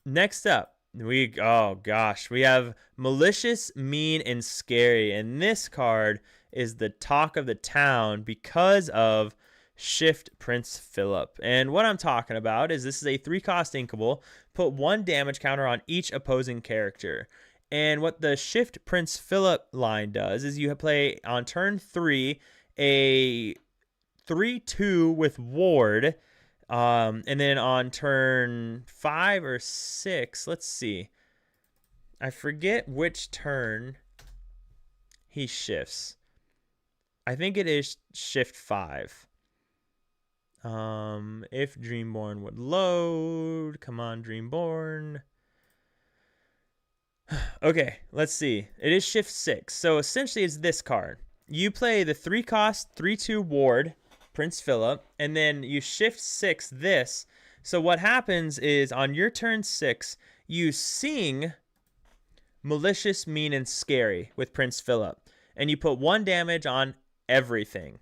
next up, we have Malicious, Mean, and Scary, and this card is the talk of the town because of Shift Prince Philip. And what I'm talking about is this is a 3-cost inkable. Put 1 damage counter on each opposing character. And what the Shift Prince Philip line does is you play on turn 3 a 3/2 with Ward. And then on turn 5 or 6, let's see. I forget which turn he shifts. I think it is shift 5. If Dreamborn would load. Come on, Dreamborn. Okay, let's see. It is shift 6. So essentially it's this card. You play the 3-cost 3/2 Ward, Prince Philip, and then you shift 6 this. So what happens is on your turn 6, you sing Malicious, Mean, and Scary with Prince Philip, and you put 1 damage on everything.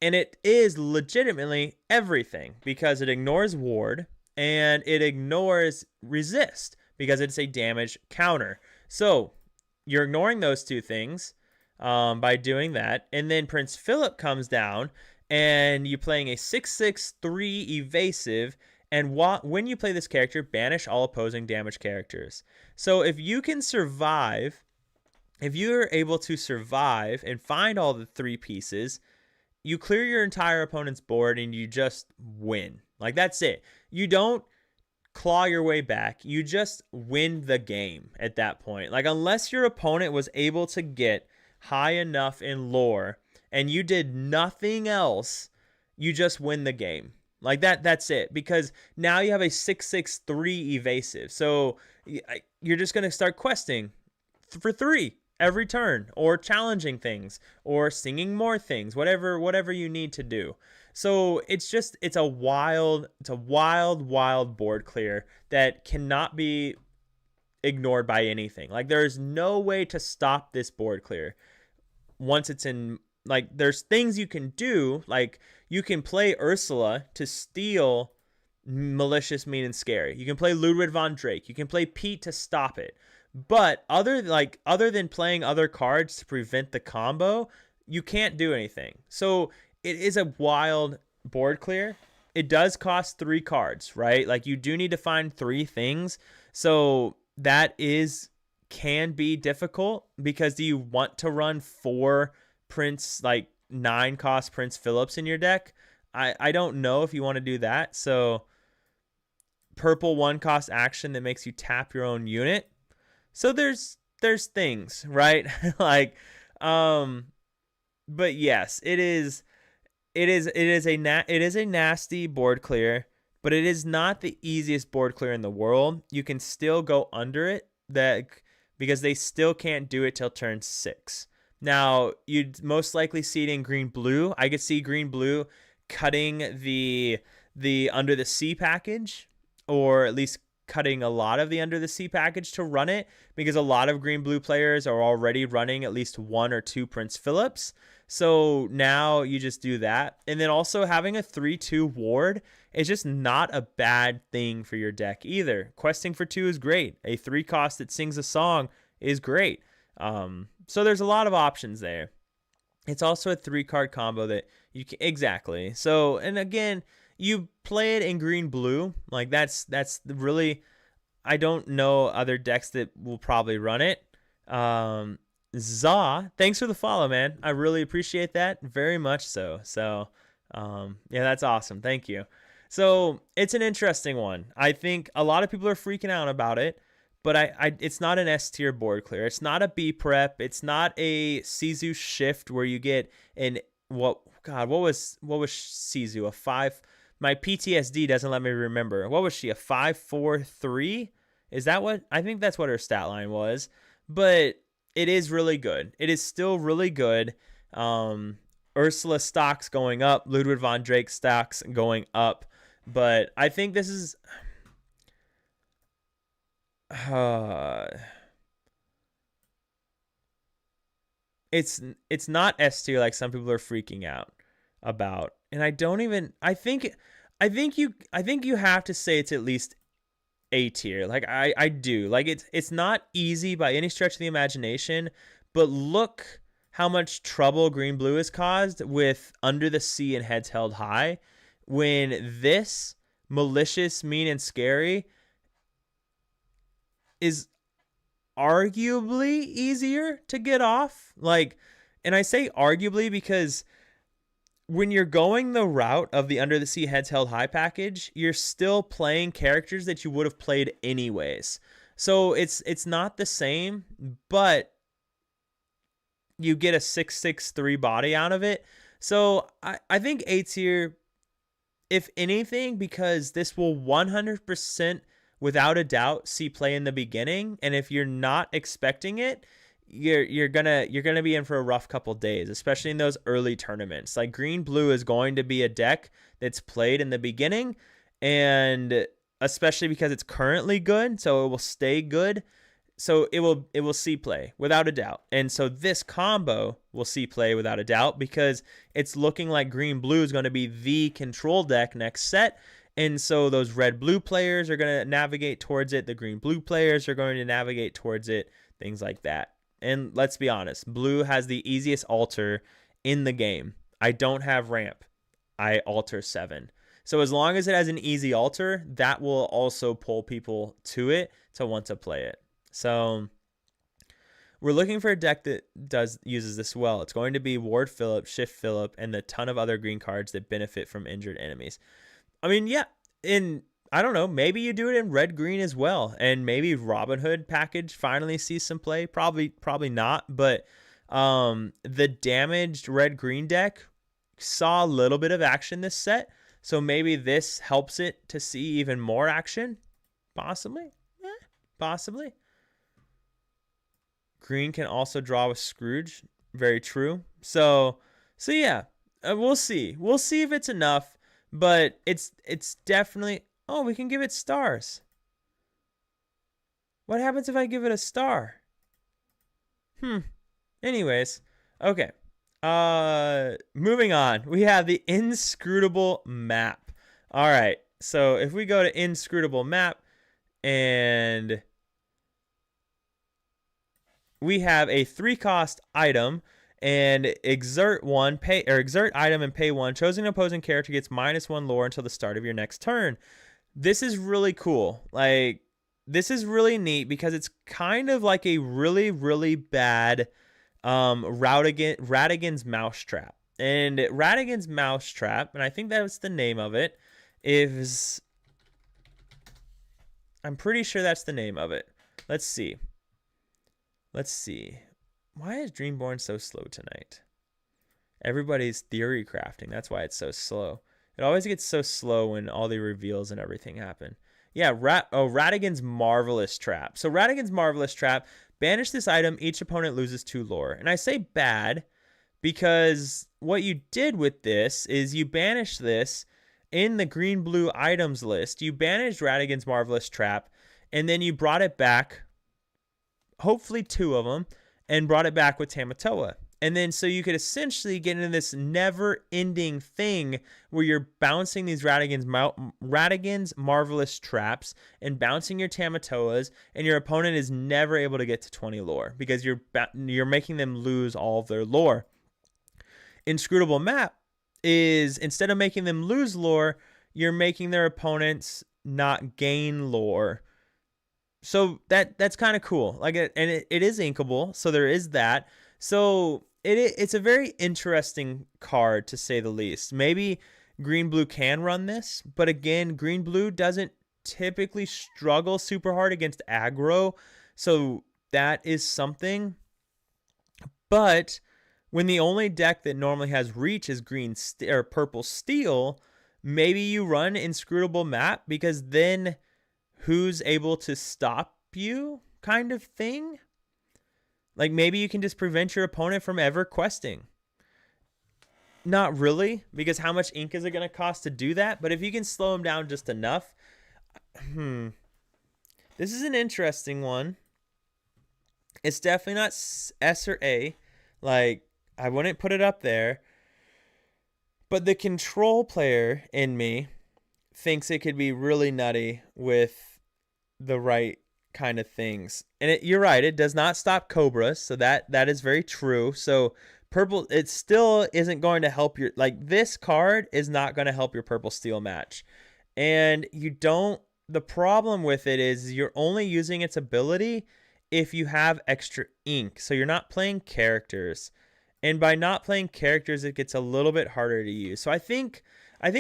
And it is legitimately everything because it ignores Ward and it ignores Resist because it's a damage counter. So you're ignoring those 2 things by doing that. And then Prince Philip comes down and you're playing a 6/6/3 evasive. And when you play this character, banish all opposing damage characters. So if you can survive, if you're able to survive and find all the 3 pieces, you clear your entire opponent's board and you just win. Like, that's it. You don't claw your way back. You just win the game at that point. Like, unless your opponent was able to get high enough in lore and you did nothing else, you just win the game. Like that's it. Because now you have a 6/6/3 evasive. So you're just going to start questing for 3 every turn, or challenging things, or singing more things, whatever you need to do. So it's a wild board clear that cannot be ignored by anything. Like, there's no way to stop this board clear once it's in. Like, there's things you can do, like you can play Ursula to steal Malicious, Mean, and Scary. You can play Ludwig von Drake. You can play Pete to stop it. But other than playing other cards to prevent the combo, you can't do anything. So it is a wild board clear. It does cost 3 cards, right? Like, you do need to find 3 things. So that can be difficult, because do you want to run 4 Prince, like 9 cost Prince Phillips in your deck? I don't know if you want to do that. So purple 1 cost action that makes you tap your own unit. So there's things, right? Like, but yes, it is a nasty board clear, but it is not the easiest board clear in the world. You can still go under it, because they still can't do it till turn 6. Now, you'd most likely see it in green blue. I could see green blue cutting the Under the Sea package, or at least cutting a lot of the Under the Sea package to run it, because a lot of green blue players are already running at least 1 or 2 Prince Phillips. So now you just do that. And then also having a 3/2 ward is just not a bad thing for your deck either. Questing for 2 is great. A 3 cost that sings a song is great. So there's a lot of options there. It's also a 3 card combo that you can, exactly. So, and again, you play it in green blue. Like, that's really, I don't know other decks that will probably run it. Zaw, thanks for the follow, man. I really appreciate that very much so. So, yeah, that's awesome. Thank you. So it's an interesting one. I think a lot of people are freaking out about it, but it's not an S tier board clear. It's not a B prep. It's not a Sizu shift where you get what was Sizu? A 5. My PTSD doesn't let me remember. What was she? A 5/4/3? Is that what? I think that's what her stat line was. But it is really good. It is still really good. Ursula stocks going up. Ludwig von Drake stocks going up. But I think this is... it's not S tier like some people are freaking out about. And I think you have to say it's at least A tier. Like, I do. Like, it's not easy by any stretch of the imagination, but look how much trouble green blue has caused with Under the Sea and Heads Held High, when this Malicious, Mean, and Scary is arguably easier to get off. Like, and I say arguably because when you're going the route of the Under the Sea Heads Held High package, you're still playing characters that you would have played anyways. So it's not the same, but you get a 6/6/3 body out of it. So I think A tier, if anything, because this will 100% without a doubt see play in the beginning, and if you're not expecting it, you're gonna be in for a rough couple days, especially in those early tournaments. Like, green blue is going to be a deck that's played in the beginning, and especially because it's currently good, so it will stay good. So it will see play without a doubt. And so this combo will see play without a doubt, because it's looking like green blue is going to be the control deck next set. And so those red blue players are going to navigate towards it. The green blue players are going to navigate towards it. Things like that. And let's be honest, blue has the easiest altar in the game. I don't have ramp. I altar 7. So as long as it has an easy altar, that will also pull people to it to want to play it. So we're looking for a deck that uses this well. It's going to be Ward Phillip, Shift Phillip, and a ton of other green cards that benefit from injured enemies. I mean, yeah, I don't know, maybe you do it in red-green as well, and maybe Robin Hood package finally sees some play. Probably not, but the damaged red-green deck saw a little bit of action this set. So maybe this helps it to see even more action. Possibly. Possibly. Green can also draw with Scrooge. Very true. So yeah, we'll see. We'll see if it's enough, but it's definitely. Oh, we can give it stars. What happens if I give it a star? Anyways, okay. Moving on. We have the inscrutable map. All right. So if we go to inscrutable map and we have a 3-cost item and exert item and pay 1. Chosen opposing character gets -1 lore until the start of your next turn. This is really cool. Like, this is really neat because it's kind of like a really, really bad Ratigan's Mousetrap. And Ratigan's Mousetrap, and I think that's the name of it, is... I'm pretty sure that's the name of it. Let's see. Why is Dreamborn so slow tonight? Everybody's theory crafting. That's why it's so slow. It always gets so slow when all the reveals and everything happen. Yeah, Ratigan's Marvelous Trap. So Ratigan's Marvelous Trap, banish this item, each opponent loses 2 lore. And I say bad because what you did with this is you banished this in the green-blue items list. You banished Ratigan's Marvelous Trap, and then you brought it back, hopefully 2 of them, and brought it back with Tamatoa. And then so you could essentially get into this never-ending thing where you're bouncing these Ratigan's Marvelous Traps and bouncing your Tamatoas, and your opponent is never able to get to 20 lore because you're making them lose all of their lore. Inscrutable Map is, instead of making them lose lore, you're making their opponents not gain lore. So that's kind of cool. Like, and it is inkable, so there is that. So it's a very interesting card, to say the least. Maybe green-blue can run this, but again, green-blue doesn't typically struggle super hard against aggro, so that is something. But when the only deck that normally has reach is or purple steel, maybe you run Inscrutable Map, because then who's able to stop you, kind of thing. Like, maybe you can just prevent your opponent from ever questing. Not really, because how much ink is it going to cost to do that? But if you can slow them down just enough. This is an interesting one. It's definitely not S or A. Like, I wouldn't put it up there. But the control player in me thinks it could be really nutty with the right kind of things. And you're right, it does not stop Cobras, so that is very true. So purple, it still isn't going to help your, like, this card is not going to help your purple steel match. And the problem with it is you're only using its ability if you have extra ink. So you're not playing characters. And by not playing characters, it gets a little bit harder to use. So I think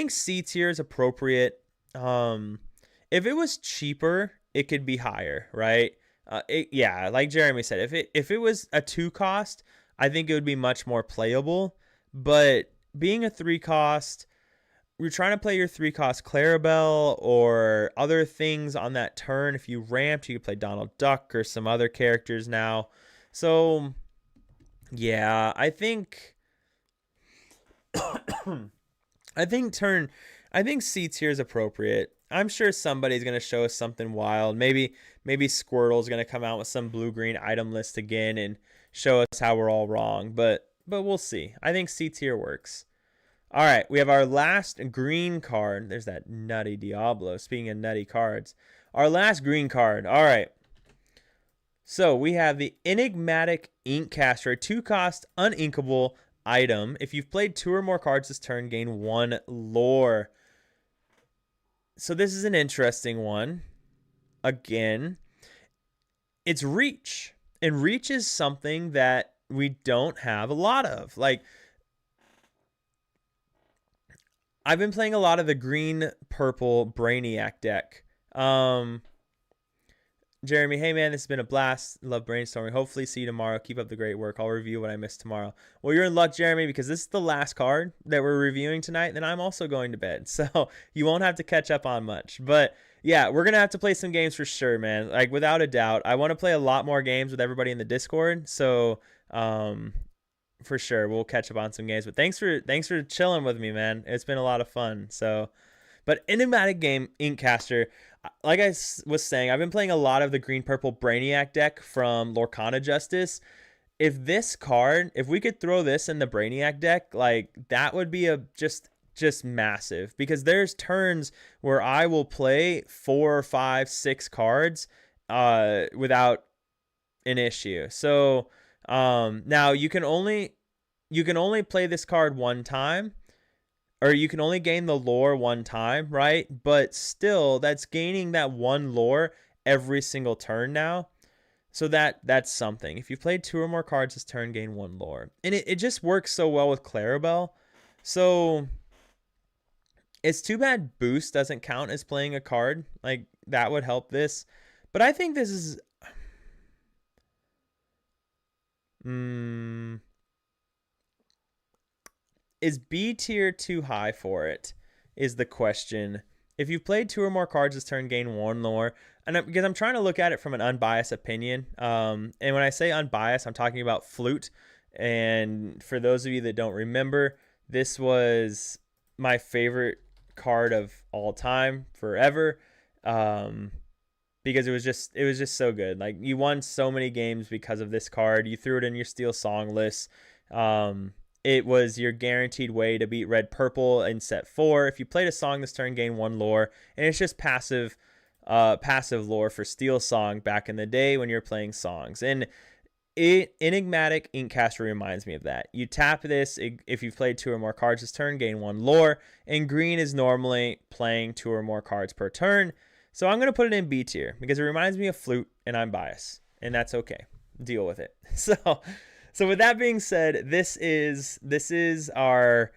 C tier is appropriate. If it was cheaper, it could be higher, right? Yeah, like Jeremy said, if it was a 2-cost, I think it would be much more playable. But being a 3-cost, you're trying to play your 3-cost Clarabelle or other things on that turn. If you ramped, you could play Donald Duck or some other characters now. So yeah, I think C tier is appropriate. I'm sure somebody's going to show us something wild. Maybe Squirtle's going to come out with some blue-green item list again and show us how we're all wrong. But we'll see. I think C tier works. All right, we have our last green card. There's that nutty Diablo. Speaking of nutty cards. Our last green card. All right. So we have the Enigmatic Inkcaster, a 2-cost uninkable item. If you've played 2 or more cards this turn, gain 1 lore. So this is an interesting one. Again, it's reach. And reach is something that we don't have a lot of. Like, I've been playing a lot of the green-purple Brainiac deck. Jeremy, hey man, this has been a blast. Love brainstorming. Hopefully see you tomorrow. Keep up the great work. I'll review what I missed tomorrow. Well, you're in luck, Jeremy, because this is the last card that we're reviewing tonight. Then I'm also going to bed. So you won't have to catch up on much. But yeah, we're going to have to play some games for sure, man. Like without a doubt. I want to play a lot more games with everybody in the Discord. So for sure, we'll catch up on some games. But thanks for chilling with me, man. It's been a lot of fun. So, but Enigmatic Game Inkcaster, like I was saying, I've been playing a lot of the green purple Brainiac deck from Lorcana Justice. If we could throw this in the Brainiac deck, like that would be just massive, because there's turns where I will play 4, 5, 6 cards without an issue. So now you can only play this card one time, or you can only gain the lore one time, right? But still, that's gaining that one lore every single turn now. So that's something. If you played 2 or more cards this turn, gain 1 lore. And it just works so well with Clarabelle. So it's too bad Boost doesn't count as playing a card. Like, that would help this. But I think this is... Is B tier too high for it, is the question. If you've played 2 or more cards this turn, gain 1 lore. And because I'm trying to look at it from an unbiased opinion. And when I say unbiased, I'm talking about Flute. And for those of you that don't remember, this was my favorite card of all time, forever. Because it was just so good. Like, you won so many games because of this card. You threw it in your Steel Song list. It was your guaranteed way to beat Red Purple in set 4. If you played a song this turn, gain 1 lore. And it's just passive lore for Steel Song back in the day when you're playing songs. And Enigmatic Inkcaster reminds me of that. You tap this if you've played 2 or more cards this turn, gain 1 lore. And green is normally playing 2 or more cards per turn. So I'm going to put it in B tier because it reminds me of Flute, and I'm biased. And that's okay. Deal with it. So with that being said, this is our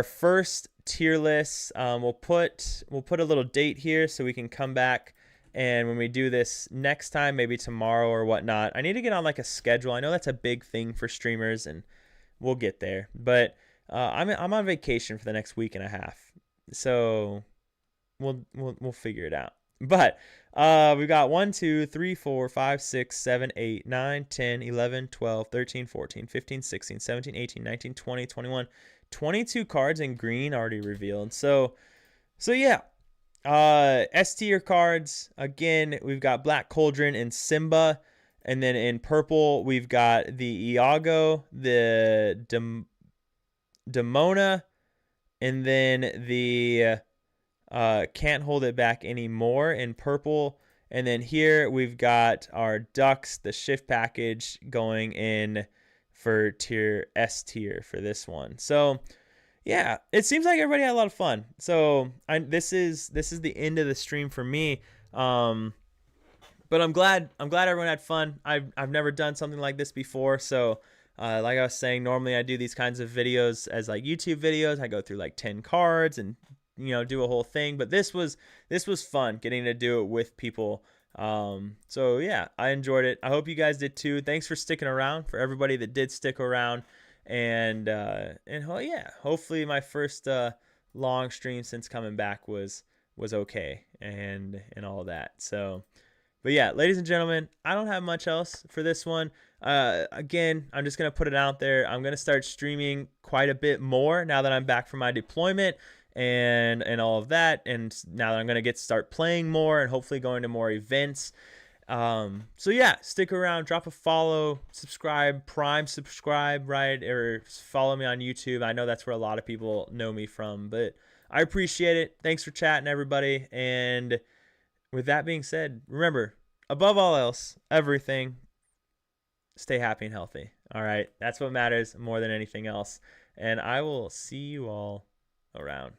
first tier list. We'll put a little date here so we can come back, and when we do this next time, maybe tomorrow or whatnot. I need to get on like a schedule. I know that's a big thing for streamers, and we'll get there. But I'm on vacation for the next week and a half, so we'll figure it out. But we've got 1, 2, 3, 4, 5, 6, 7, 8, 9, 10, 11, 12, 13, 14, 15, 16, 17, 18, 19, 20, 21, 22 cards in green already revealed. So yeah. S tier cards, again, we've got Black Cauldron and Simba. And then in purple, we've got the Iago, the Demona, and then the Can't Hold It Back Anymore in purple. And then here we've got our Ducks, the shift package, going in for S tier for this one. So yeah, it seems like everybody had a lot of fun. So this is the end of the stream for me. But I'm glad everyone had fun. I've never done something like this before. So like I was saying, normally I do these kinds of videos as like YouTube videos. I go through like 10 cards and do a whole thing. But this was fun getting to do it with people. So yeah, I enjoyed it. I hope you guys did too. Thanks for sticking around, for everybody that did stick around. And yeah, hopefully my first long stream since coming back was okay and all of that. So, but yeah, ladies and gentlemen, I don't have much else for this one. Again, I'm just gonna put it out there. I'm gonna start streaming quite a bit more now that I'm back from my deployment and all of that. And now that I'm gonna start playing more and hopefully going to more events. So yeah, stick around, drop a follow, subscribe, Prime subscribe, right? Or follow me on YouTube. I know that's where a lot of people know me from, but I appreciate it. Thanks for chatting, everybody. And with that being said, remember, above all else, everything, stay happy and healthy. All right. That's what matters more than anything else. And I will see you all around.